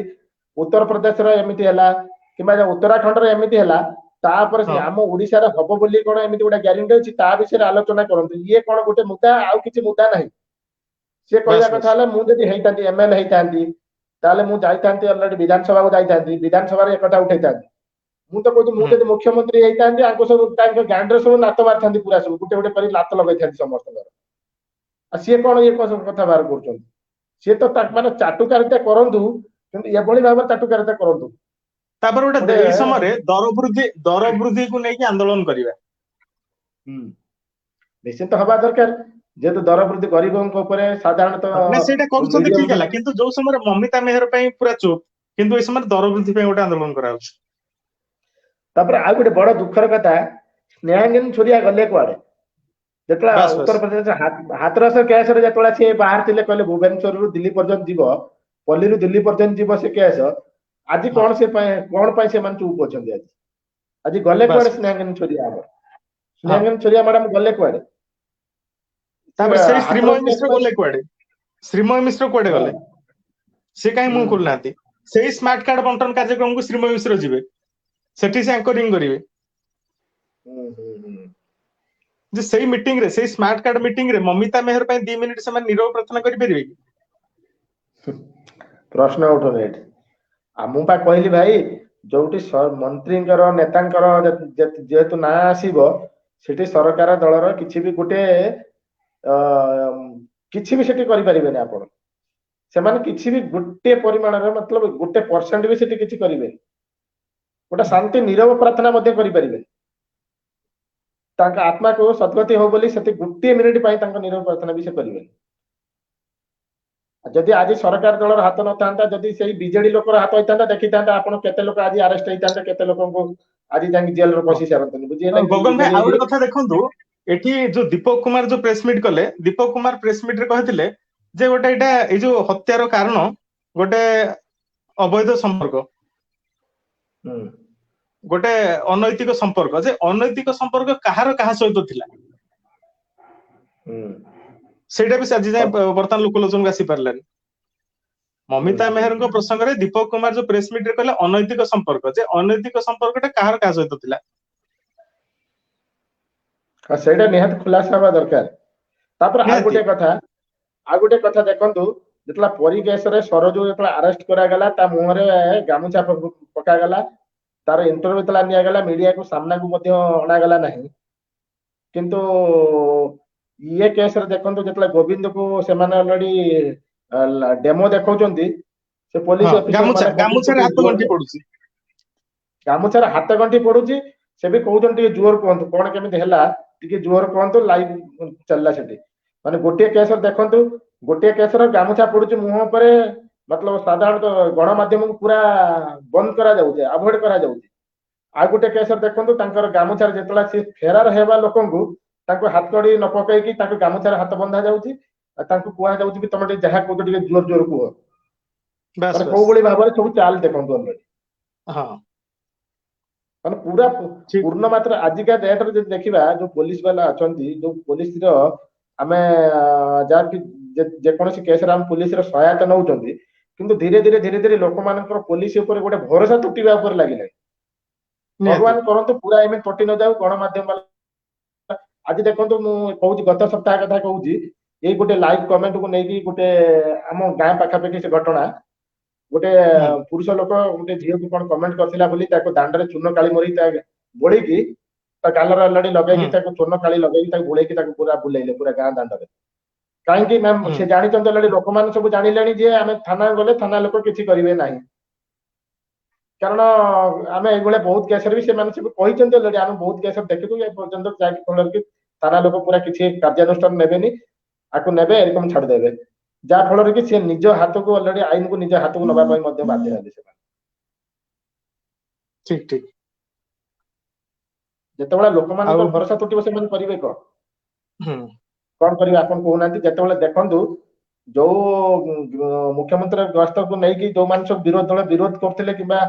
ଉତ୍ତରପ୍ରଦେଶର ଏମିତି ହେଲା କିମ୍ବା ଉତ୍ତରାଖଣ୍ଡର ଏମିତି ହେଲା, ତାପରେ ଆମ ଓଡିଶାରେ ହବ ବୋଲି କଣ ଏମିତି ଗୋଟେ ଗ୍ୟାରେଣ୍ଟି ଅଛି, ତା ବିଷୟରେ ଆଲୋଚନା କରନ୍ତୁ। ଇଏ କଣ ଗୋଟେ ମୁଦ୍ଦା, ଆଉ କିଛି ମୁଦ୍ଦା ନାହିଁ। ସେ କହିବା କଥା ହେଲା ମୁଁ ଯଦି ହେଇଥାନ୍ତି ଏମଏଲଏ ହେଇଥାନ୍ତି, ତାହେଲେ ମୁଁ ଯାଇଥାନ୍ତି ଅଲରେଡି ବିଧାନସଭାକୁ ଯାଇଥାନ୍ତି, ବିଧାନସଭାରେ ଏକଥା ଉଠେଇଥାନ୍ତି। ମୁଁ ତ କହୁଛି ମୁଁ ଯଦି ମୁଖ୍ୟମନ୍ତ୍ରୀ ହେଇଥାନ୍ତି, ଆଙ୍କୁ ସବୁ ତାଙ୍କ ଗାଣ୍ଡରେ ସବୁ ନାତ ମାରିଥାନ୍ତି, ପୁରା ସବୁ ଗୋଟେ ଗୋଟେ କରି ଲାତ ଲଗେଇଥାନ୍ତି ସମସ୍ତଙ୍କର। ଆଉ ସିଏ କଣ ଇଏ କଥା ବାହାର କରୁଛନ୍ତି? ସିଏ ତ ମାନେ ଚାଟୁକାରିତା କରନ୍ତୁ, କିନ୍ତୁ ଏଭଳି ଭାବରେ ଚାଟୁକାରିତା କରନ୍ତୁ। ତାପରେ ଗୋଟେ ଏଇ ସମୟରେ ଦର ବୃଦ୍ଧିକୁ ନେଇକି ଆନ୍ଦୋଳନ କରିବା ନିଶ୍ଚିତ ହବା ଦରକାର, ଯେହେତୁ ଦର ବୃଦ୍ଧି ଗରିବଙ୍କ ଉପରେ ସାଧାରଣତଃ ସେଇଟା କରୁଛନ୍ତି ଠିକ ହେଲା, କିନ୍ତୁ ଯୋଉ ସମୟରେ ମମିତା ମେହର ପାଇଁ ପୁରା ଚୁପ୍, କିନ୍ତୁ ଏଇ ସମୟରେ ଦର ବୃଦ୍ଧି ପାଇଁ ଗୋଟେ ଆନ୍ଦୋଳନ କରାଯାଉଛି। ତାପରେ ଆଉ ଗୋଟେ ବଡ ଦୁଃଖର କଥା, ସ୍ନେହାଙ୍ଗିନୀ ଛୁରିଆ ଗଲେ କୁଆଡେ? ଯେତେବେଳେ ଉତ୍ତରପ୍ରଦେଶ ହାଥରସ କେସରେ ଯେତେବେଳେ ସିଏ ବାହାରିଥିଲେ, କହିଲେ ଭୁବନେଶ୍ୱରରୁ ଦିଲ୍ଲୀ ପର୍ଯ୍ୟନ୍ତ ଯିବ, ପଲ୍ଲୀରୁ ଦିଲ୍ଲୀ ପର୍ଯ୍ୟନ୍ତ ଯିବ ସେ କେସ, ଆଜି କଣ ପାଇଁ ସେମାନେ ଚୁପ୍ ଅଛନ୍ତି? ଆଜି ଗଲେ କୁଆଡେ ସ୍ନେହାଙ୍ଗିନୀ ଛୁରିଆ? ସ୍ନେହାଙ୍ଗିନୀ ଛୁରିଆ ମ୍ୟାଡାମ ଗଲେ କୁଆଡେ? ତାପରେ ସେଇ ଶ୍ରୀମୟ ମିଶ୍ର ଗଲେ କୁଆଡେ? ଶ୍ରୀମୟ ମିଶ୍ର କୁଆଡେ ଗଲେ? ସେ କାହିଁ ମୁହଁ ଖୋଲୁନାହାନ୍ତି? ସେଇ ସ୍ମାର୍ଟ କାର୍ଡ ବଣ୍ଟନ କାର୍ଯ୍ୟକ୍ରମକୁ ଶ୍ରୀମୟ ମିଶ୍ର ଯିବେ, ସେଠି ସେ ଆଙ୍କରିଂ କରିବେ। ଯେ ସେଇ ମିଟିଂ ରେ, ସେଇ ସ୍ମାର୍ଟ କାର୍ଡ ମିଟିଂ ରେ ମମିତା ମେହର ପାଇଁ 2 ମିନିଟ୍ ସେମାନେ ନିରବ ପ୍ରାର୍ଥନା କରିପାରିବେ କି? ପ୍ରଶ୍ନ ଉଠୁନି ଏଠି। ଆଉ ମୁଁ ପା କହିଲି ଭାଇ, ଯୋଉଠି ମନ୍ତ୍ରୀଙ୍କର ନେତାଙ୍କର ଯେହେତୁ ନାଁ ଆସିବ, ସେଠି ସରକାର ଦଳର କିଛି ବି ଗୋଟେ କିଛି ବି ସେଠି କରିପାରିବେନି ଆପଣ। ସେମାନେ କିଛି ବି ଗୋଟେ ପରିମାଣରେ ମତଲବ 1% ବି ସେଠି କିଛି କରିବେନି। ଗୋଟେ ଶାନ୍ତି ନିରବ ପ୍ରାର୍ଥନା ମଧ୍ୟ କରିପାରିବେ। ତାଙ୍କ ଆତ୍ମାକୁ ସଦ୍ଗତି ହଉ ବୋଲି ସେଠି 1 ମିନିଟ୍ ପାଇଁ ତାଙ୍କ ନିରବ ପ୍ରାର୍ଥନା ବି ସେ କରିବେନି। ଯଦି ଆଜି ସରକାର ଦଳର ହାତ ନଥାନ୍ତା, ଯଦି ସେଇ ବିଜେଡି ଲୋକର ହାତ ହେଇଥାନ୍ତା, ଦେଖିଥାନ୍ତା ଆପଣ କେତେ ଲୋକ ଆଜି ଆରେଷ୍ଟ ହେଇଥାନ୍ତେ, କେତେ ଲୋକଙ୍କୁ ଆଜି ଯାଇକି ଜେଲରେ ପଶି ସାରନ୍ତେନି। ବୁଝିହେଲା? ଗଗନ ଭାଇ ଆଉ ଗୋଟେ କଥା ଦେଖନ୍ତୁ, ଏଠି ଯୋଉ ଦୀପକ କୁମାର ଯୋଉ ପ୍ରେସ ମିଟ୍ କଲେ, ଦୀପକ କୁମାର ପ୍ରେସ ମିଟ୍ ରେ କହିଥିଲେ ଯେ ଗୋଟେ ଏଇଟା ଏଇ ଯୋଉ ହତ୍ୟାର କାରଣ ଗୋଟେ ଅବୈଧ ସମ୍ପର୍କ, ଗୋଟେ ଅନୈତିକ ସମ୍ପର୍କ। ଯେ ଅନୈତିକ ସମ୍ପର୍କ କାହାର କାହା ସହିତ ଥିଲା, ସେଇଟା ବି ଆଜି ଯାଏ ବର୍ତ୍ତମାନ ଲୋକଲୋଚନକୁ ଆସିପାରିଲାନି। ମମିତା ମେହରଙ୍କ ପ୍ରସଙ୍ଗରେ ଦୀପକ କୁମାର ଯୋଉ ପ୍ରେସ ମିଟ୍ ରେ କହିଲେ ଅନୈତିକ ସମ୍ପର୍କ, ଯେ ଅନୈତିକ ସମ୍ପର୍କଟା କାହାର କାହା ସହିତ ଥିଲା, ସେଇଟା ନିହାତି ଖୁଲାସା ହବା ଦରକାର। ତାପରେ ଆଉ ଗୋଟେ କଥା, ଆଉ ଗୋଟେ କଥା ଦେଖନ୍ତୁ ଯେତେବେଳେ ପରୀ କେସରେ ସରୋଜ ଯେତେବେଳେ ଆରେଷ୍ଟ କରାଗଲା ତା ମୁହଁରେ ଗାମୁଛା ପକାଗଲା ତାର ଇଣ୍ଟରଭ୍ୟୁ ଯେତେବେଳେ ନିଆଗଲା ମିଡିଆକୁ ସାମ୍ନାକୁ ମଧ୍ୟ ଅଣାଗଲା ନାହିଁ କିନ୍ତୁ ଇଏ କେସରେ ଦେଖନ୍ତୁ ଯେତେବେଳେ ଗୋବିନ୍ଦକୁ ସେମାନେ ଅଲରେଡି ଡେମୋ ଦେଖାଉଛନ୍ତି ସେ ପୋଲିସ ଅଫିସର ଗାମୁଛାରେ ହାତ ଗଣ୍ଠି ପଡୁଛି ଗାମୁଛାରେ ହାତ ଗଣ୍ଠି ପଡୁଛି ସେ ବି କହୁଛନ୍ତି ଟିକେ ଜୋର କୁହନ୍ତୁ କଣ କେମିତି ହେଲା ଟିକେ ଜୋର କୁହନ୍ତୁ ଲାଇଭ ଚାଲିଲା ସେଠି ମାନେ ଗୋଟିଏ କେସରେ ଦେଖନ୍ତୁ ଗୋଟିଏ କେସର ଗାମୁଛା ପଡୁଛି ମୁହଁ ଉପରେ ମତଲବ ସାଧାରଣତଃ ଗଣମାଧ୍ୟମକୁ ପୁରା ବନ୍ଦ କରାଯାଉଛି ଆଭଏଡ କରାଯାଉଛି ଆଉ ଗୋଟେ କେସରେ ଦେଖନ୍ତୁ ତାଙ୍କର ଗାମୁଛାରେ ଯେତେବେଳେ ସେ ଫେରାର ହେବା ଲୋକଙ୍କୁ ତାଙ୍କୁ ହାତ କଡି ନ ପକେଇକି ତାଙ୍କୁ ଗାମୁଛାରେ ହାତ ବନ୍ଧା ଯାଉଛି ଆଉ ତାଙ୍କୁ କୁହାଯାଉଛି କି ତମେ ଟିକେ ଯାହା କହୁଛ ଟିକେ ଜୋର ଜୋର କୁହ ମାନେ କୋଉ ଭଳି ଭାବରେ ସବୁ ଚାଲ ଦେଖନ୍ତୁ ଅଲରେଡି ମାନେ ପୁରା ପୂର୍ଣ୍ଣ ମାତ୍ରା ଆଜିକା ଡେଟରେ ଯଦି ଦେଖିବା ଯୋଉ ପୋଲିସ ବାଲା ଅଛନ୍ତି ଯୋଉ ପୋଲିସର ଆମେ ଯାହାକି ଯେକୌଣସି କେସରେ ଆମେ ପୋଲିସର ସହାୟତା ନଉଛନ୍ତି କିନ୍ତୁ ଧୀରେ ଧୀରେ ଲୋକମାନଙ୍କର ପୋଲିସ ଉପରେ ଗୋଟେ ଭରସା ତୁଟିବା ଉପରେ ଲାଗିଲାଣି ଭଗବାନ କରନ୍ତୁ ପୁରା ଏମିତି ତୁଟି ନ ଯାଉ ଗଣମାଧ୍ୟମ ଆଜି ଦେଖନ୍ତୁ ମୁଁ କହୁଛି ଗତ ସପ୍ତାହ କଥା କହୁଛି ଏଇ ଗୋଟେ ଲାଇଭ କମେଣ୍ଟକୁ ନେଇକି ଗୋଟେ ଆମ ଗାଁ ପାଖାପାଖି ସେ ଘଟଣା ଗୋଟେ ପୁରୁଷ ଲୋକ ଗୋଟେ ଝିଅକୁ କଣ କମେଣ୍ଟ କରିଥିଲା ବୋଲି ତାକୁ ଦାଣ୍ଡରେ ଚୂନ କାଳି ମରି ବୋଳିକି ତା ଗାଲରେ ଅଲରେଡି ଲଗେଇକି ତାକୁ ଚୂନ କାଳି ଲଗେଇକି ତାକୁ ବୁଳେଇକି ତାକୁ ପୁରା ବୁଲେଇଲେ ପୁରା ଗାଁ ଦାଣ୍ଡରେ କାହିଁକି ମ୍ୟାମ ସେ ଜାଣିଛନ୍ତି ଅଲରେଡି ଲୋକମାନେ ସବୁ ଜାଣିଲେଣି ଯେ ଆମେ ଥାନା ଗଲେ ଥାନା ଲୋକ କିଛି କରିବେ ନାହିଁ କାରଣ ଆମେ ଏଇଭଳିଆ ବହୁତ କେସରେ ବି ସେମାନେ ସବୁ କହିଛନ୍ତି ଅଲରେଡି ଆମେ ବହୁତ କେସରେ ଦେଖିଛୁ ଏ ପର୍ଯ୍ୟନ୍ତ ଯାଇକି ଫଳରେ କି ଥାନା ଲୋକ ପୁରା କିଛି କାର୍ଯ୍ୟାନୁଷ୍ଠାନ ନେବେନି ଆକୁ ନେବେ ଏରକମ ଛାଡିଦେବେ ଯାହା ଫଳରେ କି ସେ ନିଜ ହାତକୁ ଅଲରେଡି ଆଇନକୁ ନିଜ ହାତକୁ ନବା ପାଇଁ ମଧ୍ୟ ବାଧ୍ୟ ହେଲେ ସେମାନେ ଠିକ ଠିକ ଯେତେବେଳେ ଲୋକମାନଙ୍କ ଭରସା ତୁଟିବ ସେମାନେ କରିବେ କଣ କରିବେ ଆପଣ କହୁନାହାନ୍ତି ଯେତେବେଳେ ଦେଖନ୍ତୁ ଯୋଉ ମୁଖ୍ୟମନ୍ତ୍ରୀ ଗସ୍ତକୁ ନେଇକି ଯୋଉମାନେ ସବୁ ବିରୋଧ ଦଳ ବିରୋଧ କରୁଥିଲେ କିମ୍ବା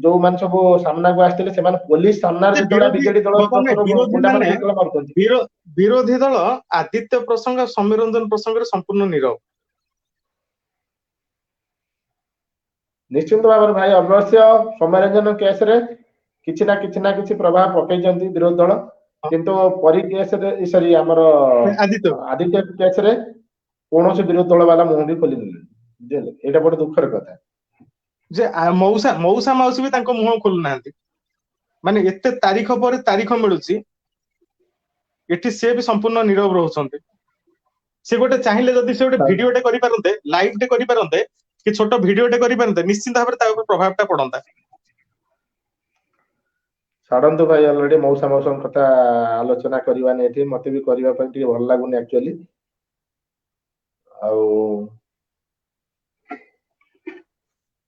ଯୋଉମାନେ ସବୁ ସାମ୍ନାକୁ ଆସିଥିଲେ ସେମାନେ ପୋଲିସ ସାମ୍ନାରେ ଯେତେବେଳେ ବିଜେଡି ଦଳ ବିରୋଧୀ ଦଳ ଆଦିତ୍ୟ ପ୍ରସଙ୍ଗ ସମୀରଞ୍ଜନ ପ୍ରସଙ୍ଗରେ ସମ୍ପୂର୍ଣ୍ଣ ନିରବ ନିଶ୍ଚିନ୍ତ ଭାବରେ ଭାଇ ଅବଶ୍ୟ ସମୟରଞ୍ଜନ କେସରେ କିଛି ନା କିଛି ପ୍ରଭାବ ପକେଇଛନ୍ତି ବିରୋଧୀ ଦଳ କିନ୍ତୁ ପରୀ କେସରେ ସରି ଆମର ଆଦିତ୍ୟ କେସରେ କୌଣସି ବିରୋଧୀ ଦଳ ବାଲା ମୁହଁ ବି ଖୋଲିଦେଲେନି ବୁଝିଲେ ଏଇଟା ଗୋଟେ ଦୁଃଖର କଥା ଯେ ମଉସା ମାଉସୀ ବି ତାଙ୍କ ମୁହଁ ଖୋଲୁନାହାନ୍ତି ମାନେ ଏତେ ତାରିଖ ପରେ ତାରିଖ ମିଳୁଛି ଏଠି ସେ ବି ସମ୍ପୂର୍ଣ୍ଣ ନିରବ ରହୁଛନ୍ତି ସେ ଗୋଟେ ଚାହିଁଲେ ଯଦି ସେ ଗୋଟେ ଭିଡିଓଟେ କରିପାରନ୍ତେ ଲାଇଭଟେ କରିପାରନ୍ତେ କି ଛୋଟ ଭିଡିଓଟେ କରିପାରନ୍ତେ ନିଶ୍ଚିତ ଭାବରେ ତା ଉପରେ ପ୍ରଭାବଟା ପଡନ୍ତା ଛାଡନ୍ତୁ ଭାଇ ଅଲରେଡି ମଉସା ମାଉସଙ୍କ କଥା ଆଲୋଚନା କରିବାନି ଏଠି ମତେ ବି କରିବା ପାଇଁ ଟିକେ ଭଲ ଲାଗୁନି ଆକ୍ଚୁଆଲି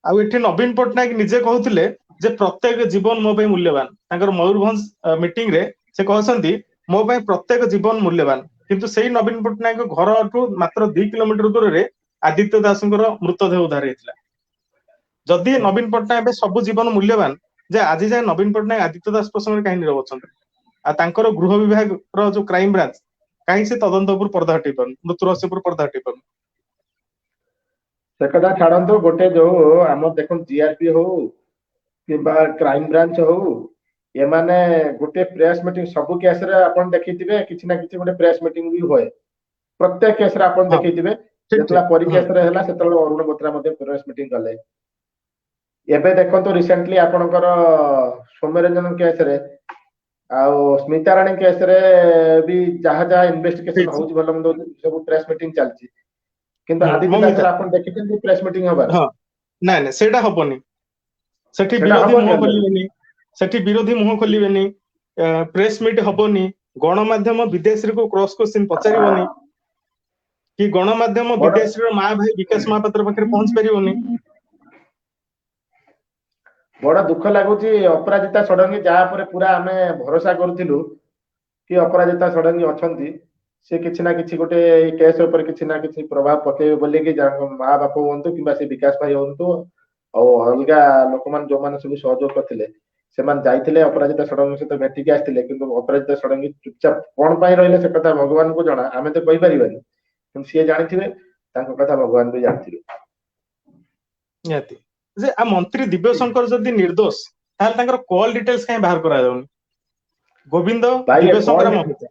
ଆଉ ଏଠି ନବୀନ ପଟ୍ଟନାୟକ ନିଜେ କହୁଥିଲେ ଯେ ପ୍ରତ୍ୟେକ ଜୀବନ ମୋ ପାଇଁ ମୂଲ୍ୟବାନ ତାଙ୍କର ମୟୂରଭଞ୍ଜ ମିଟିଂ ରେ ସେ କହିଛନ୍ତି ମୋ ପାଇଁ ପ୍ରତ୍ୟେକ ଜୀବନ ମୂଲ୍ୟବାନ କିନ୍ତୁ ସେଇ ନବୀନ ପଟ୍ଟନାୟକ ଘରଠୁ ମାତ୍ର 2 କିଲୋମିଟର ଦୂରରେ ଆଦିତ୍ୟ ଦାସଙ୍କର ମୃତଦେହ ଉଦ୍ଧାର ହେଇଥିଲା ଯଦି ନବୀନ ପଟ୍ଟନାୟକ ସବୁ ଜୀବନ ମୂଲ୍ୟବାନ ଯେ ଆଜି ଯାଏ ନବୀନ ପଟ୍ଟନାୟକ ଆଦିତ୍ୟ ଦାସ ପ୍ରସଙ୍ଗରେ କାହିଁ ନିରବ ଅଛନ୍ତି ଆଉ ତାଙ୍କର ଗୃହ ବିଭାଗର ଯୋଉ କ୍ରାଇମ ବ୍ରାଞ୍ଚ କାହିଁ ସେ ତଦନ୍ତ ଉପରୁ ପର୍ଦ୍ଦା ହଟେଇ ପାରୁନି ମୃତ୍ୟୁ ରହସ୍ୟ ଉପରୁ ପର୍ଦ୍ଦା ହଟେଇ ପାରୁନି ସେ କଥା ଛାଡନ୍ତୁ ଗୋଟେ ଯୋଉ ଆମର ଦେଖନ୍ତୁ ଜିଆରପି ହଉ କିମ୍ବା କ୍ରାଇମ ବ୍ରାଞ୍ଚ ହଉ ଏମାନେ ଗୋଟେ ପ୍ରେସ ମିଟିଂ ସବୁ କେସରେ ଆପଣ ଦେଖିଥିବେ କିଛି ନା କିଛି ଗୋଟେ ପ୍ରେସ ମିଟିଂ ବି ହୁଏ ପ୍ରତ୍ୟେକ କେସରେ ଆପଣ ଦେଖିଥିବେ ଯେତେବେଳେ ପରୀ କେସରେ ହେଲା ସେତେବେଳେ ଅରୁଣ ବୋଥ୍ରା ମଧ୍ୟ ପ୍ରେସ ମିଟିଂ କଲେ ଏବେ ଦେଖନ୍ତୁ ରିସେଣ୍ଟଲି ଆପଣଙ୍କର ସୌମ୍ୟରଞ୍ଜନ କେସରେ ଆଉ ସ୍ମିତା ରାଣୀ କେସରେ ବି ଯାହା ଯାହା ଇନଭେଷ୍ଟିଗେସନ ହଉଛି ଭଲ ମନ୍ଦ ସବୁ ପ୍ରେସ ମିଟିଂ ଚାଲିଛି କିନ୍ତୁ ଆଦିତ୍ୟ ଦାସରେ ଆପଣ ଦେଖିଛନ୍ତି ପ୍ରେସ ମିଟିଂ ହବାର ନାଇଁ ନାଇଁ ସେଇଟା ହବନି ସେଠି ବିରୋଧୀ ମୁହଁ ଖୋଲିବେନି ସେଠି ବିରୋଧୀ ମୁହଁ ଖୋଲିବେନି ପ୍ରେସ ମିଟ୍ ହବନି ଗଣମାଧ୍ୟମ ବିଦେଶୀକୁ କ୍ରସ କ୍ୱେଶ୍ଚିନ ପଚାରିବନି କି ଗଣମାଧ୍ୟମ ବିଦେଶୀର ମା ଭାଇ ବିକାଶ ମହାପାତ୍ର ପାଖରେ ପହଞ୍ଚି ପାରିବନି ବଡ ଦୁଃଖ ଲାଗୁଛି ଅପରାଜିତା ଷଡଙ୍ଗୀ ଯାହା ଉପରେ ପୁରା ଆମେ ଭରସା କରୁଥିଲୁ କି ଅପରାଜିତା ଷଡଙ୍ଗୀ ଅଛନ୍ତି ସେ କିଛି ନା କିଛି ଗୋଟେ ଏଇ କେସ୍ ଉପରେ କିଛି ନା କିଛି ପ୍ରଭାବ ପକେଇବେ ବୋଲିକି ମା ବାପ ହୁଅନ୍ତୁ କିମ୍ବା ସେ ବିକାଶ ଭାଇ ହୁଅନ୍ତୁ ଆଉ ଅଲଗା ଲୋକମାନେ ଯୋଉମାନେ ସବୁ ସହଯୋଗ କରିଥିଲେ ସେମାନେ ଯାଇଥିଲେ ଅପରାଜିତା ଷଡଙ୍ଗୀ ସହିତ ଭେଟିକି ଆସିଥିଲେ କିନ୍ତୁ ଅପରାଜିତା ଷଡଙ୍ଗୀ ଚୁପଚାପ କଣ ପାଇଁ ରହିଲେ ସେ କଥା ଭଗବାନଙ୍କୁ ଜଣା ଆମେ ତ କହିପାରିବାନି କିନ୍ତୁ ସିଏ ଜାଣିଥିବେ ତାଙ୍କ କଥା ଭଗବାନ ବି ଜାଣିଥିବେ ନିହାତି ଯେ ମନ୍ତ୍ରୀ ଦିବ୍ୟଶଙ୍କର ଯଦି ନିର୍ଦ୍ଦୋଷ ତାହେଲେ ତାଙ୍କର କଲ ଡିଟେଲ୍ସ କାହିଁ ବାହାର କରାଯାଉନି ଗୋବିନ୍ଦ ଦିବ୍ୟଶଙ୍କର ମମତା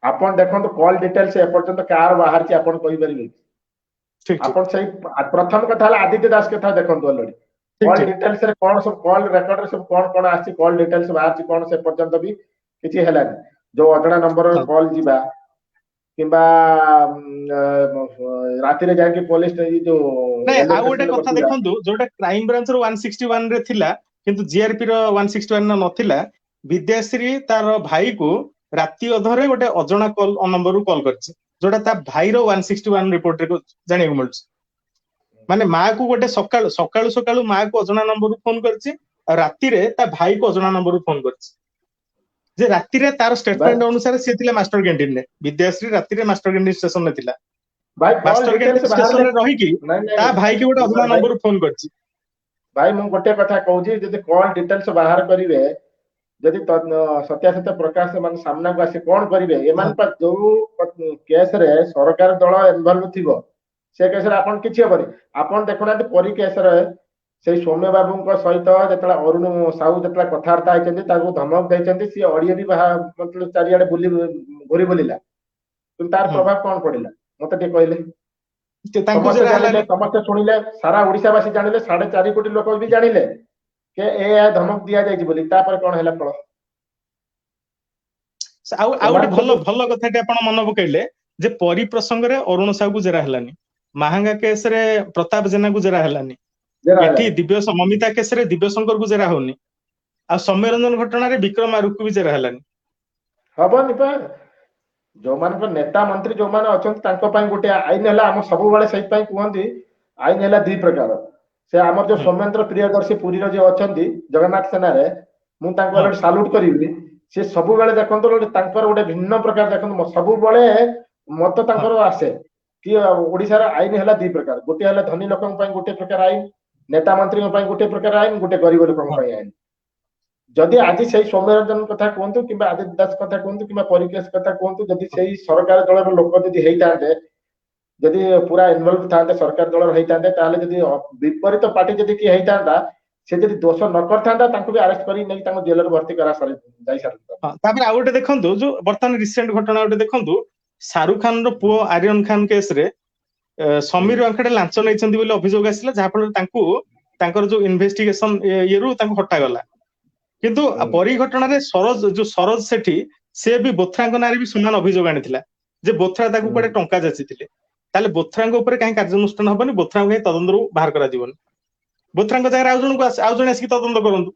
आपण देखंतु कॉल डिटेल्स एपर्यंत कार बाहर ची आपण कहि परिबे आपण सही प्रथम कथा आदित्य दास कथा देखंतु ऑलरेडी कॉल डिटेल्स रे कोन सब कॉल रेकॉर्ड रे सब कोन कोन आसी कॉल डिटेल्स बाहर ची कोन से पर्यंत भी किछि हेला जो अजणा नंबर कॉल जीवा किंबा राति रे जाके पुलिस जो नै आ गोटे कथा देखंतु जोटा क्राइम ब्रांच रो 161 रे थिला किंतु जीआरपी रो 161 न नथिला विद्याश्री तार भाई को राति अधरे गोटे अजणा कॉल नंबर रू कॉल करछि जोटा ता भाई रो 161 रिपोर्ट रे जाने को मिलछ माने मां को गोटे सकाळ सकाळ सकाळ मां को अजणा नंबर रू फोन करछि और राति रे ता भाई को अजणा नंबर रू फोन करछि जे राति रे तार स्टेटमेंट अनुसार से थिला मास्टर कैंटीन रे विद्याश्री राति रे मास्टर कैंटीन स्टेशन रे थिला भाई मास्टर कैंटीन स्टेशन रे रही की ता भाई के गोटे अजणा नंबर रू फोन करछि भाई मु गोटे कथा कहू छी जदि कॉल डिटेल्स बाहर करिवे जदि सत्यासत्य प्रकाश मान सामना को आसी कोन करिवे एमान पर जो केस रे सरकार दल इन्वॉल्व थिबो से केस रे आपन किछि हबनी आपन देखुना परी केस रे से सौम्य बाबू को सहित जतला अरुण साहू जतला कथार्ता आइचंदी ताको धमक दैचंदी सी ऑडियो भी मतलब चारियाडे बुली घोरी बोलिला तुम तार प्रभाव कोन पडिला मते ते कहले तांको जे जानिले समस्त सुनिले सारा ओडिसा वासी जानिले 4.5 कोटी लोक भी जानिले के ए धमक दिया जायछि बोली तापर कोन हैला फल आ गोटे भलो भलो कथाटे आपण मन पकैले जे परी प्रसंग रे अरुण साहू को जेरा हलानी महांगा केस रे प्रताप जेना को जेरा हलानी एठी दिव्य ममिता केस रे दिव्य शंकर को जेरा होनी आ सम्मेलन घटना रे विक्रम आरुक को भी जेरा हलानी हबनी पा जो मान को नेता मंत्री जो मान अछन तांको पई गोटे आईन हला हम सब बेले सही पई कहंती आईन हला दी प्रकार से हमर जो सौमेंद्र प्रियदर्शी पुरी रो जे अछंती जगन्नाथ सेना रे मु तांको अलरेडी सैल्यूट करिवि से सब बेले देखंतो तांकर गोटे भिन्न प्रकार देखंतो सब बेले मत तांकर आसे कि ओडिसा रा आईन हला दी प्रकार गोटे हला धनी लोकन पई गोटे प्रकार आईन नेता मंत्री पई गोटे प्रकार आईन गोटे गरीब लोकन पई आईन जदि आज से सौम्यरंजन कथा कहतु कि आदित्य दास कथा कहतु कि परिकेश कथा कहतु जदि से सरकार दल लोक जदि हेइतांते जदि पूरा इन्वॉल्व थांते सरकार दल हेइतांते ताले जदि विपरीत पार्टी जदि कि हेइतांता से जदि दोष न करथांता तांको भी अरेस्ट करी नै तांको जेल रे भर्ती करा सारी जाई सारता हां तापर आ गोटे देखंतु जो वर्तमान रिसेंट घटना गोटे देखंतु शाहरुख खान रो पुओ आर्यन खान केस रे समीर वांखडे लांच नैछंती बोली अभियोग आसिला जा फल तांको तांकर जो इन्वेस्टिगेशन येरु तांको हटा गला किंतु परी घटना रे सरोज सेठी से भी बोथरांक नारे भी समान अभियोग आनिथिला जे बोथरा ताकू कोडे टंका जाचिथिले ताले बोथरांक ऊपर काहे कार्यानुष्ठान हबनी बोथरांक हे तदंतरु बाहर करा दिबनी बोथरांक जगह आउ जण आसी तदंत करंतु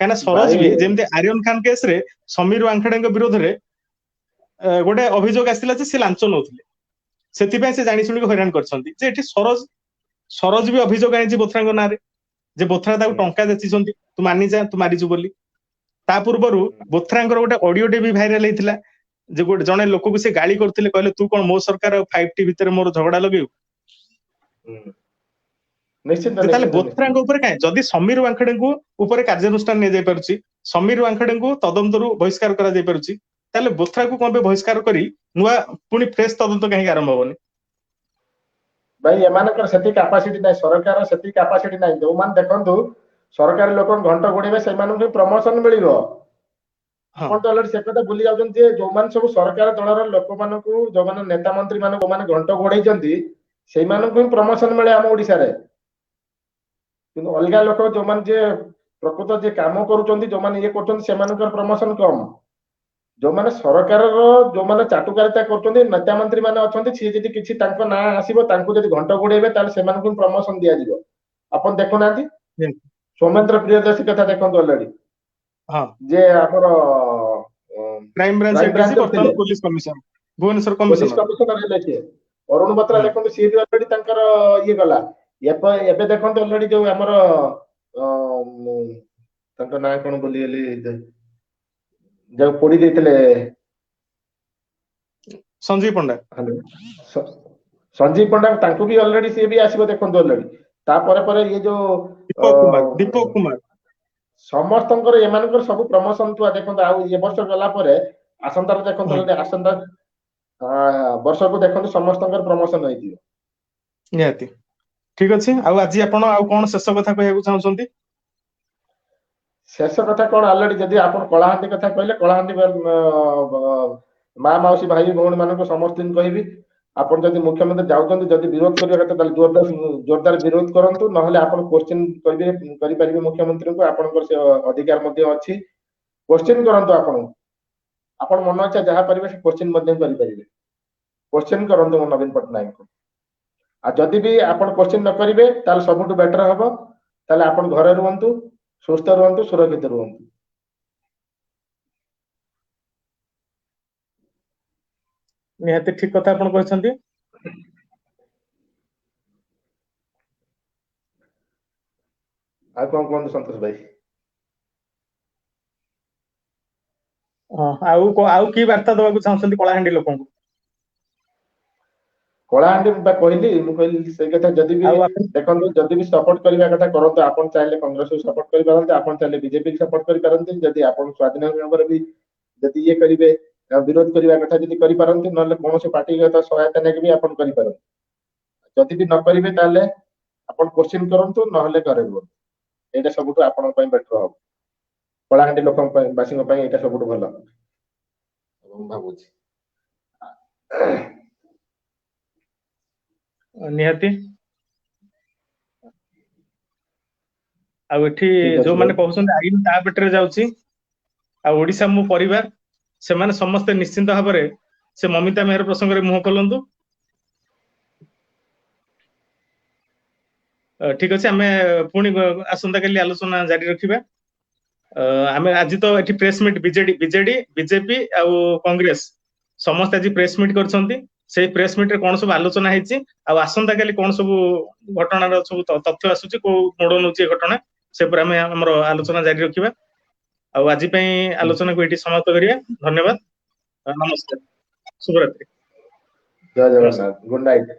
काना सरोज भी जेमते आर्यन खान केस रे समीर वांखडे विरोध रे गोटे अभियोग आसिला जे से लांच नउथिले सेति पय से जानि सुनि को हैरान करछंती जे एठी सरोज भी अभियोग आनिछि बोथरांक नारे जे बोथरा ताकू टंका जाचिसंती तू मानि जा तू मारिजु बोली ता पूर्वरु बोथरांकर गोटे ऑडियो टे भी वायरल हेतिला जे गोटे जणे लोक को से गाली करथिले कहले तू कोन मो सरकार 5T भीतर मोर झगड़ा लगेउ निश्चित ताले बोथरांक ऊपर काहे जदी समीर वांखडे को ऊपर कार्यानुष्ठान ने जाय परछि समीर वांखडे को तदंतरु बहिष्कार करा जाय परछि ताले बोथरा को कोन बे बहिष्कार करी नुवा पुनी फ्रेश तदंत काहे आरंभ होबनी भाई एमानकर सेति कैपेसिटी नै सरकार सेति कैपेसिटी नै जो मान देखंतु सरकारी लोक घंटा गोड़े से प्रमोशन मिलिबो आपण तो अलरेडी से कथा भूली जाउछन जे जो मान सब सरकार दलर लोक मान को जो मान नेता मंत्री मान को मान घंटा गोड़े जंती सेई मान को प्रमोशन मिले हम ओडिसा रे किंतु अलगा लोक जो मान जे प्रकृत जे काम करूछंती जो मान ये करछंती से मान प्रमोशन कम जो मान सरकार रो जो मान चाटुकारिता करछंती नेता मंत्री मान अछंती से जदी किछि तांको ना आसीबो तांको जदी घंटा गोड़ेबे ताले से मान को प्रमोशन दिया जिवो आपण देखो नांती सौमेंद्र प्रियदर्शी कथा देखंतु ऑलरेडी हां जे हमर क्राइम ब्रांच वर्तमान पुलिस कमिशन भुवनेश्वर कमिशनर हेले छे अरुण बत्रा देखंतु सी भी ऑलरेडी तांकर ये गला एबे देखंतु ऑलरेडी जो हमर तांको ना कोन बोली एली जब पोडी देतले संजीव पंडा संजीव पंडा तांको भी ऑलरेडी सी भी आसीबो देखंतु ऑलरेडी तापर पर ये जो दीपक कुमार समस्तंकर एमानकर सब प्रमोशन तुआ देखंतु आ ये वर्ष गला परे आसंतार देखंतु आसंता वर्ष को देखंतु समस्तंकर प्रमोशन होई दियो निहाती ठीक अछि आ आज आपण आ कोन शेष कथा कहया को चाहउछंती शेष कथा कोन ऑलरेडी जदी आपण कलाहांडी कथा कहले कलाहांडी माँ माउसी भाई भौणी मानक समस्त कहबी ଆପଣ ଯଦି ମୁଖ୍ୟମନ୍ତ୍ରୀ ଯାଉଛନ୍ତି ଯଦି ବିରୋଧ କରିବା କଥା ତାହେଲେ ଜୋରଦାର ବିରୋଧ କରନ୍ତୁ ନହେଲେ ଆପଣ କ୍ୱେଶ୍ଚିନ୍ କରିପାରିବେ ମୁଖ୍ୟମନ୍ତ୍ରୀଙ୍କୁ ଆପଣଙ୍କର ସେ ଅଧିକାର ମଧ୍ୟ ଅଛି କ୍ୱେଶ୍ଚିନ୍ କରନ୍ତୁ ଆପଣ ମନ ଇଚ୍ଛା ଯାହା କରିବେ ସେ କ୍ୱେଶ୍ଚିନ୍ ମଧ୍ୟ କରିପାରିବେ क्वेश्चन करंतु नवीन पट्टनायक को आ जदि भी आपण क्वेश्चन न करिवे ताले सबुटु बेटर हबो ताले आपण घरे रुहंतु सुस्थ रुहंतु सुरक्षित रुहंतु निहाती ठीक कथा आपण कहछंती आ कोन संतोष भाई आउ की वार्ता दबाकू चाहछंती कलाहांडी लोकन को कलाहांडी कहली से कथा जदि भी देखंतु जदि भी सपोर्ट करबा कथा करंतु आपण चाहिले कांग्रेस को सपोर्ट करि पारंते आपण चाहिले बीजेपी को सपोर्ट करि पारंते जदि आपण स्वाधीन भाବରେ भी जदि ये करिवे विरोध करबा कथा जदि करि पारंते नले कोनोसे पार्टी के सहायता नै भी आपण करि पारंते जदि भी न करिवे ताले आपण क्वेश्चन करंतु नहले करबो एटा सबुठ आपण पय बेटर हो कलाहांडी लोकन पय बासिंग पय एटा सबुठ भलो भाबुची निहाती आउ एठी जो माने कहउछन आइन ता बेटर जाउची आ ओडिसा मो परिवार से माने समस्त निश्चिंत भाबरे से ममिता मेहर प्रसंग रे मुह खोलंतु ठीक अछि हमें पुनी आसंता काली आलोचना जारी रखिबा हमें आज तो एठी प्रेस मीट बीजेडी बीजेपी आ कांग्रेस समस्त आज प्रेस मीट करछंती से प्रेस मीट रे कोन सब आलोचना हेछि आ आसंता काली कोन सब घटना रो सब तथ्य आसुची को मोड़ नउची घटना से पर हमें हमर आलोचना जारी रखिबा आ आज पई आलोचना को एठी समाप्त करिया धन्यवाद नमस्कार शुभ रात्रि जय जगन्नाथ गुड नाइट